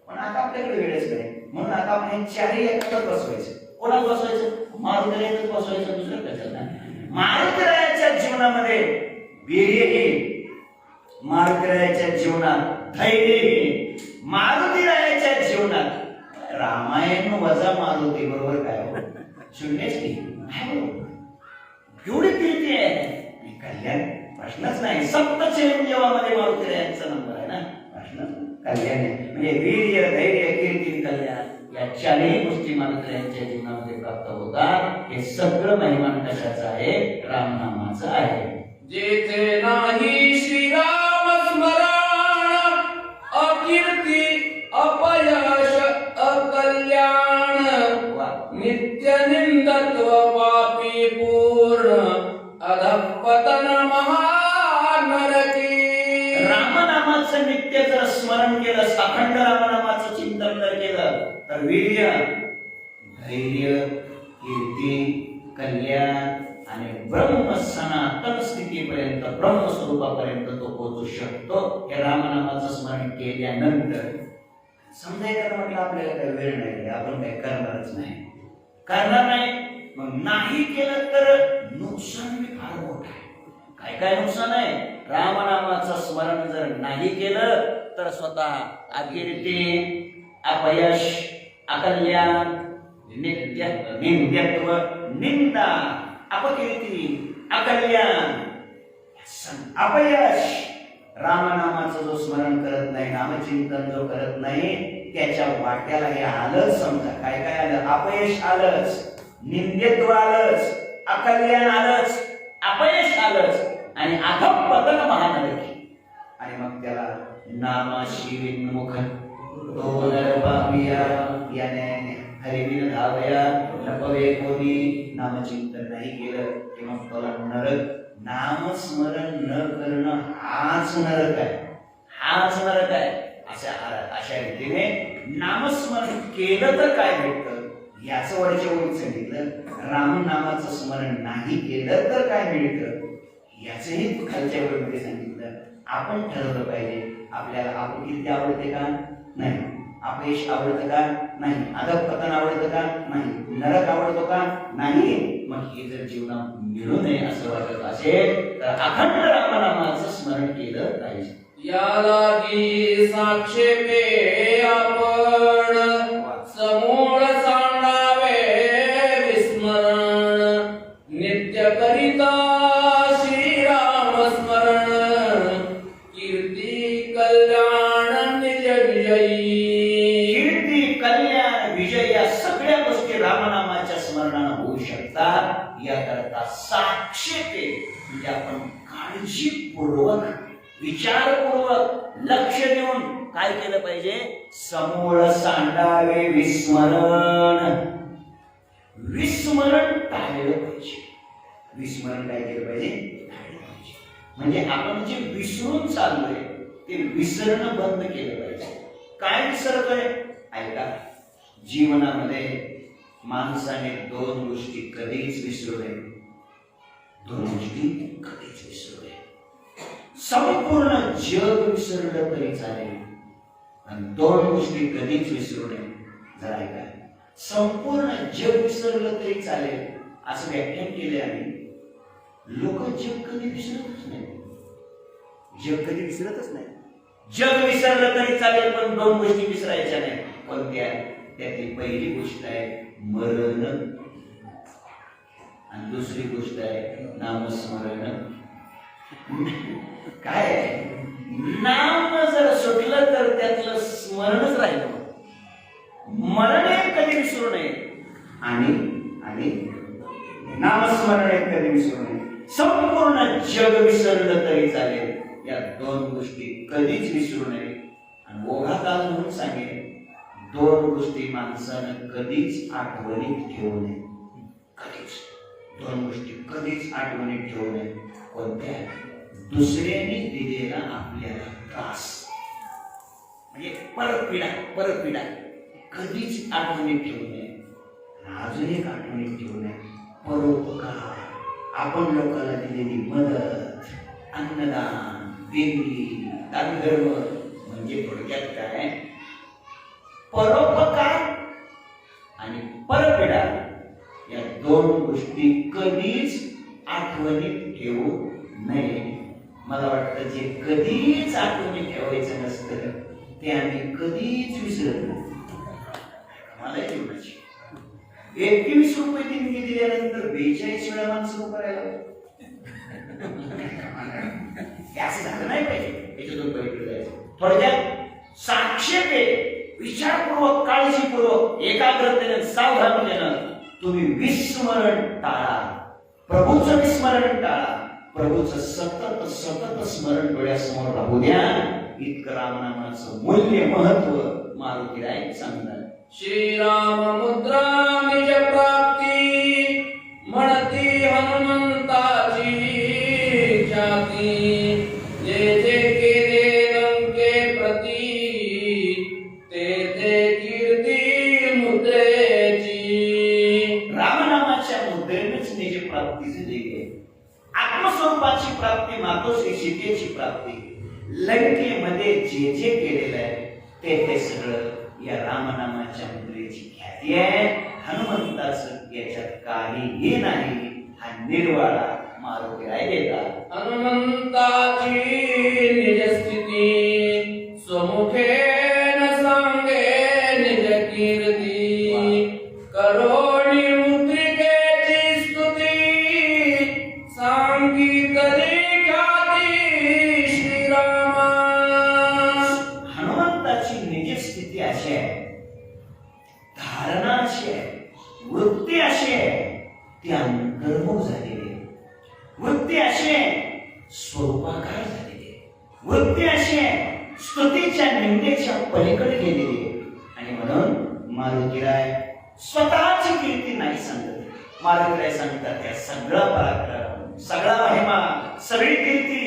पण आता आपल्याकडे वेळच नाही, म्हणून आता आपण हे 4ही एकत्र बसवायचं. कोणाला बसवायचं, मारुतीरायाच बसवायचं, दुसरं कशाला नाही. मारुतीरायाच्या जीवनामध्ये वीर्यही, मारुतीरायाच्या जीवनात धैर्यही, मारुतीरायाच्या जीवनात रामायण वजा मारुती बरोबर काय हो, शून्यच की. एवढी कीर्ती आहे आणि कल्याण प्रश्नच नाही. सप्त चिरंजीवामध्ये मारुतीरायांचा नंबर आहे ना, प्रश्न कल्याण आहे. म्हणजे वीर्य धैर्य कीर्ती कल्याण या 4ही गोष्टी मारुतीरायांच्या जीवनामध्ये प्राप्त होतात. हे सगळं महिमान कशाचं आहे, रामनामाचं आहे. जेथे नाही श्रीराम स्मरण, अकीर्ती अपयश अकल्याण, नित्य निंदत्व पापी पूर्ण, अधपतन महानरकी. रामनामाचं नित्य जर स्मरण केलं, अखंड रामनामाचं चिंतन जर केलं तर वीर्य धैर्य कीर्ती कल्याण आणि ब्रह्म सनातन स्थितीपर्यंत, ब्रह्मस्वरूपापर्यंत तो पोहोचू शकतो. हे रामनामाचं स्मरण केल्यानंतर. समजा एखादं म्हटलं आपल्याला काही वेळ नाही, आपण काही करणारच नाही, मग नाही केलं तर नुकसान बी फार मोठं आहे. काय काय नुकसान आहे. रामनामाचं स्मरण जर नाही केलं तर स्वतः अकीर्ती, अपयश, अकल्याण, निंद्यत्व, निंदा, अपकीर्ती, अकल्याण, अपयश. रामनामाचं जो स्मरण करत नाही, नामचिंतन जो करत नाही, त्याच्या वाट्याला हे आलंच. समजा काय काय आलं, अपयश आलंच, निंद्यत्व आलंच, अकल्याण आलंच, अपयश आलंच आणि अधःपतन महानरकी. आणि मग त्याला नामाशी विन्मुख तो नर पापिया, याने हरिविन धावया नपवे कोणी. नामचिंतन नाही केलं की मग त्याला नरक. नामस्मरण न करणं हाच नरक आहे, हाच नरक आहे. अशा रीतीने नामस्मरण केलं तर काय भेटतं याचं वरच्या ओळीत सांगितलं. रामनामाचं स्मरण नाही केलं तर काय मिळतं याचंही खालच्या ओळीमध्ये सांगितलं. आपण ठरवलं पाहिजे आपल्याला अपकीर्ती आवडते का नाही, अपयश आवडतं का नाही, अधःपतन आवडतं का नाही, नरक आवडतो का नाही. मग हे जर जीवनात मिळू नये असं वाटत असेल तर अखंड रामनामाचं स्मरण केलं पाहिजे. यालागी साक्षेपे आपण, समूळ सांडावे विस्मरण, नित्य करिता श्रीराम स्मरण, कीर्ती कल्याण निज विजयी. कीर्ती कल्याण विजय या सगळ्या गोष्टी रामनामा याकरता साक्षेपे म्हणजे आपण काळजीपूर्वक विचारपूर्वक लक्ष देऊन काय केलं पाहिजे? समूळ सांडावे विस्मरण. विस्मरण टाळलं पाहिजे. विस्मरण काय केलं पाहिजे? टाळलं पाहिजे. म्हणजे आपण जे विसरून चाललोय ते विसरणं बंद केलं पाहिजे. काय विसरतोय? ऐका, जीवनामध्ये माणसाने दोन गोष्टी कधीच विसरू नये. दोन गोष्टी कधीच विसरू नये. संपूर्ण जग विसरलं तरी चालेल आणि दोन गोष्टी कधीच विसरू नये. जरा ऐका, संपूर्ण जग विसरलं तरी चालेल असं व्याख्यान केले आम्ही. लोक जग कधी विसरतच नाही. जग कधी विसरतच नाही. जग विसरलं तरी चालेल पण दोन गोष्टी विसरायच्या नाही. कोणत्या? त्यातली पहिली गोष्ट आहे मरण आणि दुसरी गोष्ट आहे नामस्मरण. काय? नाम जर सुटलं तर त्यातलं स्मरणच राहिलं. मरण हे कधी विसरू नये आणि नामस्मरण हे कधी विसरू नये. संपूर्ण जग विसरलं तरी चालेल, या दोन गोष्टी कधीच विसरू नये. आणि ओघाताल म्हणून सांगेल, दोन गोष्टी माणसानं कधीच आठवणीत ठेवू नये. कधीच दोन गोष्टी कधीच आठवणीत ठेवू नये. कोणत्या? दुसऱ्याने दिलेला आपल्याला त्रास म्हणजे परपीडा कधीच आठवणीत ठेवू नये. अजून एक आठवणीत ठेवू नये, परोपकार. आपण लोकांना दिलेली मदत, अन्नदान, देणगी, दानधर्म म्हणजे थोडक्यात काय? परोपकार आणि परपीडा या दोन गोष्टी कधीच आठवणीत ठेवू नये. मला वाटतं जे कधीच आठवणीत ठेवायचं नसतं ते आम्ही कधीच विसरत नाही. मला जेवणाची 21 रुपये देणगी दिल्यानंतर 42 वेळा माणसं करायला असं झालं नाही पाहिजे. याच्यातून पलीकडे जायचं. थोडक्यात साक्षेपे विचारपूर्वक काळजीपूर्वक एकाग्रतेने सावधानतेनं तुम्ही विस्मरण टाळा. प्रभूचं विस्मरण टाळा. प्रभूचं सतत सतत स्मरण डोळ्यासमोर राहू द्या. इतकं रामनामाचं मूल्य महत्व मारुतीराय सांगतात. श्रीराम मुद्रा निज प्राप्ती म्हणती हनुमंताची जाती. जे जे केले लंके प्रती ते ते कीर्ती मुद्रेची. रामनामाच्या मुद्रेनेच निज प्राप्तीचे देगे. आत्मस्वरूपाची प्राप्ती, मातोश्री सीतेची प्राप्ती. लंकेमध्ये जे जे केलेलं आहे ते सगळं या रामनामाच्या मुद्रेची ख्याती आहे. हनुमंताचं याच्यात काहीही नाही. हा निर्वाळा मारुतीराय देतात. हनुमंताची निजस्थिती स्वमुखे न सांगे निज कीर्ती. करोणी मुद्रिकेची स्तुती सांगितली ख्याती श्रीरामा. हनुमंताची निजस्थिती अशी आहे, धारणा अशी आहे, वृत्ती अशी आहे, ती अंतर्मुख झालेली आहे. वृत्ती अशी आहे, स्वरूपाकार झालेली आहे. वृत्ती अशी आहे, स्तुतीच्या निंदेच्या पलीकडे गेलेली आहे. आणि म्हणून मारुतीराय स्वतःची कीर्ती नाही सांगत. मारुतीराय सांगतात या सगळा पराक्रम, सगळा महिमा, सगळी कीर्ती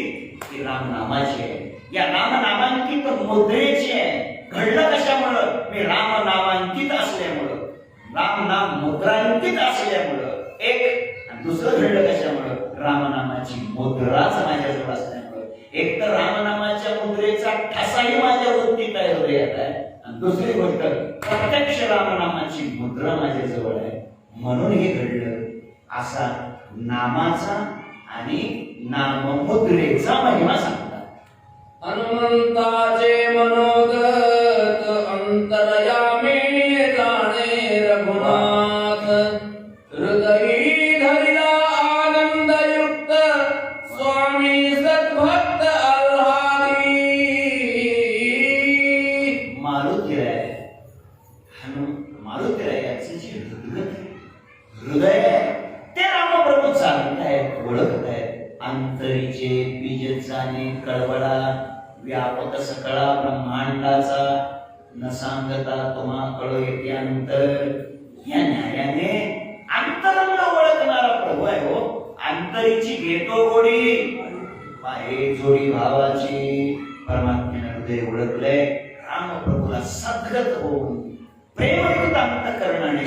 ही रामनामाची आहे. या रामनामांकित मुद्रेची आहे. घडलं कशामुळं? मी रामनामांकित असल्यामुळं, रामनाम मुद्रांकित असल्यामुळं. एक आणि दुसरं घडलं कशामुळं? रामनामाची मुद्राच माझ्याजवळ असल्यामुळं. एक तर रामनामाच्या मुद्रेचा ठसाही माझ्या वृत्तीत आहे, हृदयात आहे. आणि दुसरी गोष्ट, प्रत्यक्ष रामनामाची मुद्रा माझ्याजवळ आहे. म्हणून हे घडलं. असा नामाचा आणि नाममुद्रेचा महिमा सांगतात. हनुमंताचे मनोगत अंतरयामी जाणे रघुनाथ. हृदयी धरिला आनंदयुक्त स्वामी सद्भक्त आल्हादी. मारुतीरायाचं जे हृदय आहे ते ओळखतायत अंतरीचे बीज जाणे कळवळा व्यापक सकळा ब्रह्मांडाचा न सांगता तुम्हा कळो येते अंतर. या न्यायाने अंतरंग ओळखणारा प्रभू आहे हो. अंतरीची घेतो गोडी पाहे जोडी भावाची. परमात्म्याने हृदय ओळखलंय. रामप्रभूला सद्गत होऊन प्रेमयुक्त अंतःकरणाने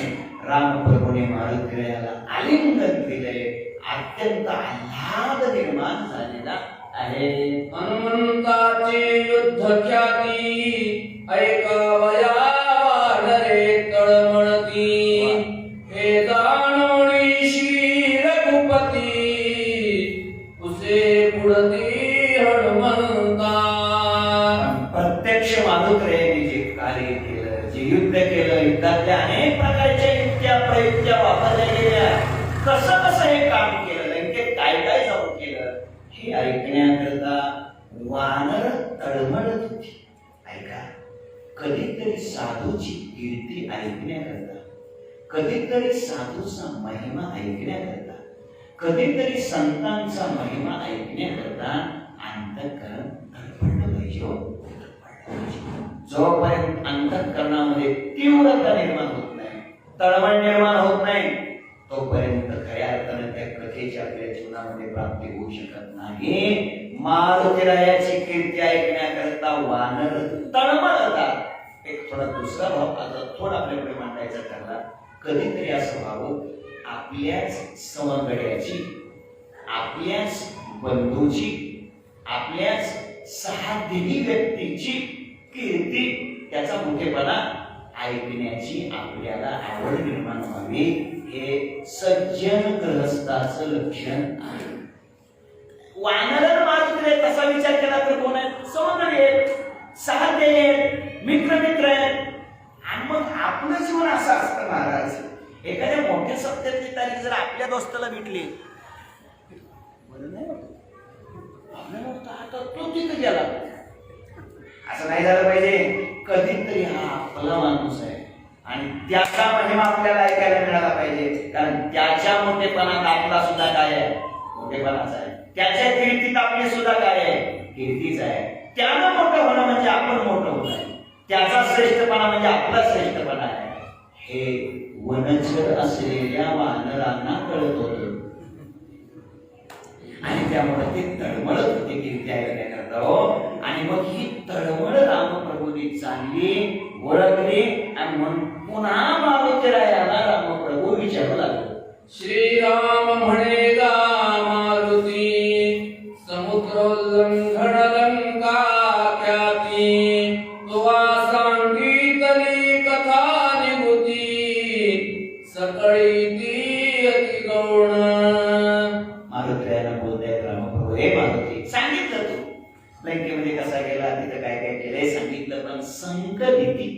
रामप्रभूने मारुतीला आलिंगन दिले. अत्यंत आल्हाद निर्माण झालेला आहे. हनुमंताची युद्ध ख्याती ऐकावया वानरे तळमळती. हे जाणोनीशी रघुपती उसे पुढती हनुमंता. प्रत्यक्ष मारुतीने जे कार्य केलं, जे युद्ध केलं, युद्धातल्या अनेक प्रकारच्या युक्त्या प्रयुक्त्या वापरल्या गेल्या. कसं कसं हे काम केलं, लंकेत काय काय जाऊन केलं हे ऐकण्याकरता वानर तळमळत होती. ऐका, कधीतरी साधूची कीर्ती ऐकण्याकरता, कधीतरी साधूचा महिमा ऐकण्याकरता, कधीतरी संतांचा महिमा ऐकण्याकरता अंतःकरण तळमळलं पाहिजे हो. जोपर्यंत अंतःकरणामध्ये तीव्रता निर्माण होत नाही, तळमळ निर्माण होत नाही, तोपर्यंत खऱ्या अर्थाने त्या कथेची आपल्या जीवनामध्ये प्राप्ती होऊ शकत नाही. मारुतीरायाची कीर्ती ऐकण्याकरता वानर तळमळतात. एक थोडा दुसरा भाव आता थोडा आपल्याकडे मांडायचा ठरला. कधीतरी असं व्हावं, आपल्याच सवंगड्याची, आपल्याच बंधूची, आपल्याच सहादिनी व्यक्तीची कीर्ती, त्याचा मोठेपणा ऐकण्याची आपल्याला आवड निर्माण व्हावी. हे सज्जन गृहस्थाचं लक्षण आहे. वानर मारुतीने तसा विचार केला तर कोण आहे? सवंगडी आहेत, सहाद्य आहेत, मित्र आहेत. आणि मग आपलं जीवन असं असतं महाराज. एखाद्या मोठ्या सप्त्यातली तारीख जर आपल्या दोस्ताला भेटली, बरं नाही वाटत आपल्याला वाटतं आता तो तिथे गेला. असं नाही झालं पाहिजे. कधीतरी हा आपला माणूस आहे आणि त्याचा महिमा आपल्याला ऐकायला मिळाला पाहिजे. कारण त्याच्या मोठेपणात आपला सुद्धा काय आहे? मोठेपणाच आहे. त्याच्या कीर्तीत आपली सुद्धा काय आहे? कीर्तीच आहे. त्यानं मोठं होणं म्हणजे आपण मोठं होणं आहे. त्याचा श्रेष्ठपणा म्हणजे आपला श्रेष्ठपणा आहे. हे वनचर असलेल्या वानरांना कळत होत आणि त्यामुळे ते तळमळत होते कीर्ती ऐकण्याकरता हो. आणि मग ही तळमळ रामप्रभूंनी चांगली ओळखली आणि म्हणून पुन्हा मारुतीरायाला रामप्रभू विचारू लागले. श्रीराम म्हणेगा मारुती समुद्रोल्लंघन लंका ख्याती. तुवा सांगितली कथा निभूती सकळी ती अति गौण. मारुतीरायाला बोलतायत रामप्रभू, हे मारुती सांगितलं तू लंकेमध्ये कसा गेला, तिथं काय काय केलंय सांगितलं, पण संकलिती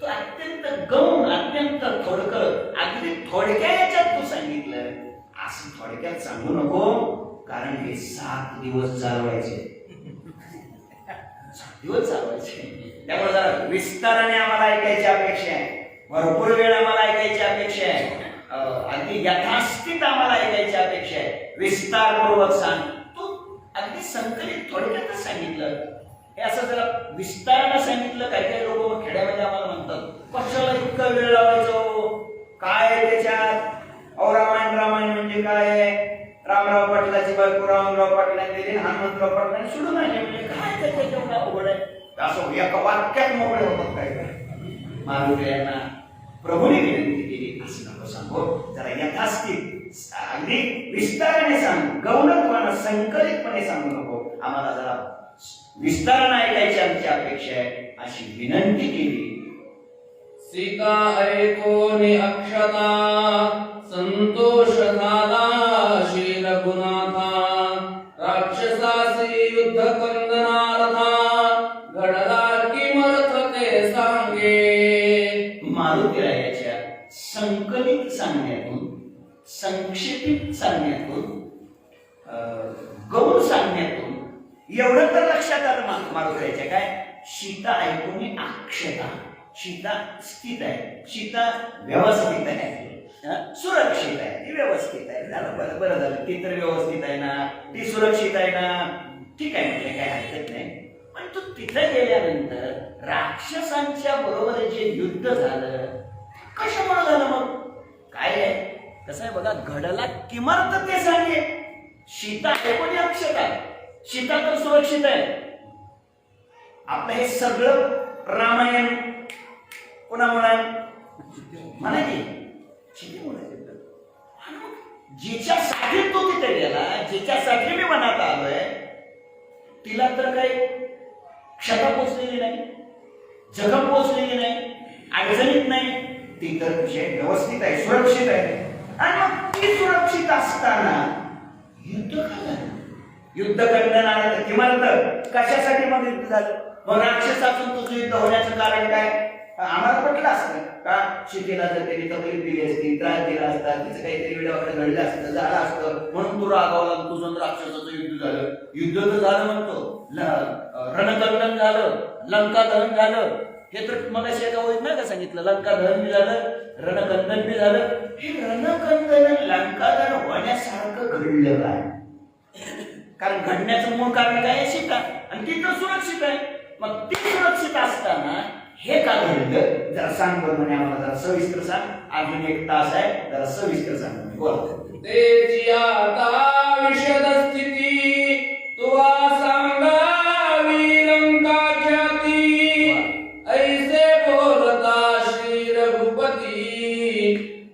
तो अत्यंत गौण, अत्यंत थोडकं, अगदी थोडक्या याच्यात तू सांगितलं. असं थोडक्यात सांगू नको, कारण हे 7 दिवस चालवायचे. 7 दिवस चालवायचे. त्यामुळे जरा विस्ताराने आम्हाला ऐकायची अपेक्षा आहे. भरपूर वेळ आम्हाला ऐकायची अपेक्षा आहे. अगदी यथास्थित आम्हाला ऐकायची अपेक्षा आहे. विस्तारपूर्वक सांग. तू अगदी संकलित थोडक्यातच सांगितलं. हे असं जरा विस्ताराने सांगितलं. काही काही लोक खेड्यामध्ये आम्हाला म्हणतात, कशाला इतका वेळ लावायचो, काय त्याच्यात? रामायण म्हणजे काय? रामराव पाटलाची बायको रामराव पाटलांनी दिली, हनुमंतराव पाटलांनी सोडून आले, म्हणजे काय त्याच्यात एवढं अवघड आहे? असं एका वाक्यात मोकळे होतात काय काय. मारुतीरायांना प्रभूने विनंती केली, असं नको सांगू, जरा यथास्थित अगदी विस्ताराने सांग, गौणत्वानं संकलितपणे सांगू नको. आम्हाला जरा विस्ताराने ऐकायची आमची अपेक्षा आहे, अशी विनंती केली. सीता ऐकोनी अक्षता संतोष झाला श्री रघुनाथा. राक्षसासी युद्ध कंदनार्था घडला किमर्थ ते सांगे. मारुतीरायाच्या संकलित सांगण्यातून, संक्षेपित सांगण्यातून, गौण सांगण्यातूून एवढं तर लक्षात आलं मारुतीरायाच्या काय? सीता ऐकून अक्षता. सीता स्थित आहे, सीता व्यवस्थित आहे. सुरक्षित आहे, ती व्यवस्थित आहे. झालं, बरं बरं झालं. ती तर व्यवस्थित आहे ना, ती सुरक्षित आहे ना, ठीक आहे म्हणजे काही हरकत नाही. पण तू तिथं गेल्यानंतर राक्षसांच्या बरोबर जे युद्ध झालं कशामुळे झालं? मग काय आहे, कसं आहे बघा, घडला किमर्थ ते सांगे. सीता आहे कोणी अक्षत आहे, सीता तर सुरक्षित आहे. आपलं हे सगळं रामायण कोणामुळे म्हणा की सीतेमुळे. जिच्यासाठी तो तिथे गेला, जिच्यासाठी मी मनात आलोय, तिला तर काही क्षता पोचलेली नाही, जखम पोचलेली नाही, अडचणीत नाही. ती तर व्यवस्थित आहे, सुरक्षित आहे. आणि मग ती सुरक्षित असताना युद्ध का झालं? युद्ध करण्यात किमान कशासाठी मग युद्ध झालं? मग राक्षसातून तुझं युद्ध होण्याचं कारण काय? आम्हाला पटलं असतं का सीतेला जर त्यांनी तकलीफ दिली असती, त्रास दिला असता, तिचं काहीतरी वेळाकडे घडलं असतं, झालं असतं, म्हणून तू रागावला, तुझं राक्षसाचं युद्ध झालं. युद्ध तर झालं म्हणतो, रणकंदन झालं, लंका दहन झालं. हे तर मग एका होईत नाही का सांगितलं, लंका दहन बी झालं, रणकंदन बी झालं. हे रणकंदन लंका दहन होण्यासारखं घडलं काय? कारण घडण्याचं मूळ कारण काय आहे? सीता. आणि ती तर सुरक्षित आहे. मग ती सुरक्षित असताना हे का घडलं जरा सांग बरं. म्हणे आम्हाला जरा सविस्तर सांग. अजून 1 तास आहे, जरा सविस्तर सांग. बोला. तेची आता विशद स्थिती तुवा सांगावी लंकाच्या ती. ऐसे बोलता श्री रघुपती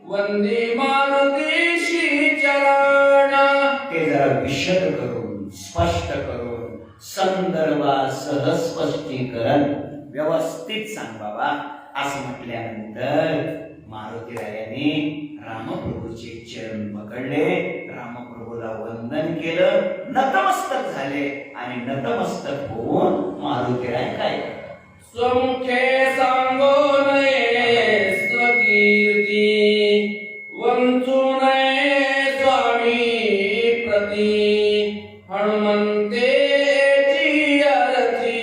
वंदी मारुतीशी चरण. ते जरा विशद करून, स्पष्ट करून, संदर्भासह स्पष्टीकरण व्यवस्थित सांग बाबा. असं म्हटल्यानंतर मारुतीरायाने रामप्रभूचे चरण पकडले, रामप्रभूला वंदन केलं, नतमस्तक झाले. आणि नतमस्तक होऊन मारुतीराय काय करतात? स्वमुखे सांगो नये स्वकीर्ती वंचू नये स्वामी प्रती. हनुमंतेची अर्थी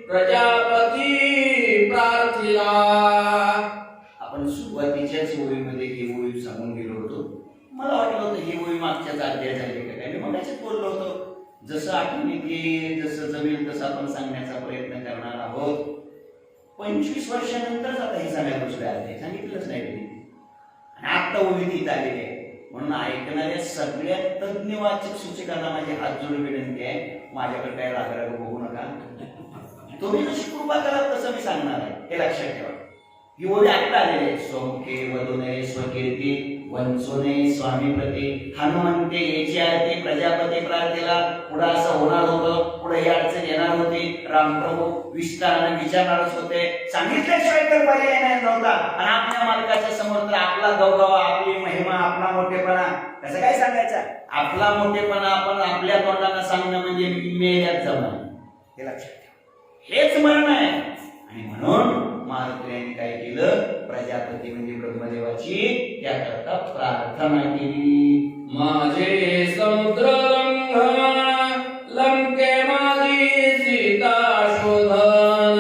प्रजापती प्रार्थिला. आपण सुरुवातीच्याच ओळीमध्ये ही ओळी सांगून गेलो होतो. मला वाटलं होतं ही ओळी मागच्याच अध्याय झाली का काय. मी मगाशीच बोललो होतो. जसं आठवणी की जसं जमेल तसं आपण सांगण्याचा प्रयत्न करणार आहोत. 25 वर्षानंतरच आता हे सगळ्या गोष्टी अध्याय सांगितलंच नाही कधी. आणि आता ओळी तीत आलेली आहे. म्हणून ऐकणाऱ्या सगळ्या तज्ञ वाचक सूचकांना माझी हात जोडून विनंती आहे, माझ्याकडे काय राग बघू नका. तुम्ही जशी कृपा कराल तसं मी सांगणार आहे, हे लक्षात ठेवा. ही ओळी आत्ता आलेली आहे. स्वमुखे वदू नये स्वकीर्ती वंचू नये स्वामी प्रती. हनुमंते याची आरती प्रजापती प्रार्थीला. पुढे असं होणार होतं, पुढे ही अडचण येणार होती. रामप्रभू विस्ताराने विचारणारच होते. सांगितल्याशिवाय तर पर्याय नाही नव्हता. आणि आपल्या मालकाच्या समोर तर आपला गौरव, आपली महिमा, आपला मोठेपणा कसं काय सांगायचा? आपला मोठेपणा आपण आपल्या तोंडाने सांगणं म्हणजे मेल्यात जमणं, हे लक्षात ठेवा. हेच मरण आहे. आणि म्हणून मारुतीने काय केलं? प्रजापती म्हणजे ब्रह्मदेवाची त्याकरता प्रार्थना केली. माझे समुद्र लंघन लंके माझी सीता शोधन.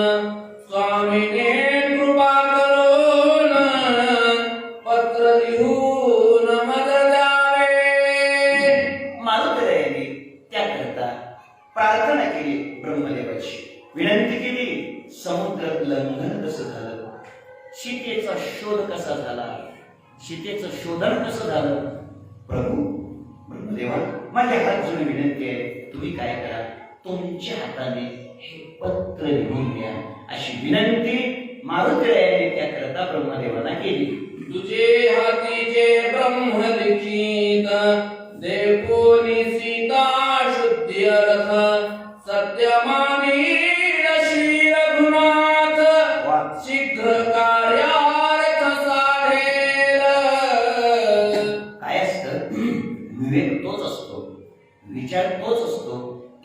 स्वामीने कृपा करून पत्र लिहून मद द्यावे. मारुतीने त्याकरता प्रार्थना केली, ब्रह्मदेवाची विनंती केली. समुद्र लंघन कसं झालं? सीतेचा शोध कसा झाला? सीतेचं शोधन कसं झालं? प्रभू ब्रह्मदेवा, माझ्या हात जोडून विनंती आहे, तुम्ही काय करा, तुमच्या हाताने हे पत्र लिहून द्या, अशी विनंती मारुतीरायाने त्याकरता ब्रह्मदेवाला केली. तुझे हातीचे ब्रह्म लिखित देखोनी सीता शुद्धी अर्थ सत्यमानी शीघ्र कार्यार्थ साधेल. काय असतं? विवेक तोच असतो, विचार तोच असतो,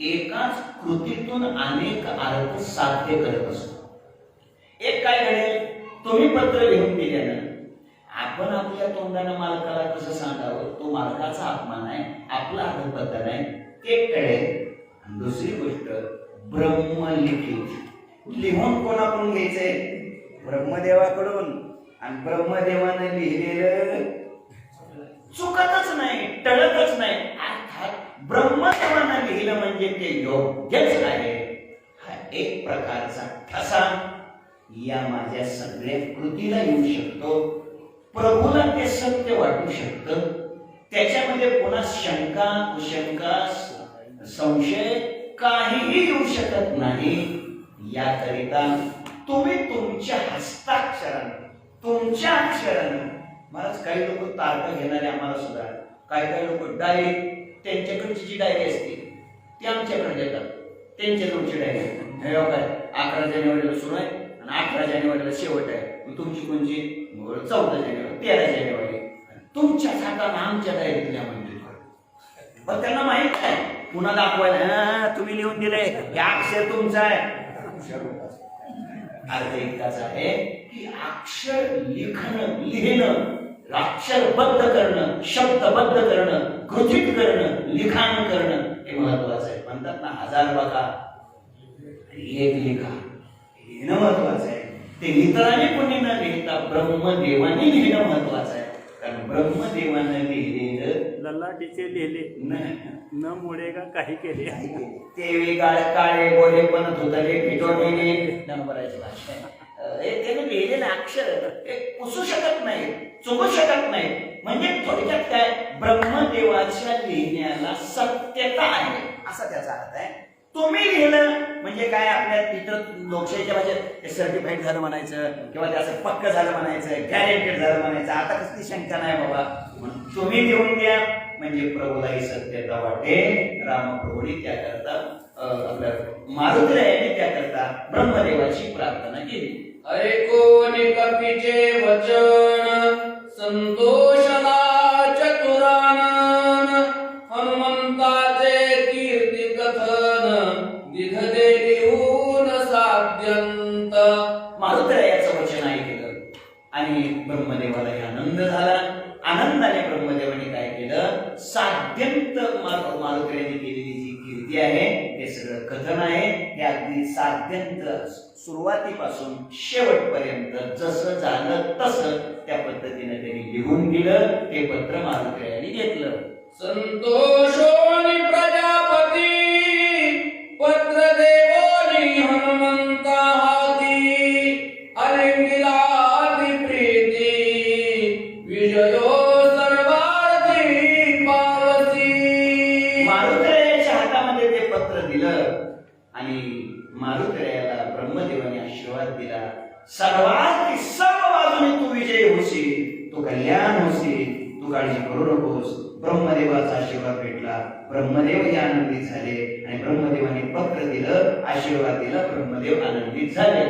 एकाच कृतीतून अनेक अर्थ साध्य करत असतो. एक काय घडेल? तुम्ही पत्र लिहून दिल्यानं आपण आपल्या तोंडानं मालकाला कसं सांगावं, तो मालकाचा अपमान आहे, आपला अधपतन आहे, ते कळेल. दुसरी गोष्ट, ब्रह्मलिखित लिहून कोणाकडून घ्यायचंय? ब्रह्मदेवाकडून. आणि ब्रह्मदेवानं लिहिलेलं चुकतच नाही, टळतच नाही. अर्थात ब्रह्मदेवानं लिहिलं म्हणजे ते योग्यच आहे. हा एक प्रकारचा ठसा या माझ्या सगळ्या कृतीला येऊ शकतो. प्रभूला ते सत्य वाटू शकतं. त्याच्यामध्ये पुन्हा शंका, कुशंका, संशय काहीही येऊ शकत नाही. याकरिता तुम्ही तुमच्या हस्ताक्षराने, तुमच्या अक्षराने, महाराज काही लोक तारखा घेणारे आम्हाला सुद्धा, काही लोक डायरेक्ट त्यांच्याकडची जी डायरी असते ती आमच्याकडे देतात. त्यांच्याकडची डायरी काय 11 जानेवारीला सुरू आहे आणि 18 जानेवारीला शेवट आहे. तुमची कोणची 14 जानेवारी, 13 जानेवारी. तुमच्याच हाताने आमच्या डायरीतल्या म्हणजे पण त्यांना माहित आहे पुन्हा दाखवायला तुम्ही लिहून दिलंय हे अक्षर तुमचं आहे. अर्थ इतकाच आहे की अक्षर लिहिणं, अक्षरबद्ध करणं, शब्दबद्ध करणं, कृतीत करणं, लिखाण करणं हे महत्वाचं आहे. म्हणतात ना 1000 बघा एक लिखा, लिहिणं महत्वाचं आहे. ते इतरांनी कोणी न लिहिता ब्रह्मदेवाने लिहिणं महत्वाचं आहे. कारण ब्रह्मदेवानं लिहिलेलं ललाटीचे लिहिले न मुळे का काही केले. ते वेगाळ काळे बोले बनत होते पिटोने नंबराची भाषा आहे. त्याने लिहिलेलं अक्षर ते पुसू शकत नाही, चुकू शकत नाही. म्हणजे थोडक्यात काय, ब्रह्मदेवाच्या लिहिण्याला सत्यता आहे असा त्याचा अर्थ आहे. तुम्ही लिहिलं म्हणजे काय, आपल्या तिथं लोकशाहीच्या भाषेत सर्टिफाईड झालं म्हणायचं किंवा त्याचं पक्क झालं म्हणायचं, गॅरेंटेड झालं म्हणायचं. आता कसली शंका नाही बाबा, म्हणून तुम्ही लिहून द्या म्हणजे प्रभूलाही सत्यता वाटेल. रामप्रभूंनी त्याकरता आपल्या मारुतीरायाने त्याकरता ब्रह्मदेवाची प्रार्थना केली. अरे कोणी कपीचे वचन संतोषला चतुरानन, हनुमंताचे कीर्ती कथन दिघदे लिहून साध्यंत. मारुतीरायाचं वचन ऐकलं आणि ब्रह्मदेवालाही आनंद झाला. आनंदाने ब्रह्मदेवाने काय केलं, साध्यंत मारुतीरायाने केलेली जी कीर्ती आहे ते सगळं कथन आहे. हे अगदी साध्यंत सुरुवातीपासून शेवटपर्यंत जसं झालं तसं त्या पद्धतीने त्यांनी लिहून दिलं. ते पत्र मारुतीरायाने घेतलं. संतोषोनी प्रजापती पत्र देवोनी हनुमंता हाती, अलिंगिला प्रीती विजयो सर्वार्थी पावती. मारुतीरायाच्या हातामध्ये ते पत्र दिलं आणि मारुतीरायाला ब्रह्मदेवाने आशीर्वाद दिला. सर्वार्थी, सर्व बाजूने तू विजयी होशील, तू कल्याण होशील, तू काळजी करू नकोस. ब्रह्मदेवाचा आशीर्वाद भेटला. ब्रह्मदेवही आनंदित झाले आणि ब्रह्मदेवाने पत्र दिलं, आशीर्वाद दिला. ब्रह्मदेव आनंदित झाले.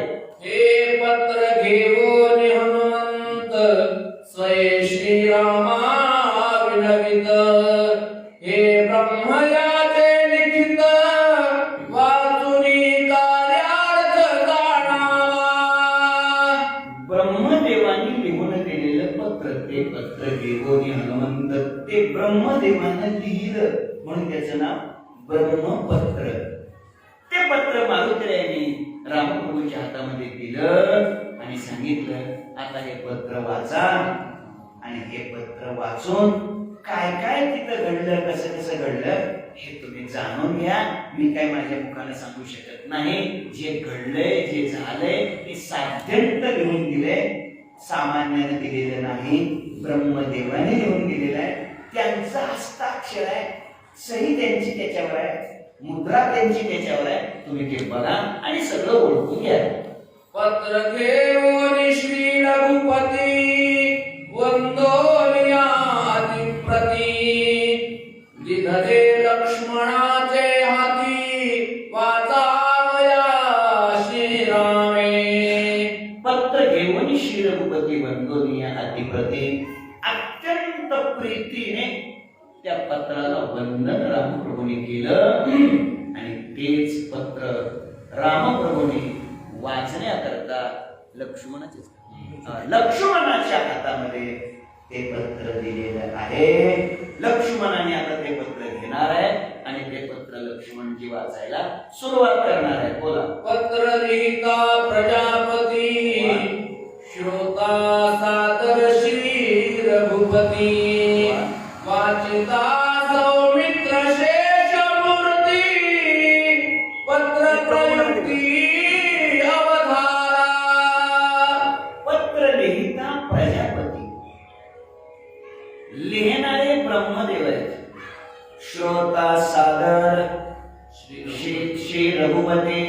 हे पत्र घेऊन हनुमंत स्वये श्रीरामा विनवित, हे ब्रह्मयाचे लिखित वाचुनी कार्यार्थ जाणावा. ब्रह्मदेवाने लिहून दिलेलं पत्र, ते पत्र घेऊन हनुमंत ते ब्रह्मदेवानं लिहिलं म्हणून त्याचं नाव ब्रह्मपत्र. ते पत्र मारुतीरायाने रामप्रभूंच्या हातामध्ये दिलं आणि सांगितलं आता हे पत्र वाचा आणि हे पत्र वाचून काय काय तिथं घडलं, कसं कसं घडलं हे तुम्ही जाणून घ्या. मी काय माझ्या मुखाने सांगू शकत नाही. जे घडलंय, जे झालंय ते साध्यंत लिहून दिलंय, सामान्याने दिलेलं नाही, ब्रह्मदेवाने लिहून दिलेलं आहे. त्यांचा हस्ताक्षर आहे, सही त्यांची त्याच्यावर आहे, मुद्रा त्यांची त्याच्यावर आहे. तुम्ही ते बघा आणि सगळं ओळखून घ्या. पत्र घेऊन श्री रघुपती वंदोनिया अधिप्रती, दिधरे लक्ष्मणाचे हाती वाचावया श्रीरामे. पत्र घेऊन श्री रघुपती वंदोनिया अधिप्रती, अत्यंत प्रीतीने त्या पत्राला वंदन रामप्रभूने केलं आणि तेच पत्र रामप्रभूने वाचण्याकरता लक्ष्मणाच्या हातामध्ये ते पत्र दिलेलं आहे. लक्ष्मणाने आता ते पत्र घेणार आहे आणि ते पत्र लक्ष्मणजी वाचायला सुरुवात करणार आहे. बोला. पत्र लिहिता प्रजापती श्रोता श्रोता सादर श्री श्री रघुपती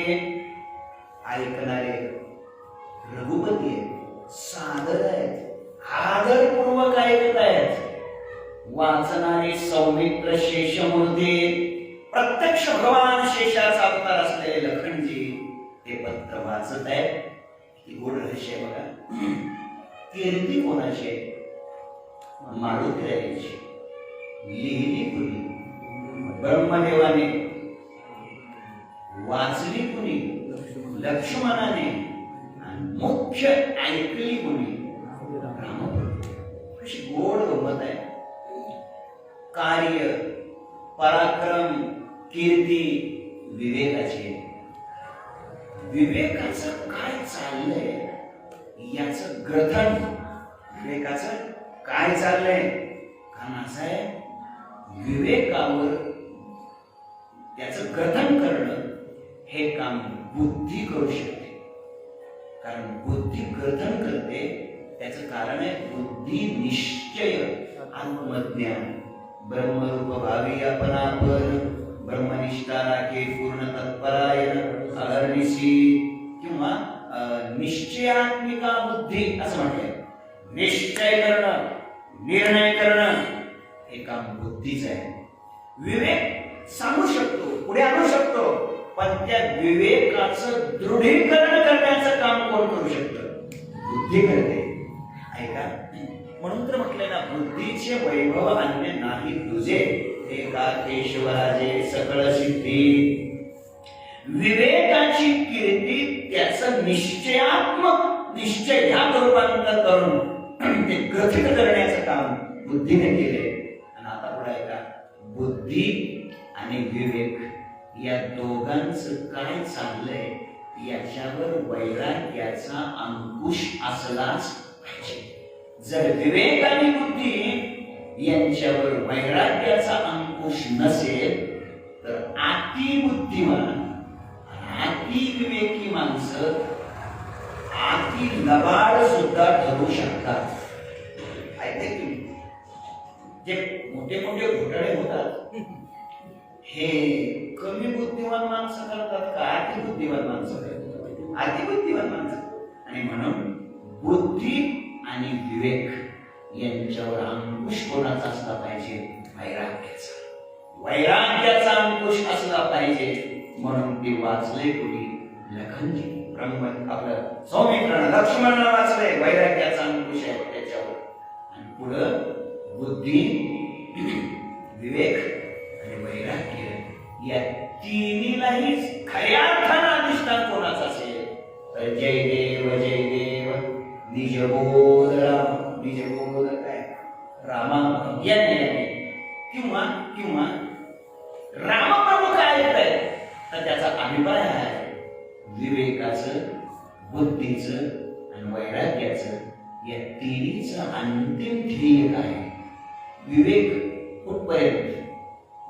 ऐकणारे रघुपती आहेत, सादर आहेत, आदरपूर्वक ऐकत आहेत. वाचणारे सौमित्र शेषमूर्ती, प्रत्यक्ष भगवान शेषाचा अवतार असलेले लखनजी ते पत्र वाचत आहेत. ही गोड रहस्य आहे बघा. कीर्ती कोणाची आहे? मारुतीरायांची. लिहिली कुणी? ब्रह्मदेवाने. वाचली कुणी? लक्ष्मणाने. आणि मुख्य ऐकली कुणी? रामाने. कशी गोड गंमत आहे. कार्य, पराक्रम, कीर्ती विवेकाची. विवेकाचं काय चाललंय याचं ग्रथन, विवेकाचं काय चाललंय, कारण असं आहे विवेकावर त्याचं ग्रथन करणं हे काम बुद्धी करू शकते. कारण बुद्धी ग्रथन करते त्याचं कारण आहे बुद्धी निश्चय, आत्मज्ञान. ब्रह्मरूप भावी आपण ब्रह्मनिष्ठा राखे पूर्ण तत्परायण अहर्निशी किंवा निश्चयात्मिका बुद्धी असं म्हटलंय. निश्चय करणं, निर्णय करणं हे काम बुद्धीच आहे. विवेक सांगू शकतो, पुढे आणू शकतो, पण त्या विवेकाचं दृढीकरण करण्याचं काम कोण करू शकतं? बुद्धी करते. ऐका, म्हणून तर म्हटलंय ना, बुद्धीचे वैभव अन्य नाही तुझे, एका केशवराजे सकळ सिद्धी. विवेकाची कीर्ती त्याचं निश्चयात्मक निश्चय ह्या रूपांतर करून ते ग्रथित करण्याचं काम बुद्धीने केले. आणि आता पुढे ऐका, बुद्धी आणि विवेक या दोघांचं काय चाललंय याच्यावर वैराग्याचा अंकुश असलाच पाहिजे. जर विवेक आणि बुद्धी यांच्यावर वैराग्याचा अंकुश नसेल तर अति बुद्धिमान, अति विवेकी माणसं अति लबाड सुद्धा ठरू शकतात. ऐकते तुम्ही, जे मोठे मोठे घोटाळे होतात हे कमी बुद्धिमान माणसं करतात का अति बुद्धिमान माणसं करतात? अति बुद्धिमान माणसं. आणि म्हणून बुद्धी आणि विवेक यांच्यावर अंकुश कोणाचा असला पाहिजे? वैराग्याचा. वैराग्याचा अंकुश असला पाहिजे. म्हणून ते वाचले कोणी? लखनजी. ब्रह्म आपलं सौमित्रानं लक्ष्मणानं वाचले. वैराग्याचा अंकुश आहे त्याच्यावर. आणि पुढं बुद्धी, विवेक आणि वैराग्य या तिन्हीलाही खऱ्या अर्थानं अधिष्ठान कोणाचं असेल तर जय देव निजबोध राम. निजबोध काय? रामा याने किंवा किंवा रामप्रभू काय ऐकताय तर त्याचा अभिप्राय आहे विवेकाचं, बुद्धीचं आणि वैराग्याचं या तिन्हीचं अंतिम ध्येय काय? विवेक कुठपर्यंत,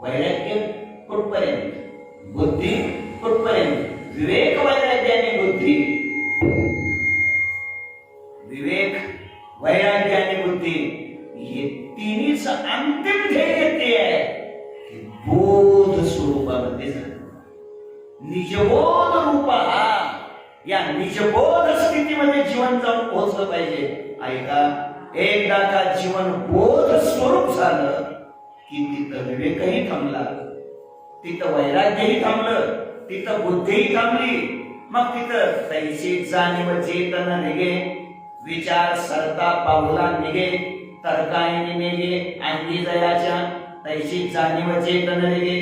वैराग्य कुठपर्यंत, बुद्धी कुठपर्यंत? विवेक, वैराग्य आणि बुद्धी. विवेक, वैराग्य आणि बुद्धी हे तिन्हीच अंतिम ध्येय ते आहे की बोध स्वरूपामध्ये निजबोध रूपा. या निजबोध स्थितीमध्ये जीवन जाऊन पोहोचलं पाहिजे. ऐका, एकदा का जीवन बोध स्वरूप झालं की तिथं विवेकही थांबला, तिथं वैराग्यही थांबलं, तिथं बुद्धीही थांबली. मग तिथं तैशी जाणीव चेतन निघे, विचार सरता पावला निघे, तर्काने निघे अंगी जयाच्या, तैशी जाणीव चेतन निघे.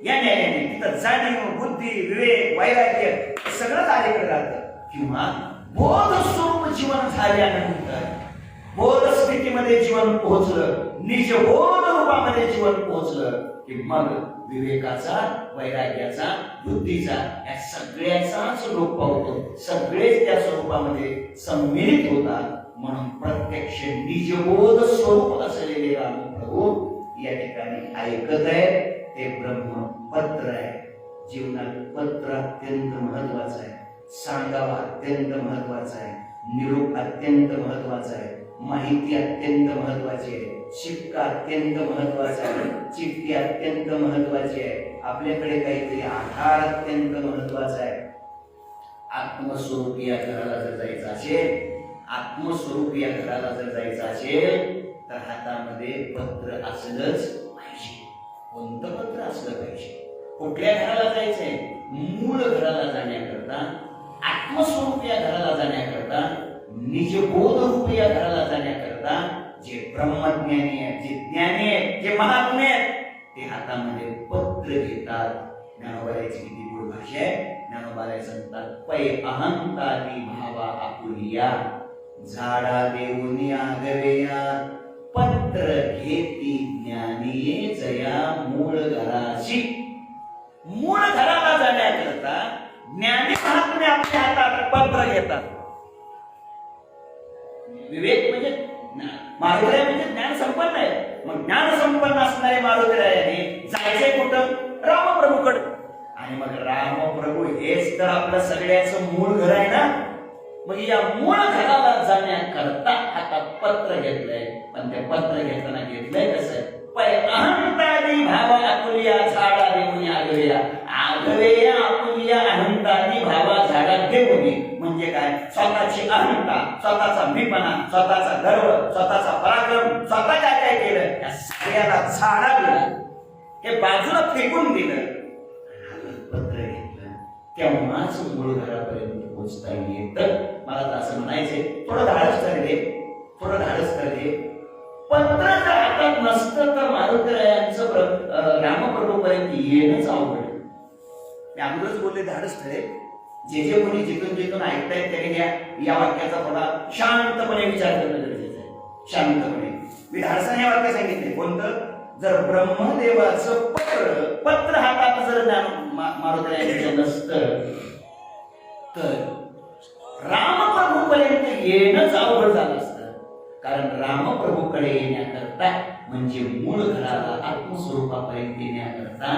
या न्यायाने तिथं जाणीव, बुद्धी, विवेक, वैराग्य सगळंच अलीकडे राहतं. किंवा बोध स्वरूप जीवन झाल्यानंतर, बोध स्थितीमध्ये जीवन पोहोचलं, निजबोध रूपामध्ये जीवन पोहोचलं की मग विवेकाचा, वैराग्याचा, बुद्धीचा या सगळ्याचाच लोप पावतो. सगळेच त्या स्वरूपामध्ये सम्मिलित होतात. म्हणून प्रत्यक्ष निजबोध स्वरूप असलेले रामप्रभू या ठिकाणी ऐकत आहे. ते ब्रह्मपत्र आहे. जीवनात पत्र अत्यंत महत्वाचं आहे. सांगावा अत्यंत महत्वाचं आहे. निरोप अत्यंत महत्वाचा आहे. माहिती अत्यंत महत्वाची आहे, शिक्का अत्यंत महत्वाचा आहे, चिठ्ठी अत्यंत महत्वाची आहे, आपल्याकडे काहीतरी आधार अत्यंत महत्वाचा आहे. आत्मस्वरूपी या घराला जर जायचं असेल, आत्मस्वरूपी या घराला जर जायचं असेल तर हातामध्ये पत्र असलंच पाहिजे. कोणतं पत्र असलं पाहिजे? कुठल्या घराला जायचंय? मूळ घराला जाण्याकरता, आत्मस्वरूप या घराला जाण्याकरता, निजबोध रूप या घराला जाण्याकरता जे ब्रह्मज्ञानी आहेत, जे ज्ञानी आहेत, जे महात्मे आहेत, ते हातामध्ये पत्र घेतात. ज्ञानोबाची किती गोड भाषा आहे. ज्ञानोबाला सांगतात, पै अहंतादी भावा आपुलिया, झाडा देऊनी आगवेया, पत्र घेती ज्ञानीये जया मूळ घराशी. मूळ घराला जाण्याकरता ज्ञानी महात्मे आपल्या हातात पत्र घेतात. विवेक म्हणजे मारुतीराय म्हणजे ज्ञान संपन्न आहे. मग ज्ञान संपन्न असणारे मारुतीरायाने जायचंय कुठं? रामप्रभूकडे. आणि मग रामप्रभू हेच तर आपलं सगळ्याचं मूळ घर आहे ना. मग या मूळ घराला जाण्याकरता हातात पत्र घेतलंय. पण ते पत्र घेताना घेतलंय कसं? पै अहंतादी भावा आपुलिया, झाडा देऊनी आगवेया. आगवेया आपुलिया अहंतादी भावा झाडा देऊनी म्हणजे काय? स्वतःची अहंता, स्वतःचा मीपणा, स्वतःचा गर्व, स्वतःचा पराक्रम, स्वतः काय काय केलं या सगळ्याला झाडा दिला, हे बाजूला फेकून दिलं. पत्र घेतलं तेव्हाच मूळ घरापर्यंत पोहोचता येतं. मला तर असं म्हणायचंय, थोडं धाडस कर दे, थोडं धाडस कर दे. पत्र जर हातात नसतं तर मारुतीरायांचं रामप्रभूपर्यंत येणंच अवघड. मी अगोदरच बोलले धाडस ठरेल. जे कोणी जिथून जिथून ऐकतायत त्याने या वाक्याचा थोडा शांतपणे विचार करणं गरजेचं आहे. शांतपणे मी धाडसाने वाक्य सांगितले. कोणतं? जर ब्रह्मदेवाचं पत्र हातात जर मारुतीरायांच्या नसतं तर रामप्रभूपर्यंत येणंच अवघड झालं असतं. कारण रामप्रभूकडे येण्याकरता म्हणजे मूळ घराला आत्मस्वरूपापर्यंत येण्याकरता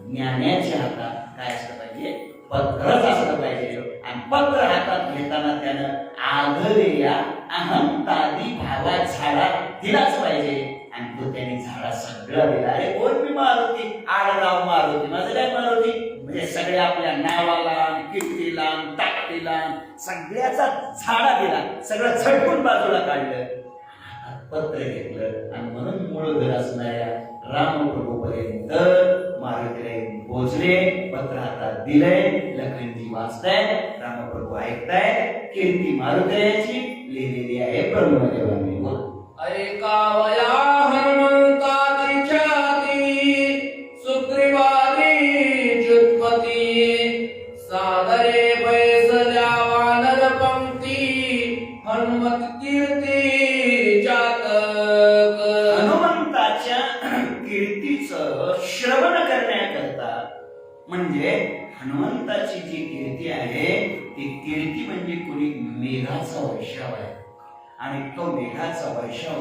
ज्ञानाच्या हातात काय असलं पाहिजे? पत्रच असलं पाहिजे. आणि पत्र हातात घेताना त्यानं आगवेया अहंतादी भावा झाडा दिलाच पाहिजे. आणि तो त्याने झाडा सगळं दिला. अरे कोण मी मारुती, आडनाव मारुती, माझं काय मारुती म्हणजे सगळ्या आपल्या नावाला, कीर्तीला, ताकदीला सगळ्याचा झाडा दिला. सगळं झटकून बाजूला काढलं, पत्र घेतलं. आणि म्हणून मूळ घर असणाऱ्या रामप्रभूपर्यंत मारुतीराय पोहोचले. पत्र हातात दिलंय, लखनजी वाचताय, रामप्रभू ऐकताय. कीर्ती मारुतीरायाची लिहिलेली आहे ब्रह्मदेवाने. ऐकावया हनुमंताची छाती, सुग्रीवादी जुत्पती, सादरे बैसल्या वानर पंक्ती, हनुमत कीर्ती जातक. हनुमंताच्या कीर्तीचं श्रवण करण्याकरता म्हणजे हनुमंताची जी कीर्ती आहे ती कीर्ती म्हणजे कुणी मेघाचा वर्षाव आहे. आणि तो मेघाचा वर्षाव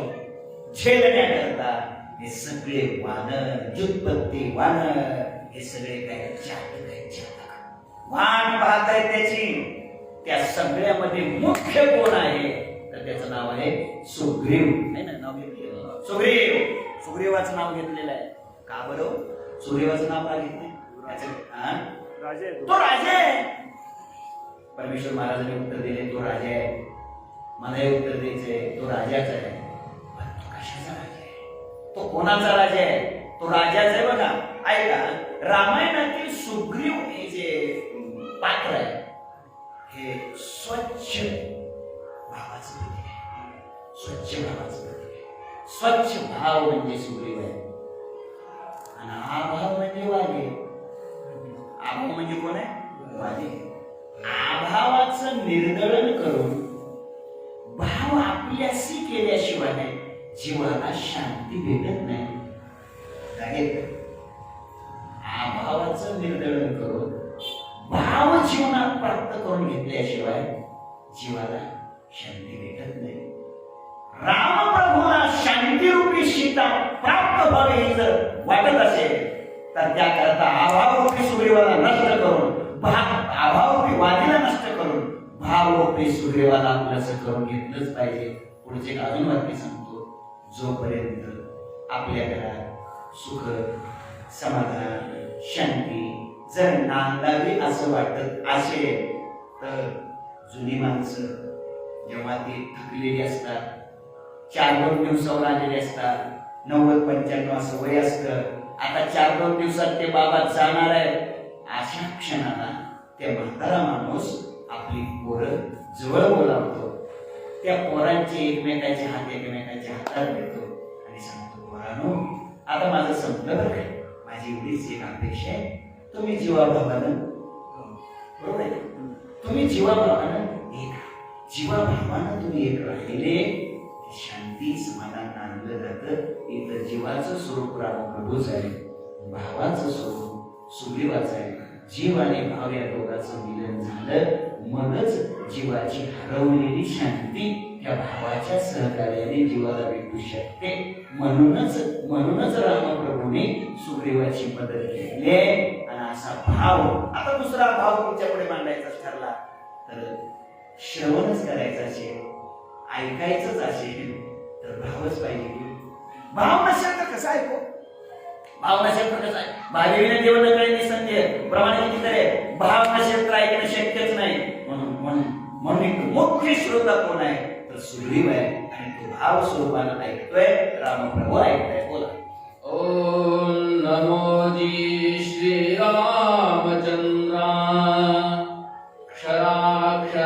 झेलण्याकरता हे सगळे वानर, जुत्पत्ती वानर, हे सगळे काय जातक आहेत. वाट पाहत आहेत त्याची. त्या सगळ्यामध्ये मुख्य कोण आहे तर त्याचं नाव आहे सुग्रीव. नाही ना, नाव घेतलेलं सुग्रीव. सुग्रीवाचं नाव घेतलेलं आहे. का बरं सुग्रीवाचं नाव का घेतलं? तो राजा आहे. परमेश्वर महाराजांनी उत्तर दिले तो राजा आहे. मला हे उत्तर द्यायचंय तो राजाच आहे. पण तो कशाचा राजा आहे? तो कोणाचा राजा आहे? तो राजाच आहे. बघा ऐका, रामायणातील सुग्रीव हे जे पात्र आहे हे स्वच्छ भावाचं प्रतीक आहे. स्वच्छ भावाचं प्रतीक आहे. स्वच्छ भाव म्हणजे सुग्रीव आहे. आणि आभाव म्हणजे वाघे. आभाव म्हणजे कोण आहे? वाघे. आभावाचं निर्दळन करून भाव आपल्याशी केल्याशिवाय जीवाला शांती भेटत नाही. अभावाचं निर्दळन करून भाव जीवनात प्राप्त करून घेतल्याशिवाय जीवाला शांती भेटत नाही. रामप्रभूला शांतीरूपी सीता प्राप्त व्हावी ही जर वाटत असेल तर त्याकरता अभावरूपी सुग्रीवाला नष्ट करून, अभावरूपी वादीला नष्ट करून भावरूपी सुग्रीवाला आपलंसं करून घेतलंच पाहिजे. पुढचे अजून वाक्य सांगतो. जोपर्यंत आपल्या घरात सुख, समाधान, शांती जर नांदावी असं वाटत असेल तर जुनी माणसं जेव्हा ती थकलेली असतात, 4-2 दिवसावर आलेले असतात, 90-95 असं वय असतं, आता 4-2 दिवसात ते बाबा जाणार आहे, अशा क्षणाला त्या म्हातारा माणूस आपली पोरं जवळ बोलावतो. त्या पोरांचे एकमेकांचे हात एकमेकांच्या हातात देतो आणि सांगतो, पोरांनो आता माझं संपलं बरं काय, माझी एवढीच एक अपेक्षा आहे, तुम्ही जीवाभावानं, बरोबर आहे, तुम्ही जीवाभावानं एक, जीवाभावानं तुम्ही एक राहिलेले शांती समाधान आणलं जातं. इथं जीवाचं स्वरूप रामप्रभूच आहे, भावाचं स्वरूप सुग्रीवाचं आहे. जीव आणि भाव या दोघांचं मिलन झालं मगच जीवाची हरवलेली शांती त्या भावाच्या सहकार्याने जीवाला भेटू शकते. म्हणूनच रामप्रभूने सुग्रीवाची मदत केली. आणि असा भाव, आता दुसरा भाव तुमच्यापुढे मांडायचा ठरला तर श्रवणच करायचं असेल, ऐकायचंच असेल तर भावच पाहिजे. भाव नसेल तर कसं ऐकू? भाव नसेल तर कसं आहे? भाविने देव न कळे निसंदेह प्रमाणे किती आहे, भाव नसेल तर ऐकणं शक्यच नाही. म्हणून मुख्य श्रोता कोण आहे तर सुग्रीव आहे आणि तो भाव स्वरूपानं ऐकतोय, रामप्रभू ऐकतोय. बोला. ओम नमो जी श्री रामचंद्रा क्षराक्षरातीत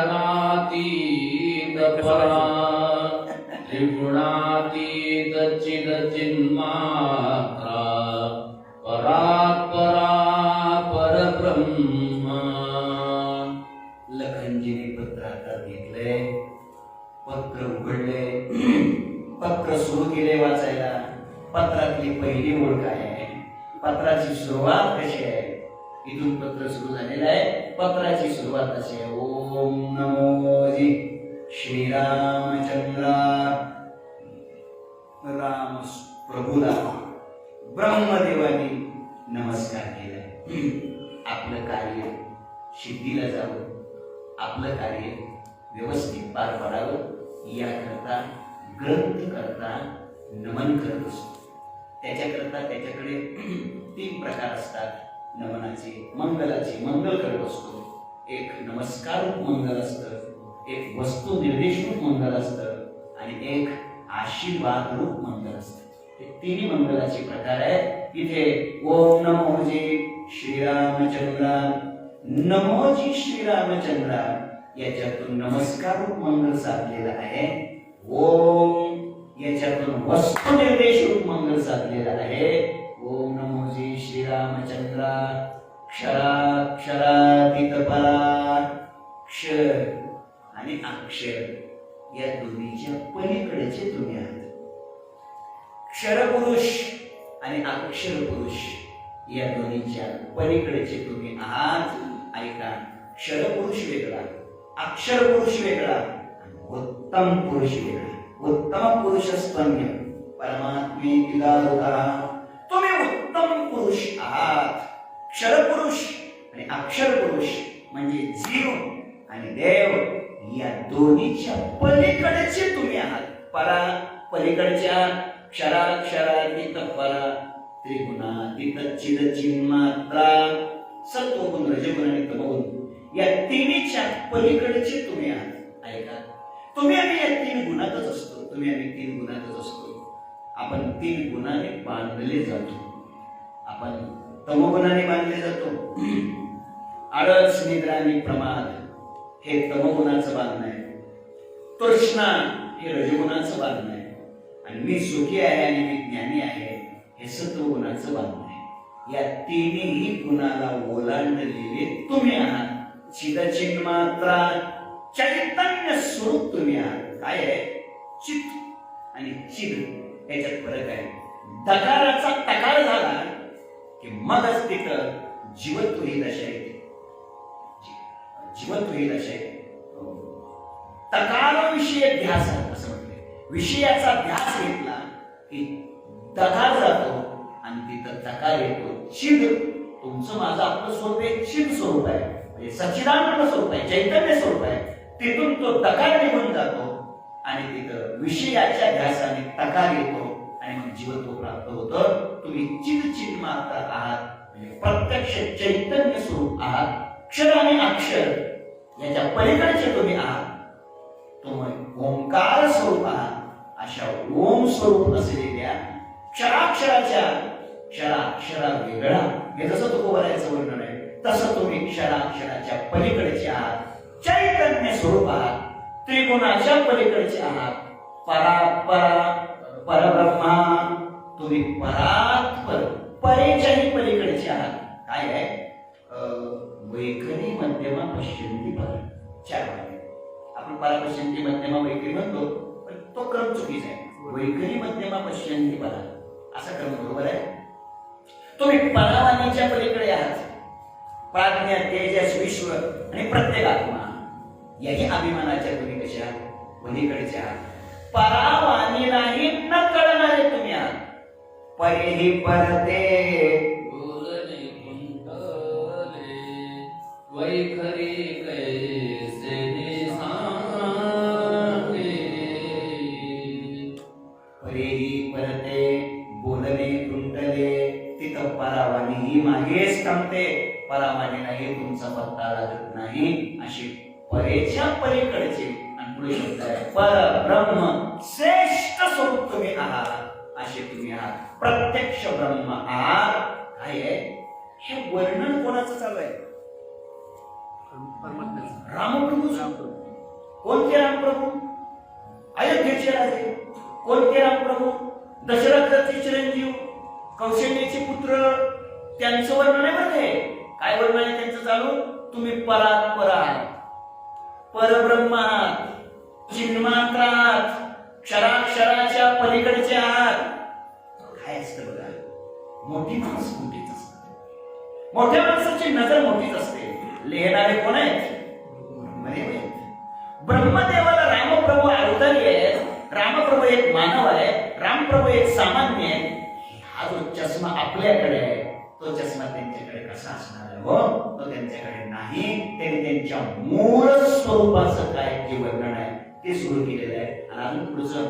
परा त्रिगुणातीत चिन्मात्रा परात्परा परब्रह्म. लखनजीने पत्र हातात घेतलंय, पत्र उघडले, पत्र सुरू केले वाचायला. पत्रातली पहिली ओळ काय आहे, पत्राची सुरुवात कशी आहे, इथून पत्र सुरू झालेलं आहे. पत्राची सुरुवात अशी आहे, ओम नमो जी श्रीरामचंद्रा. राम प्रभूला ब्रह्मदेवानी नमस्कार केलाय. आपलं कार्य सिद्धीला जावं, आपलं कार्य व्यवस्थित पार पडावं याकरता ग्रंथकर्ता नमन करत असतो. त्याच्याकरता त्याच्याकडे 3 प्रकार असतात नमनाचे, मंगलाचे. मंगल करत असतो. एक नमस्कार मंगल असतं, एक वस्तू निर्देशरूप मंगल असतं आणि एक आशीर्वाद रूप मंगल असतं. हे 3 मंगलाचे प्रकार आहेत. इथे ओम नमोजी श्रीरामचंद्रा, नमोजी श्रीरामचंद्रा याच्यातून नमस्कार रूप मंगल साधलेलं आहे. ओम याच्यातून वस्तू निर्देश रूप मंगल साधलेलं आहे. ओम नमोजी श्रीरामचंद्रा क्षराक्षरातीत परा. क्षर आणि अक्षर या दोन्हीच्या पलीकडेचे तुम्ही आहात. क्षरपुरुष आणि अक्षर पुरुष या दोन्हीच्या पलीकडेचे तुम्ही आहात. ऐका, क्षरपुरुष वेगळा, अक्षर पुरुष वेगळा आणि उत्तम पुरुष वेगळा. उत्तम पुरुष स्तन्य परमात्मे पिता. तुम्ही उत्तम पुरुष आहात. क्षरपुरुष आणि अक्षर पुरुष म्हणजे जीव आणि देव या दोन्हीच्या पलीकडेचे तुम्ही आहात. परा पलीकडच्या, क्षराक्षरातीत परा, त्रिगुणातीत चिन्मात्रा, सत्वगुण रजगुण आणि तमोगुण या तिन्हीच्या पलीकडचे तुम्ही आहात. ऐका, तुम्ही आम्ही या 3 गुणातच असतो. तुम्ही आम्ही 3 गुणातच असतो. आपण 3 गुणाने बांधले जातो. आपण तमोगुणाने बांधले जातो. आळस, निद्रा आणि प्रमाद हे तमोगुणाचं बांधणं आहे. तृष्णा हे रजगुणाचं बांधणं आहे. आणि मी सुखी आहे आणि मी ज्ञानी आहे हे सत्वगुणाचं बांधणं आहे. या 3ही गुणाला ओलांडलेले तुम्ही आहात. चिन्मात्रा, चैतन्य स्वरूप तुम्ही आहात. काय आहे? चित आणि चिद याच्यात फरक आहे. दकाराचा तकार झाला की मगच तिथं जीवत्व ही दशा येते. जीवत्व ही दशा येते. तकाराविषयी ध्यास असं म्हटलंय. विषयाचा ध्यास घेतला की दकार जातो आणि तिथं तकार येतो. चिद, तुमचं माझं आपलं स्वरूप आहे, चिद स्वरूप आहे म्हणजे सच्चिदानंद स्वरूप आहे, चैतन्य स्वरूप आहे. तिथून तो दकार निघून जातो आणि तिथं विषयाच्या ध्यासाने टकार येतो आणि मग जीवत्व प्राप्त होतं. तुम्ही चिद मात्र आहात, म्हणजे प्रत्यक्ष चैतन्य स्वरूप आहात. क्षर आणि अक्षर याच्या पलीकडचे तुम्ही आहात. तुम्ही ओंकार स्वरूप आहात. अशा ओम स्वरूप असलेल्या क्षराक्षराच्या क्षराक्षरा वेगळा, हे जसं तुकोबरायचं वर्णन आहे तसं तुम्ही क्षराक्षराच्या पलीकडचे आहात. चैतन्य स्वरूप आहात. त्रिगुणाच्या पलीकडचे आहात. परा परब्रह्मा, तुम्ही परात्पर परेच्याही पलीकडचे आहात. काय आहे? वैखरी मध्यमा पश्चिंती परा, चार वाक्य. आपण परा पश्चिंती मध्यमा वैखरी म्हणतो, पण तो क्रम चुकीचा आहे. वैखरी मध्यमा पश्चिंती परा असा क्रम बरोबर आहे. तुम्ही परावाणीच्या पलीकडे आहात. प्राज्ञा, तेजस, विश्व आणि प्रत्येक आत्मा याही अभिमानाच्या तुम्ही कशा आहात? पलीकडचे आहात. परावाणी नाही न कळणारे तुम्ही आहात. परेही परते बोलणे कुंठले, वैखरी कैसे सांगे. परेही परते बोलणे कुंठले, तिथं परावाणी ही मागेच थांबते. परावाणी नाही, तुमचा पत्ता लागत नाही. अशी परेच्या पलीकडचे आणि पुढे शब्द आहे परब्रह्म, श्रेष्ठ स्वरूप तुम्ही आहात. असे तुम्ही आहात. प्रत्यक्ष ब्रह्म आहात. काय आहे हे वर्णन कोणाचं चालू आहे? रामप्रभू. कोणते रामप्रभू? अयोध्येचे राजे. कोणते रामप्रभू? दशरथाचे चिरंजीव, कौशल्याचे पुत्र. त्यांचं वर्णन आहे मध्ये. काय वर्णन आहे त्यांचं चालू? तुम्ही परात्पर आहात, परब्रह्म आहात, चिन्मात्र आहात, क्षराक्षराच्या पलीकडचे आहात. काय असतं बघा, मोठी माणसं मोठीच असतात. मोठ्या माणसाची नजर मोठीच असते. लिहिणारे कोण आहेत? ब्रह्मदेव आहेत. ब्रह्मदेवाला रामप्रभू अवतारी आहेत. रामप्रभू एक मानव आहे. रामप्रभू एक सामान्य आहे. हा जो चष्मा आपल्याकडे आहे तो चष्मा त्यांच्याकडे कसा असणार आहे? हो, तो त्यांच्याकडे नाही. त्यांनी त्यांच्या मूळ स्वरूपाचं काय जे वर्णन आहे ते सुरू केलेलं आहे. आणि अजून पुढचं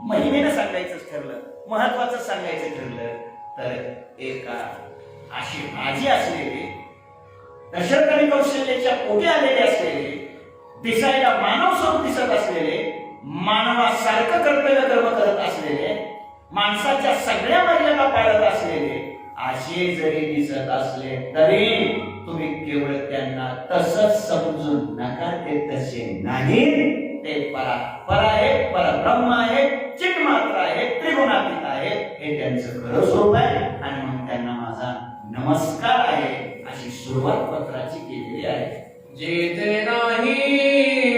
महिमेनं सांगायचं ठरलं, महत्वाचं सांगायचं ठरलं तर एक अशी राजी असलेले, दशरथ आणि कौशल्याच्या पोटी आलेले असलेले, दिसायला मानव स्वरूप दिसत असलेले, मानवासारखं कर्तव्य कर्म करत असलेले, माणसाच्या सगळ्या मर्यादा पाळत असलेले असे जरी दिसत असले तरी तुम्ही केवळ त्यांना तसंच समजून नका. ते तसे नाही. ते परात्पर आहे, परब्रह्म आहे, चिन्मात्र आहे, त्रिगुणातीत आहे. हे त्यांचं खरं स्वरूप आहे. आणि मग त्यांना माझा नमस्कार आहे अशी सुरुवात पत्राची केलेली आहे. जेथे नाही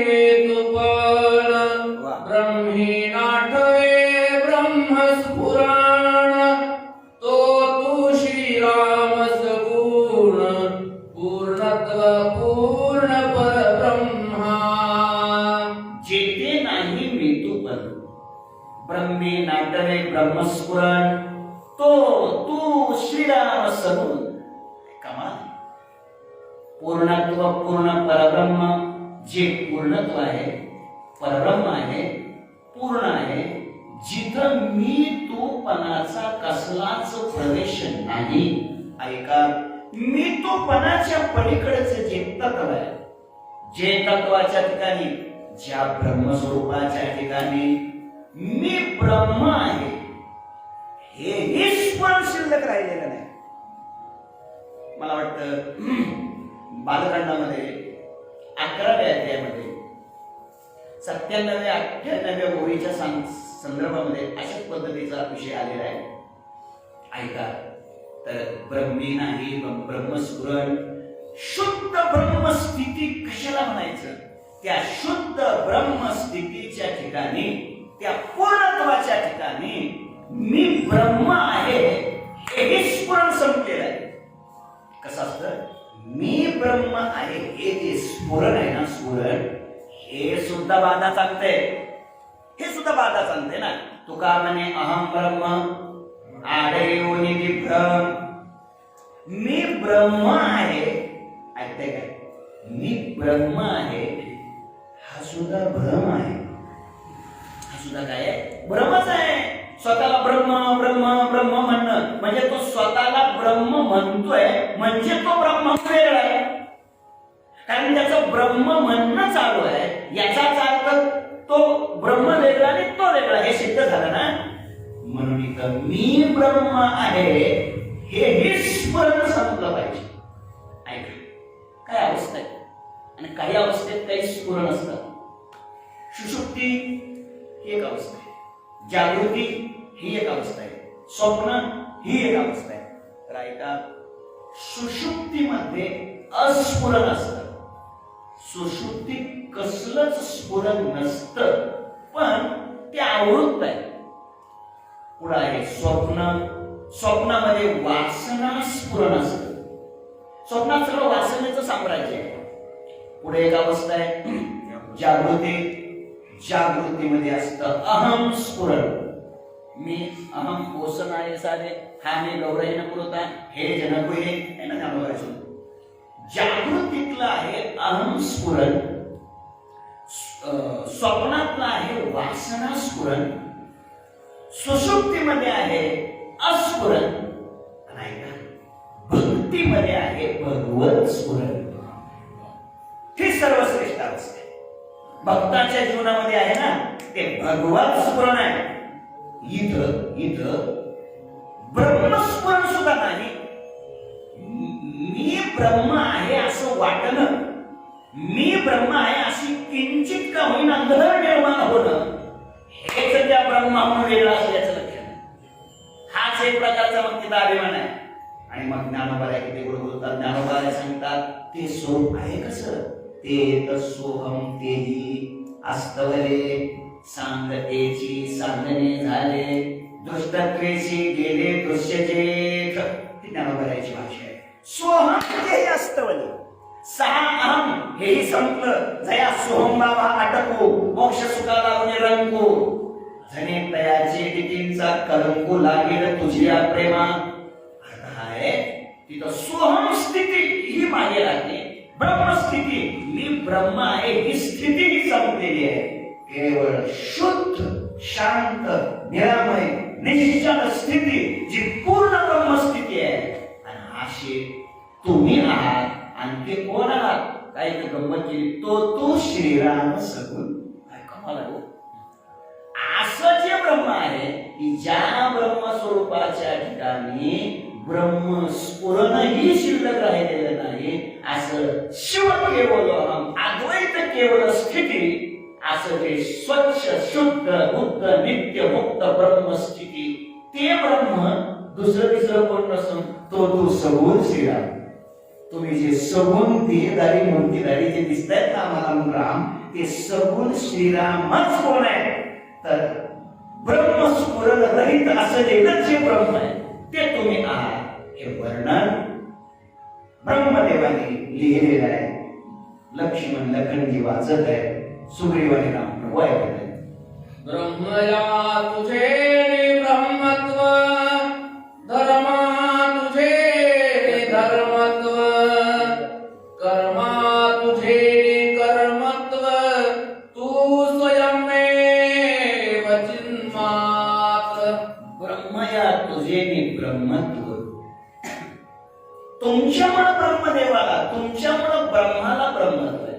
वेदुपण, ब्रह्मी नाठवे ब्रह्मस्फुराण. तो तू श्रीराम सगुण, पूर्णत्व पूर्ण परब्रह्मा. जेथे नाही मेतुपण, ब्रह्मी नाटवे ब्रह्मस्फुरण. तो तू श्रीराम सगुण. कमाल. पूर्णत्व पूर्ण परब्रह्म, जे पूर्णत्व आहे, परब्रह्म आहे, पूर्ण आहे, जिथं मी तू पणाचा कसलाच प्रवेश नाही. ऐका, मी तू पणाच्या पलीकडचे जे तत्व आहे, जे तत्वाच्या ठिकाणी, ज्या ब्रह्मस्वरूपाच्या ठिकाणी मी ब्रह्म आहे, हे स्मरण शिल्लक राहिलेलं नाही. मला वाटतं बालकांडामध्ये 11व्या अध्यायामध्ये 97-98 ओळीच्या संदर्भामध्ये अशाच पद्धतीचा विषय आलेला आहे. ऐका, तर ब्रह्मी नाही ब्रह्मस्फुरण, शुद्ध ब्रह्मस्थिती कशाला म्हणायचं? त्या शुद्ध ब्रह्मस्थितीच्या ठिकाणी, त्या पूर्णत्वाच्या ठिकाणी मी ब्रह्म आहे हे स्फुरण संपलेलं आहे. कसं असतं? मी ब्रह्म आहे हे जे स्फुरण आहे ना, स्फुरण, हे सुद्धा बाधा सांगते. हे सुद्धा बाधा सांगते ना. तुका म्हणे अहम ब्रह्म आडयोनी विभ्रम. मी ब्रह्म आहे, ऐकते काय? मी ब्रह्म आहे हा सुद्धा भ्रम आहे. सुद्धा काय आहे? ब्रह्मच आहे. स्वतःला ब्रह्म ब्रह्म ब्रह्म म्हणणं म्हणजे तो स्वतःला ब्रह्म म्हणतोय, म्हणजे तो ब्रह्म वेगळा आहे. कारण त्याचं ब्रह्म म्हणणं चालू आहे, याचाच अर्थ तो ब्रह्म वेगळा आणि तो वेगळा हे सिद्ध झालं ना. म्हणून इथं मी ब्रह्म आहे हे स्मरण संपलं पाहिजे. ऐका, काय अवस्था आहे आणि काही अवस्थेत काही स्फुरण असतात. सुषुप्ती ही एक अवस्था आहे, जागृती ही एक अवस्था आहे, स्वप्न ही एक अवस्था आहे. तर ऐका, सुषुप्तीमध्ये अस्फुरण असतं. सुषुप्तीत कसलंच स्फुरण नसतं, पण ते आवृत्त आहे. पुढे आहे स्वप्न. स्वप्नामध्ये वासना स्फुरण असतं. स्वप्नात सगळं वासनेचं साम्राज्य आहे. पुढे एक अवस्था आहे जागृती. जागृतीमध्ये असतं अहम स्फुरण. मी अहम ओसनाय साधे, हा मी गौरही न पुरता, हे जनक हे ना जाणवायचं. जागृतीतलं आहे अहम स्फुरण, स्वप्नातलं आहे वासना स्फुरण, सुषुप्तीमध्ये आहे अस्फुरण, आणि भक्तीमध्ये आहे भगवत स्फुरण. ही सर्वश्रेष्ठ अवस्था आहे. भक्ताच्या जीवनामध्ये आहे ना ते भगवत स्फुरण आहे. इथं ब्रह्मस्फुरण सुद्धा नाही. मी ब्रह्म आहे असं वाटणं, मी ब्रह्म आहे अशी किंचित का होईना अंधकार निर्माण होणं, हेच त्या ब्रह्माहून वेगळं असल्याचं लक्षण आहे. हाच एक प्रकारचा मग तिथं अभिमान आहे. आणि मग ज्ञानोबा किती गुरु बोलतात, ज्ञानोबा सांगतात ते स्वरूप आहे कसं, ते तत्सोहम तेही अस्तवले, सांगतेची सांगणे झाले, दृष्टत्वेशी गेले दृश्यचेत. ही ज्ञानोबाची भाषा आहे. सोहम तेही अस्तवले, सहा अहम हेही संपलं, जया सोहम बाबा अटकू, मोक्ष सुखाला रंगू, धने तयाचे टिकींचा कलंकू लागेल तुझ्या प्रेमा. अर्थ आहे तिथं सोहम स्थिती ही मागे राहते. ब्रह्मस्थिती, मी ब्रह्म आहे ही स्थिती ही संपलेली आहे. केवळ शुद्ध शांत निरामय निश्चल स्थिती जी पूर्ण ब्रह्मस्थिती आहे. आणि अशी तुम्ही आहात. आणि ते कोण आहात? काही गंमत केली, तो श्रीराम सगुण. काय कमाल आहे. असं जे ब्रह्म आहे की ज्या ब्रह्मस्वरूपाच्या ठिकाणी ब्रह्मस्फुरणही शिल्लक राहिलेलं नाही, असं शिव केवलम अद्वैत केवळ स्थिती, असं जे स्वच्छ शुद्ध मुक्त नित्य मुक्त ब्रह्मस्थिती, ते ब्रह्म दुसरं तिसरं कोण नसून तो सगुण श्रीराम. तुम्ही जे सगुण देहधारी मूर्तीधारी जे दिसतायत ना आम्हाला राम, ते सगुण श्रीरामच कोण आहे तर ब्रह्मस्फुरण रहित असं एकच जे ब्रह्म आहे ते तुम्ही आहात. हे वर्णन ब्रह्मदेवाने लिहिलेलं आहे. लक्ष्मण लखनजी वाचत आहे, सुग्रीवाने राम प्रभू ऐकत आहे. ब्रह्मया तुझे ब्रह्मत्व, धर्मा तुझे धर्मत्व, कर्मा तुझे कर्मत्व, तू स्वयमेव चिन्मात्र. ब्रह्मया तुझे ब्रह्मत्व, तुमच्यामुळे ब्रह्मदेवाला, तुमच्यामुळे ब्रह्माला ब्रह्मत्व आहे.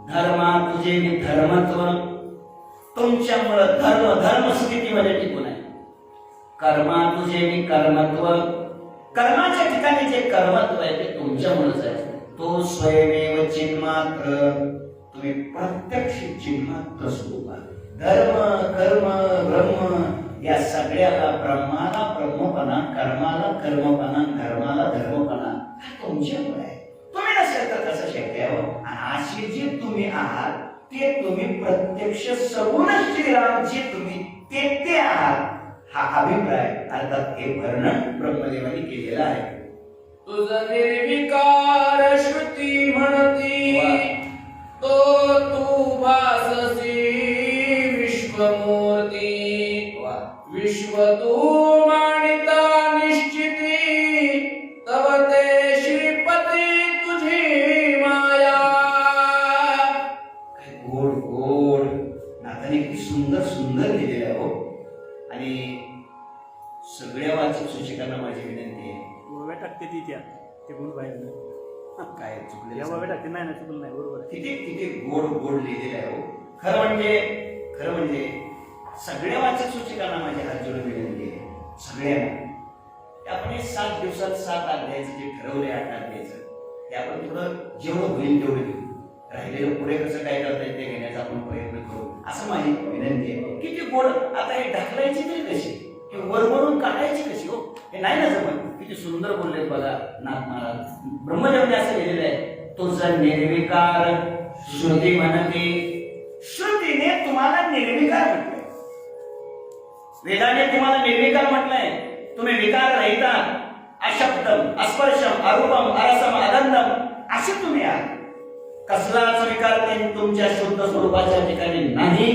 धर्मा तुझे धर्मत्व, तुमच्यामुळे धर्म स्थितीमध्ये टिकून आहे. कर्मा तुझे कर्मत्व, कर्माच्या ठिकाणी जे कर्मत्व आहे ते तुमच्यामुळेच आहे. तो स्वयमेव चिन्मात्र, तुम्ही प्रत्यक्ष चिन्मात्र स्वरूप आहे. धर्म कर्म ब्रह्म या सगळ्याला ब्रह्माला ब्रह्मपणा, कर्माला कर्मपणा, धर्माला धर्मपणा तुमच्यामुळे आहे. तुम्ही नसेल तर कसं शक्य आहे. आणि असे जे तुम्ही आहात ते तुम्ही प्रत्यक्ष सगुण श्रीराम जे तुम्ही ते आहात, हा अभिप्राय अर्थात हे वर्णन ब्रह्मदेवाने केलेलं आहे. तुझ निर्विकार श्रुती म्हणती, तो तू भाससी विश्वमूर्ती. विश्व तू मानिता निश्चिती, तव ते श्रीपती तुझी माया. गोड गोड नाताने किती सुंदर टाकते ती त्या ते गुण बाहेर काय चुकले या बाबा टाकते नाही ना चुकलं नाही बरोबर आहे. किती किती गोड गोड लिहिलेलं आहे हो. खरं म्हणजे सगळ्या वाचक सूचिकांना माझे हात जोडून विनंती आहे, सगळ्यांना आपण हे 7 दिवसात 7 अध्यायाचं जे ठरवलंय 8 अध्यायाचं ते आपण थोडं जेवढं होईल तेवढं घेऊ, राहिलेलं पुढे कसं काय करता येईल ते घेण्याचा आपण प्रयत्न करू असं माझी विनंती आहे. किती गोड. आता हे ढकलायची तरी कशी, हे वरवरून काढायची कशी हो, हे नाही ना जमत. किती सुंदर बोलले बघा नाथ महाराज. ब्रह्मदेवने असं लिहिलेलं आहे, तुझं निर्विकार श्रुती म्हणते. श्रुतीने तुम्हाला निर्विकार म्हटलंय, वेदाने तुम्हाला निर्विकार म्हटलंय. तुम्ही विकार रहित आहात, अशब्दम अस्पर्शम अरूपम अरसम अगंधम असे तुम्ही आहात. कसलाच विकार ते तुमच्या शुद्ध स्वरूपाच्या ठिकाणी नाही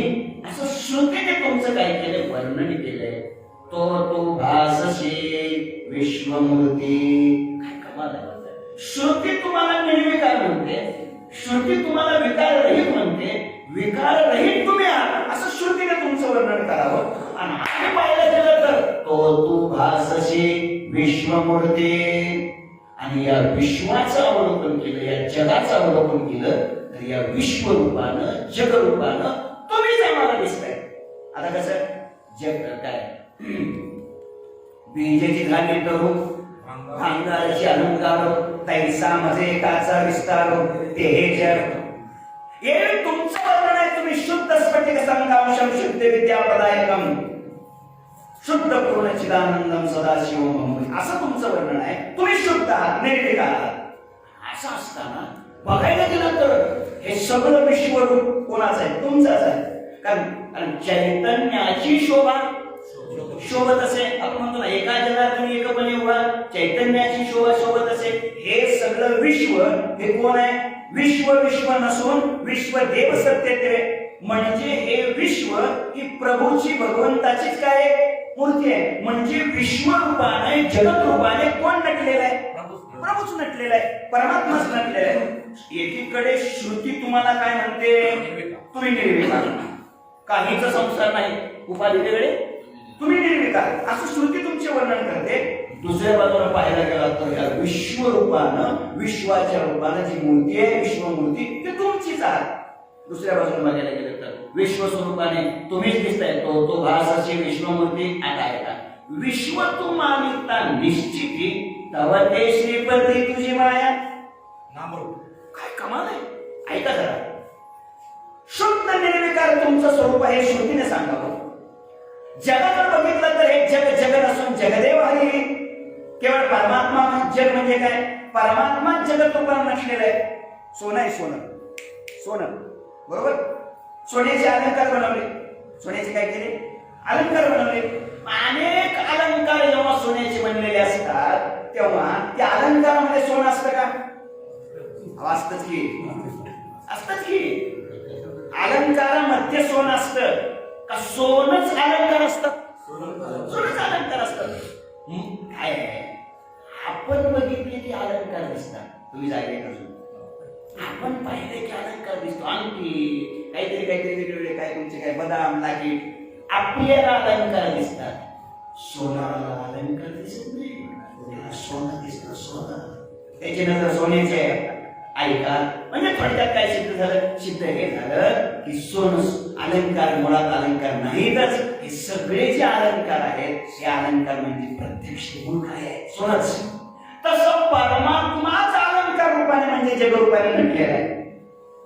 असं श्रुतीने तुमचं काय केलं, वर्णन केलंय. तो भासशी विश्वमूर्ती. काय कमाल आहे. श्रुती तुम्हाला निर्विकार म्हणते, श्रुती तुम्हाला विकार रहित म्हणते. विकार रहित तुम्ही आहात असं श्रुतीने तुमचं वर्णन करावं. आणि आम्ही पाहिलं गेलं तर तू भासशी विश्वमूर्ती. आणि या विश्वाचं अवलोकन केलं, या जगाचं अवलोकन केलं तर या विश्वरूपानं जगरूपानं तुम्हीच आम्हाला दिसताय. आता कसं जग काय बीजेची धान्य करू भांगाराची अलंकार तैसा मजे काचा विस्तार ते हे जग. हे तुमचं वर्णन आहे. तुम्ही शुद्ध स्फटिक संकांशम शुद्ध विद्यापदायकम शुद्ध पूर्ण चिदानंदम सदाशिवम असं तुमचं वर्णन आहे. तुम्ही शुद्ध आहात, निर्विकार आहात. असं असताना बघायला गेलं तर हे सगळं विश्वरूप कोणाचं आहे, तुमचंच आहे. कारण चैतन्याची शोभा शोभत असे, आपण म्हणतो ना एका जनार्दनी एकपणे उभा, चैतन्याची शोभा शोभत असे. हे सगळं विश्व हे कोण आहे, विश्व विश्व नसून विश्वदेव सत्य ते. म्हणजे हे विश्व ही प्रभूची भगवंताचीच काय मूर्ती आहे. म्हणजे विश्वरूपाने जगत रूपाने कोण नटलेलं आहे, प्रभूच नटलेला आहे, परमात्माच नटलेला आहे. एकीकडे श्रुती तुम्हाला काय म्हणते, तुम्ही निर्विकार, काहीच संसार नाही, उपाधी वेगळे, तुम्ही निर्विकार असं श्रुती तुमचे वर्णन करते. दुसऱ्या बाजूला पाहायला गेला तर या विश्वरूपानं विश्वाच्या रूपानं जी मूर्ती आहे विश्वमूर्ती ती तुमचीच आहे. दुसऱ्या बाजूला बघायला गेलं तर विश्व स्वरूपाने तुम्हीच दिसताय. तो भासाची विश्वमूर्ती. आता ऐका, विश्व तू मानिता निश्चिती तव ते श्रीपती तुझी माया. काय कमाल आहे. ऐका जरा, शुद्ध निर्विकार तुमचं स्वरूप आहे श्रुतीने सांगावं. जगाकडे बघितलं तर हे जग जग नसून जगदेव हरी. केवळ परमात्मा जग म्हणजे काय, परमात्मा जगत रूपाने नसलेलं आहे. सोनं आहे, सोनं बरोबर. सोन्याचे अलंकार बनवले, सोन्याचे काय केले, अलंकार बनवले. अनेक अलंकार जेव्हा सोन्याचे बनलेले असतात तेव्हा त्या अलंकारामध्ये सोनं असतं का, असतच की अलंकारामध्ये सोनं असतं का, सोनच अलंकार असतं, सोनच अलंकार असतं. काय आपण बघितले की अलंकार दिसतात. तुम्ही जागे अजून आपण पाहिले की अलंकार दिसतो. आणखी काहीतरी वेगवेगळे काय तुमचे काय बदाम लागी आपल्याला अलंकार दिसतात. सोनाला अलंकार दिसत नाही. सोनं दिसतं, सोनं त्याची नजर सोन्याची आहे. ऐका, म्हणजे थोडक्यात काय सिद्ध हे झालं की सोनं अलंकार मुळात अलंकार नाहीतच. हे सगळे जे अलंकार आहेत हे अलंकार म्हणजे प्रत्यक्ष गुण काय आहे, सोनच. तसं परमात्माच अलंकार रूपाने म्हणजे जगरूपाने नटलेला आहे.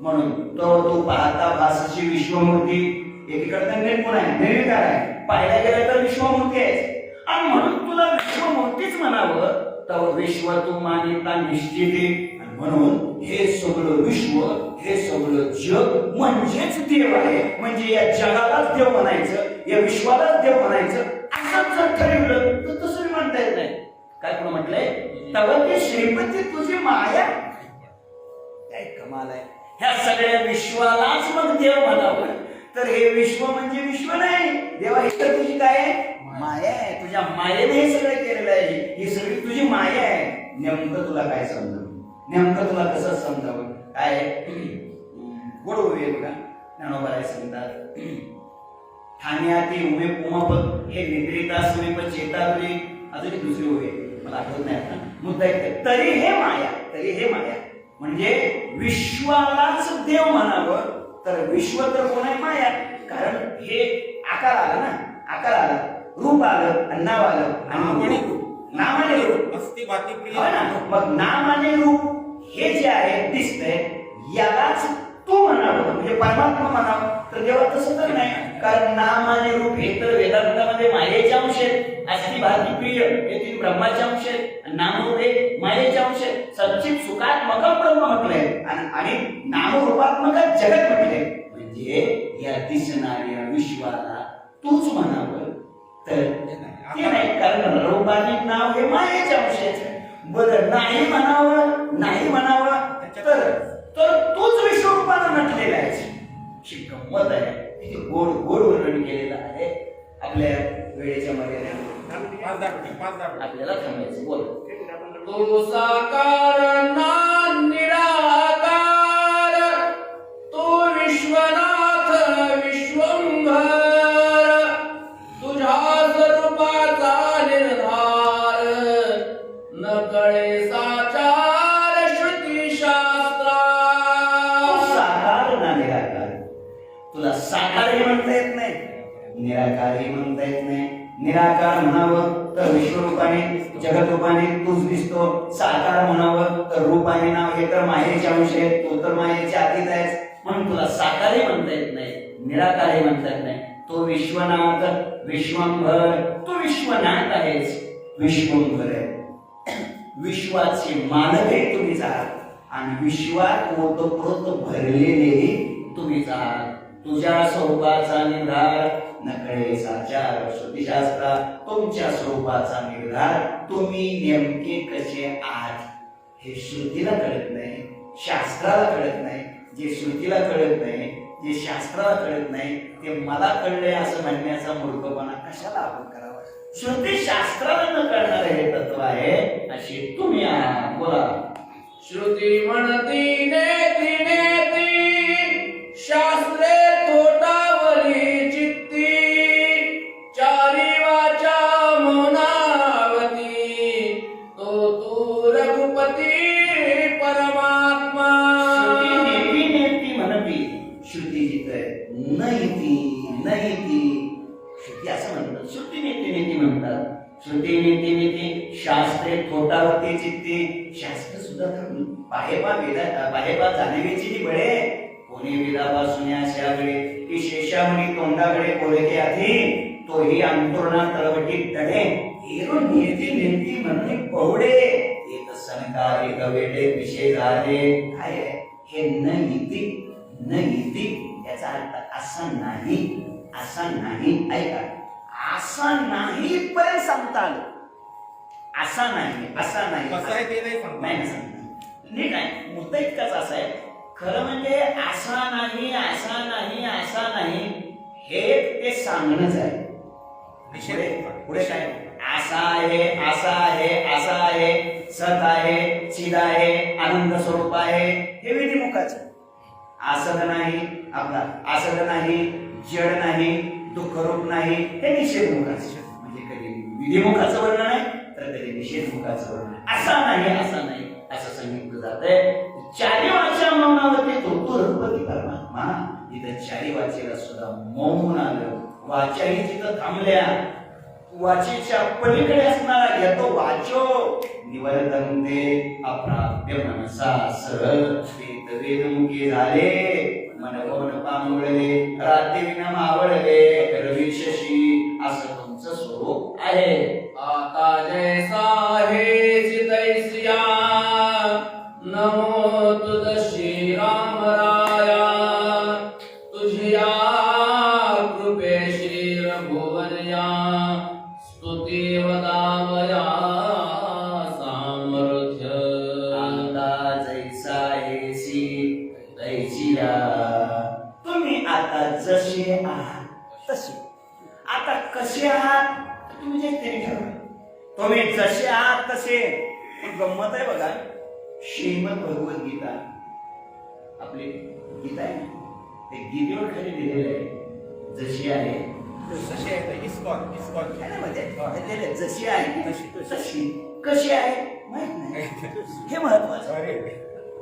म्हणून तो पाहता भासची विश्वमूर्ती. एकीकडे निर्गुण आहे, निर्विकार आहे, पाहायला गेलं तर विश्वमूर्ती आहे. आणि म्हणून तुला विश्वमूर्तीच म्हणावं तर विश्व तू मानिता निश्चिती. म्हणून हे सगळं विश्व हे सगळं जग म्हणजेच देव आहे. म्हणजे या जगालाच देव म्हणायचं, या विश्वालाच देव म्हणायचं असंच जर ठरवलं तर तसं म्हणता येत नाही. काय पुढे म्हटलंय, तेव्हा ते श्रीपती तुझी माया. काय कमाल आहे. ह्या सगळ्या विश्वालाच मग देव म्हणावं तर हे विश्व म्हणजे विश्व नाही, देवा ही तर तुझी काय आहे, माया आहे. तुझ्या मायेने हे सगळं केलेलं आहे, ही सगळी तुझी माया आहे. नेमकं तुला काय समजावं, नेमकं तुला कसं समजावं. काय गोड होईल बघा. ज्ञानोबा सांगतात, ठाण्याती उमे पुमप हे निद्रिता समीप चेतावली. अजून दुसरी होईल, मला आठवत नाही आता मुद्दा एक तरी हे माया म्हणजे विश्वालाच देव म्हणावं तर विश्व तर कोण आहे माया. कारण हे आकार आला रूप आलं आणि नाव आलं आणि नामाने रूप अस्ति भाती प्रिय हो ना. मग नाम आणि रूप हे जे आहे दिसतंय यालाच तू म्हणावं म्हणजे परमात्मा म्हणावं. तर देवा तसं तर नाही. कारण नाम आणि रूप हे तर वेदांतामध्ये मायेचे अंश आहेत. अस्ति भाती प्रिय हे तीन ब्रह्माचे अंश आहेत. नामरूप हे मायेचे अंश आहेत. सच्चित सुखात्मक ब्रह्म म्हटलंय आणि नामरूपात्मक जगत म्हटलंय. म्हणजे या दिसणाऱ्या विश्वाला तूच म्हणावं तर ते नाही. कारण रूपाने नाव हे मायेचे अंश आहे. बरं नाही म्हणावं तर तूच विश्वरूपानं म्हटलेला आहे. ही गंमत आहे. किती गोड वर्णन केलेलं आहे. आपल्या वेळेच्या मर्यादेत 5-10 मिनिट आपल्याला थांबायचं. बोल. तू साकार ना निराकार, तू विश्वनाथ विश्वंभर, तुझ्या स्वरूपाचा निर्धार न कळे साचार श्रुती शास्त्रा. साकार ना निराकार. तुला साकारही म्हणता येत नाही निराकारही म्हणता येत नाही. निराकार म्हणावं तर विश्वरूपाने जगत रूपाने तूच दिसतो. साकार म्हणावं तर रूपाने नाव हे तर मायेचे अंश आहे. तो तर मायेचे अतीत आहेस म्हणून तुला साकारही म्हणता येत नाही निराकारही म्हणता येत नाही. तो विश्वनाथ विश्वंभर. तू विश्वनाथ आहेस विश्वंभर आहे. विश्वाचे मालकही तुम्हीच आहात आणि विश्वात ओतप्रोत भरलेलेही तुम्हीच आहात. तुझ्या स्वरूपाचा निर्धार न कळे साचार श्रुतीशास्त्रा. तुमच्या स्वरूपाचा निर्धार तुम्ही नेमके कसे आहात हे श्रुतीला कळत नाही शास्त्राला कळत नाही. जे श्रुतीला कळत नाही जे शास्त्राला कळत नाही ते मला कळले असं म्हणण्याचा मूर्खपणा कशाला आपण करावा. श्रुती शास्त्राला न कळणार हे तत्व आहे अशी तुम्ही आहात. बोला. श्रुती म्हणती नेती नेती, शास्त्रे तोटावली चित्ती, चारी वाचा मौनावती, तो तू रघुपती परमात्मा. श्रुती नेती म्हणती. श्रुती जिथे नयती श्रुती असं म्हणतात. श्रुती नेती म्हणतात. श्रुती नेती शास्त्रे थोटावती चित्ती. शास्त्र सुद्धा पाहेपा जाणवेची बळे. कोणी वेदापासून अशाकडे की शेषामुनी तोंडाकडे बोलते आधी तोही अंतुरणा तळवटी तडे. एरो नेती म्हणून पहुडे येत सनकारे गवेडे विषय झाले. काय हे न इति याचा अर्थ असा नाही ऐका. असा नाही पर्यंत सांगता आलं. असा नाही कसं आहे ते नाही सांगता. नाही सांगता नीट आहे. मुद्दा इतकाच असा आहे. खरं म्हणजे असा नाही हे ते सांगणंच आहे. पुढे काय असा आहे सत आहे चिद आहे आनंद स्वरूप आहे हे विधिमुखाचं. आसद नाही आपला आसद नाही जड नाही दुःखरूप नाही हे निषेधमुखाचं. म्हणजे कधी विधिमुखाचं वर्णन आहे तर कधी निषेधमुखाचं वर्णन. असा नाही असं सांगितलं जातंय. चारी वाचा मौनावती तो रघुपती परमात्मा. इथं चारी वाचेला सुद्धा मौन आलं. वाचाही जिथं थांबल्या वाचेच्या पलीकडे असणारा येतो वाचो निवर्तन्ते अप्राप्य मनसा सरळ. वेदमुखी झाले मन पवन पांगुळले रात्री विना मावळले रवी शशी असं तुमचं स्वरूप आहे. आता जैसा हे तैसिया, नमो तुझ श्री राम राया, तुझिया कृपे श्री रघुवरया, स्तुती वदावया सामर्थ्य. आता जैसा हेसी तैसिया. तुम्ही आता जसे आहात तसे. आता कसे आहात तुम्ही जे तरी ठरवा. तुम्ही जसे आहात तसे. पण गंमत आहे बघा. श्रीमद भगवद्गीता आपली गीता आहे ना ते गीतेवर खाली लिहिलेलं आहे जशी आहे जशी आहे इस्कॉन है ना. म्हणजे जशी आहे तशी कशी आहे माहित नाही, हे महत्वाचं. अरे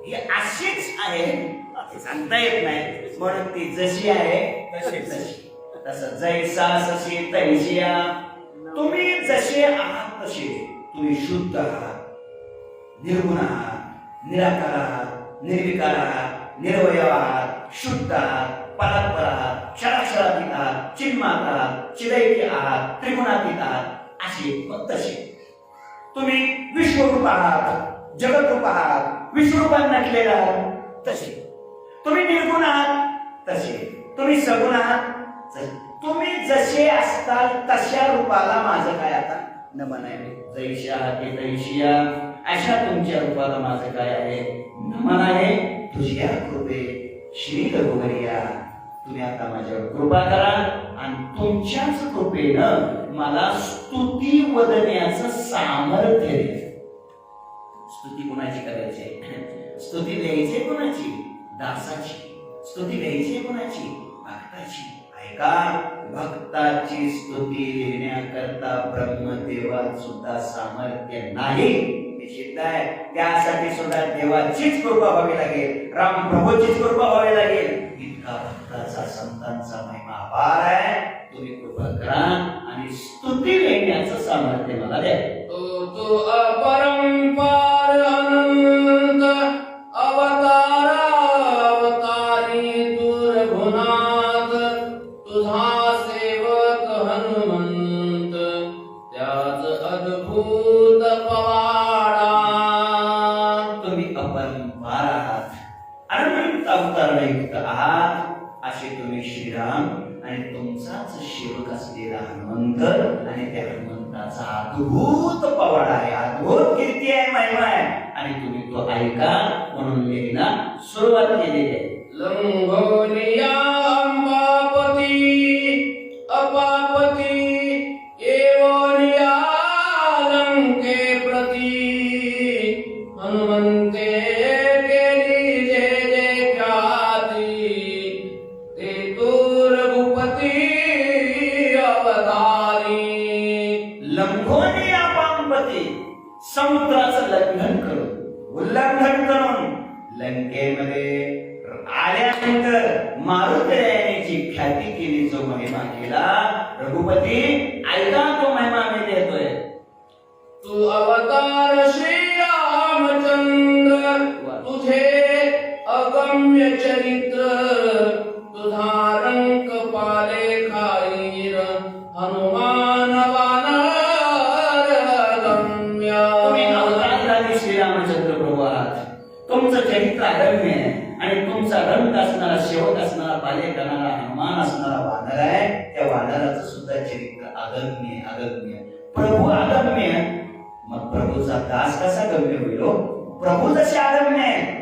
ही अशीच आहे हे सांगता येत नाही, म्हणून ती जशी आहे तशीच. तशी. तसं जैसा सशी तैसिया. तुम्ही जसे आहात तसे. तुम्ही शुद्ध आहात, निर्गुण आहात, निराकार आहात, निर्विकार आहात, निर्वयव आहात, शुद्ध आहात, परात्पर आहात, क्षराक्षरातीत आहात, चिन्मात आहात, चिदैक्य आहात, त्रिगुणातीत आहात. असे मग तसे. तुम्ही विश्वरूप आहात, जगतरूप आहात, विश्वरूपात नटलेला आहात तसे. तुम्ही निर्गुण आहात तसे. तुम्ही सगुण आहात तसे. तुम्ही जसे असताल तशा रूपाला माझं काय आता नमन आहे. जैशा ते तैशिया, अशा तुमच्या रूपाला माझं काय आहे नमन आहे. तुझ्या कृपे श्री रघुवरिया, तुम्ही आता माझ्यावर कृपा करा आणि तुमच्याच कृपेनं मला स्तुती वदण्याचं सामर्थ्य द्या. स्तुती कोणाची करायची आहे? स्तुती द्यायची कोणाची? दासाची. स्तुती द्यायची कोणाची? भक्ताची. ऐका, भक्ताची स्तुती लिहिण्याकरता ब्रह्मदेवात सुद्धा सामर्थ्य नाही, हे सिद्ध आहे. त्यासाठी सुद्धा देवाचीच कृपा व्हावी लागेल, राम प्रभूचीच कृपा व्हावी लागेल. इतका भक्ताचा संतांचा महिमा अपार आहे. तुम्ही कृपा करा आणि स्तुती लिहिण्याचं सामर्थ्य मला द्या. तो अपरंपार अनंत अवतारा अवतारी दुर्गुणात तुझा सेवक हनुमंत, त्याच अद्भुत पवाडा. तुम्ही अपरंपार आहात, अनंत अवतारयुक्त आहात, असे तुम्ही श्रीराम आणि तुमचाच सेवक असलेला हनुमंत आणि त्या हनुमंताचा अद्भुत पवाडा आहे, अद्भुत कीर्ती आहे, महिमा आहे. आणि तुम्ही तो ऐका म्हणून लिहिला सुरुवात केलेली आहे. लंघोलिया अंबापती अपापती एवोनिया लंके प्रती, हनुमंते केली जय जय ख्याती, ते तो रघुपती अवतारी. लंघोनी अपांपती, समुद्राचं लंघन करून, उल्लंघन करून लंकेमध्ये आल्यानंतर मारुतीची ख्याती केली, जो महिमा केला रघुपती. ऐका तो महिमा मी देतोय. तू अवतार श्री रामचंद्र, तुझे अगम्य चरित्र, तुझा रंक पाले खाईर, हनुमान वानर गम्य. तुम्ही अवतारधारी श्रीरामचंद्र प्रभू आहात. तुमचं चरित्र अगम्य आहे आणि तुमचा रंग असणारा, सेवक असणारा, पाले करणारा हनुमान असणारा वानर आहे. त्या वानराचं सुद्धा चरित्र अगम्य अगम्य. प्रभू अगम्य, मग प्रभूचा दास कसा गम्य होईल? प्रभू जसे अगम्य आहे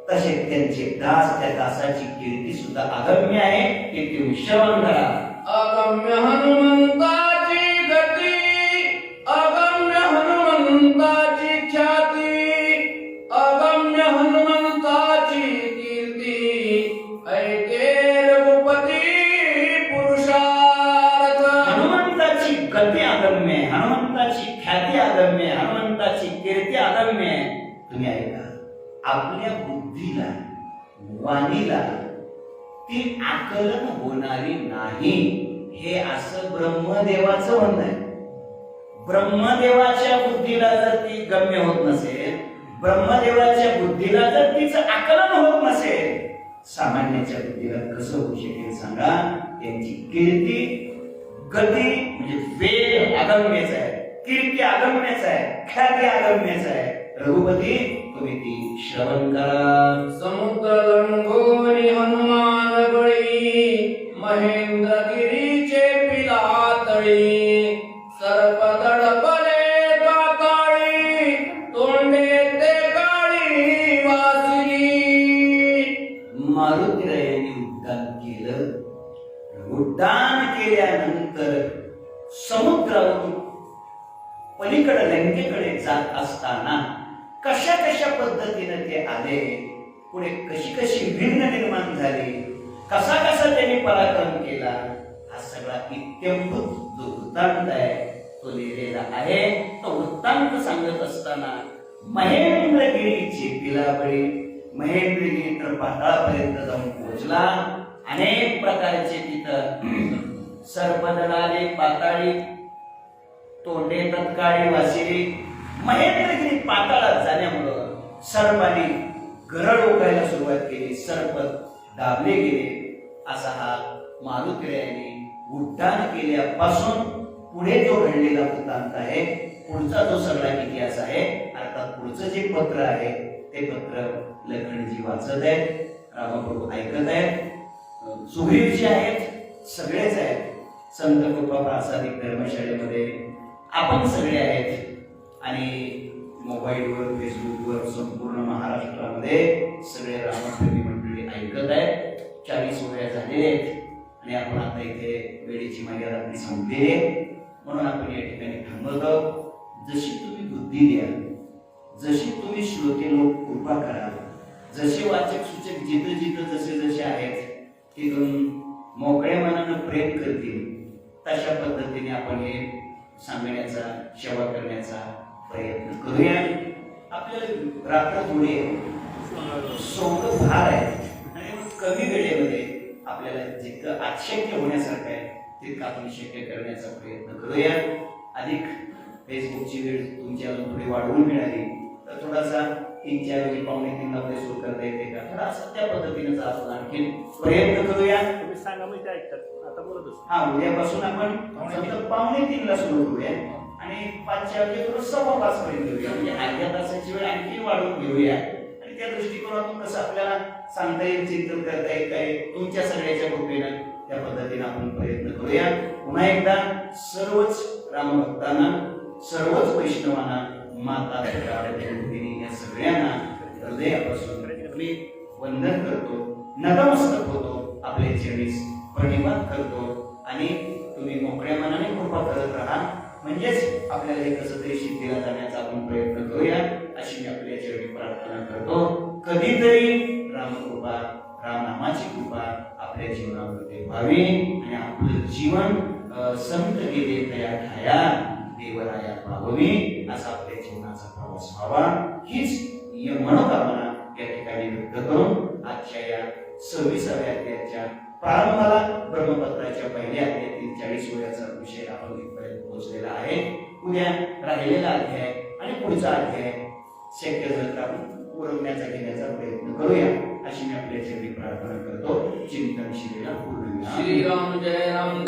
तसे त्यांचे दास, त्या दासाची कीर्ती सुद्धा अगम्य आहे. ते तुम्ही श्रवण करा. अगम्य हनुमंताची गती, अगम्य हनुमंताची ख्याती, अगम्य हनुमंताची कीर्ती, ऐके रघुपती पुरुषार्थ. हनुमंताची गती अगम्य आहे, हनुमंताची ख्याती अगम्य आहे, हनुमंताची कीर्ती अगम्य आहे. तुम्ही ऐका, आपल्या बुद्धीला, वाणीला ती आकलन होणारी नाही, हे असं ब्रह्मदेवाचं म्हणणं आहे. ब्रह्मदेवाच्या बुद्धीला जर ती गम्य होत नसेल, ब्रह्मदेवाच्या बुद्धीला जर तिचं आकलन होत नसेल, सामान्याच्या बुद्धीला कसं होऊ शकेल सांगा? त्यांची कीर्ती, गती म्हणजे वेग अगम्यच आहे, कीर्ती अगम्यच आहे, ख्याती अगम्यच आहे. रघुपती तुम्ही ती श्रवण करा. समुद्र लंघोनी हनुमान बळी, महेंद्रगिरीचे पिलातळी, सर्प दडपले पाताळी, तोंडे ते काळी वासिनी. मारुतीरायांनी उड्डाण केलं. उड्डाण केल्यानंतर समुद्रावरून पलीकडे लंकेकडे जात असताना कशा कशा पद्धतीने ते आले, पुढे कशी कशी भिन्न निर्माण झाली, कसा कसा त्यांनी पराक्रम केला, हा सगळा इत्यंभूत जो वृत्तांत आहे तो लिहिलेला आहे. तो वृत्तांत सांगत असताना महेंद्रगिरी चेपीला बळी, महेंद्रगिरी तर पाताळापर्यंत जाऊन पोहोचला. अनेक प्रकारचे तिथं सर्प दळाले, पाताळी, तोंडे तत्काळी वासिली. महेंद्रगिरी पाताळात जाण्यामुळं सर्पाने गरड ओकायला सुरुवात केली, सर्प दाबले गेले. असा हा मारुतीरायाने उड्डाण केल्यापासून पुढे जो घडलेला वृत्तांत आहे, पुढचा जो सगळा इतिहास आहे, अर्थात पुढचं जे पत्र आहे ते पत्र लखनजी वाचत आहेत, रामप्रभू ऐकत आहेत, सुग्रीवजी आहेत, सगळेच आहेत. संत कृपा प्रासादिक धर्मशाळेमध्ये आपण सगळे आहेत आणि मोबाईलवर, फेसबुकवर संपूर्ण महाराष्ट्रामध्ये सगळे रामप्रेमी मंडळी ऐकत आहेत. 40 वेळा झालेले आहेत आणि आपण आता इथे वेळेची मर्यादा आपली संपलेली आहे, म्हणून आपण या ठिकाणी थांबतो. जशी तुम्ही बुद्धी द्याल, जशी तुम्ही श्रोते लोक कृपा कराल, जसे वाचक सूचक जिथं जिथं जसे जसे आहेत तिथून मोकळ्या मनानं प्रेम करतील, तशा पद्धतीने आपण हे सांगण्याचा, सेवा करण्याचा प्रयत्न करूया. आपल्याला रात्र थोडी सोंग भार आहे आणि कमी वेळेमध्ये आपल्याला जितकं अशक्य होण्यासारखं आहे तितकं आपण शक्य करण्याचा प्रयत्न करूया. अधिक फेसबुकची वेळ तुमची अजून थोडी वाढवून मिळाली तर थोडासा 3-4 वाजे 2:45 ला सुरू करता येते का, थोडासा त्या पद्धतीने आपण आणखी प्रयत्न करूया. तुम्ही सांगा मी ते ऐकतात आता बोलत असतो. हा, उद्यापासून आपण 2:45 ला सुरू करूया आणि 5च्या ऐवजी थोडं 5:15 पर्यंत घेऊया, म्हणजे अर्ध्या तासाची वेळ आणखी वाढवून घेऊया. आणि त्या दृष्टिकोनातून कसं आपल्याला सांगता येईल, चिंतन करता येईल, काय तुमच्या सगळ्याच्या कृपेनं त्या पद्धतीने आपण प्रयत्न करूया. पुन्हा एकदा सर्वच रामभक्तांना, सर्वच वैष्णवांना, माता भगिनी या सगळ्यांना हृदयापासून मी वंदन करतो, नतमस्तक होतो, आपले चरणीस प्रणिपात करतो आणि तुम्ही मोकळ्या मनाने कृपा करत राहा. म्हणजेच आपल्याला हे कसं तरी सिद्धीला जाण्याचा आपण प्रयत्न करूया अशी मी आपल्या चरणी प्रार्थना करतो. कधीतरी रामकृपा, रामनामाची कृपा आपल्या जीवनामध्ये व्हावी आणि आपलं जीवन संत गेले तया ठाया, देवराया पाववी असा आपल्या जीवनाचा प्रवास व्हावा, हीच मनोकामना या ठिकाणी व्यक्त करून आजच्या या 26व्या अध्यायाच्या प्रारंभाला ब्रह्मपत्राच्या पहिल्या अध्यायातील 40 वेळाचा विषय आपण इथपर्यंत पोहोचलेला आहे. उद्या राहिलेला अध्याय आणि पुढचा अध्याय शक्य झालं तर आपण उरवण्याचा घेण्याचा प्रयत्न करूया अशी मी आपल्या चरणी प्रार्थना करतो. चिंतन श्रीराम पूर्ण श्रीराम जय राम.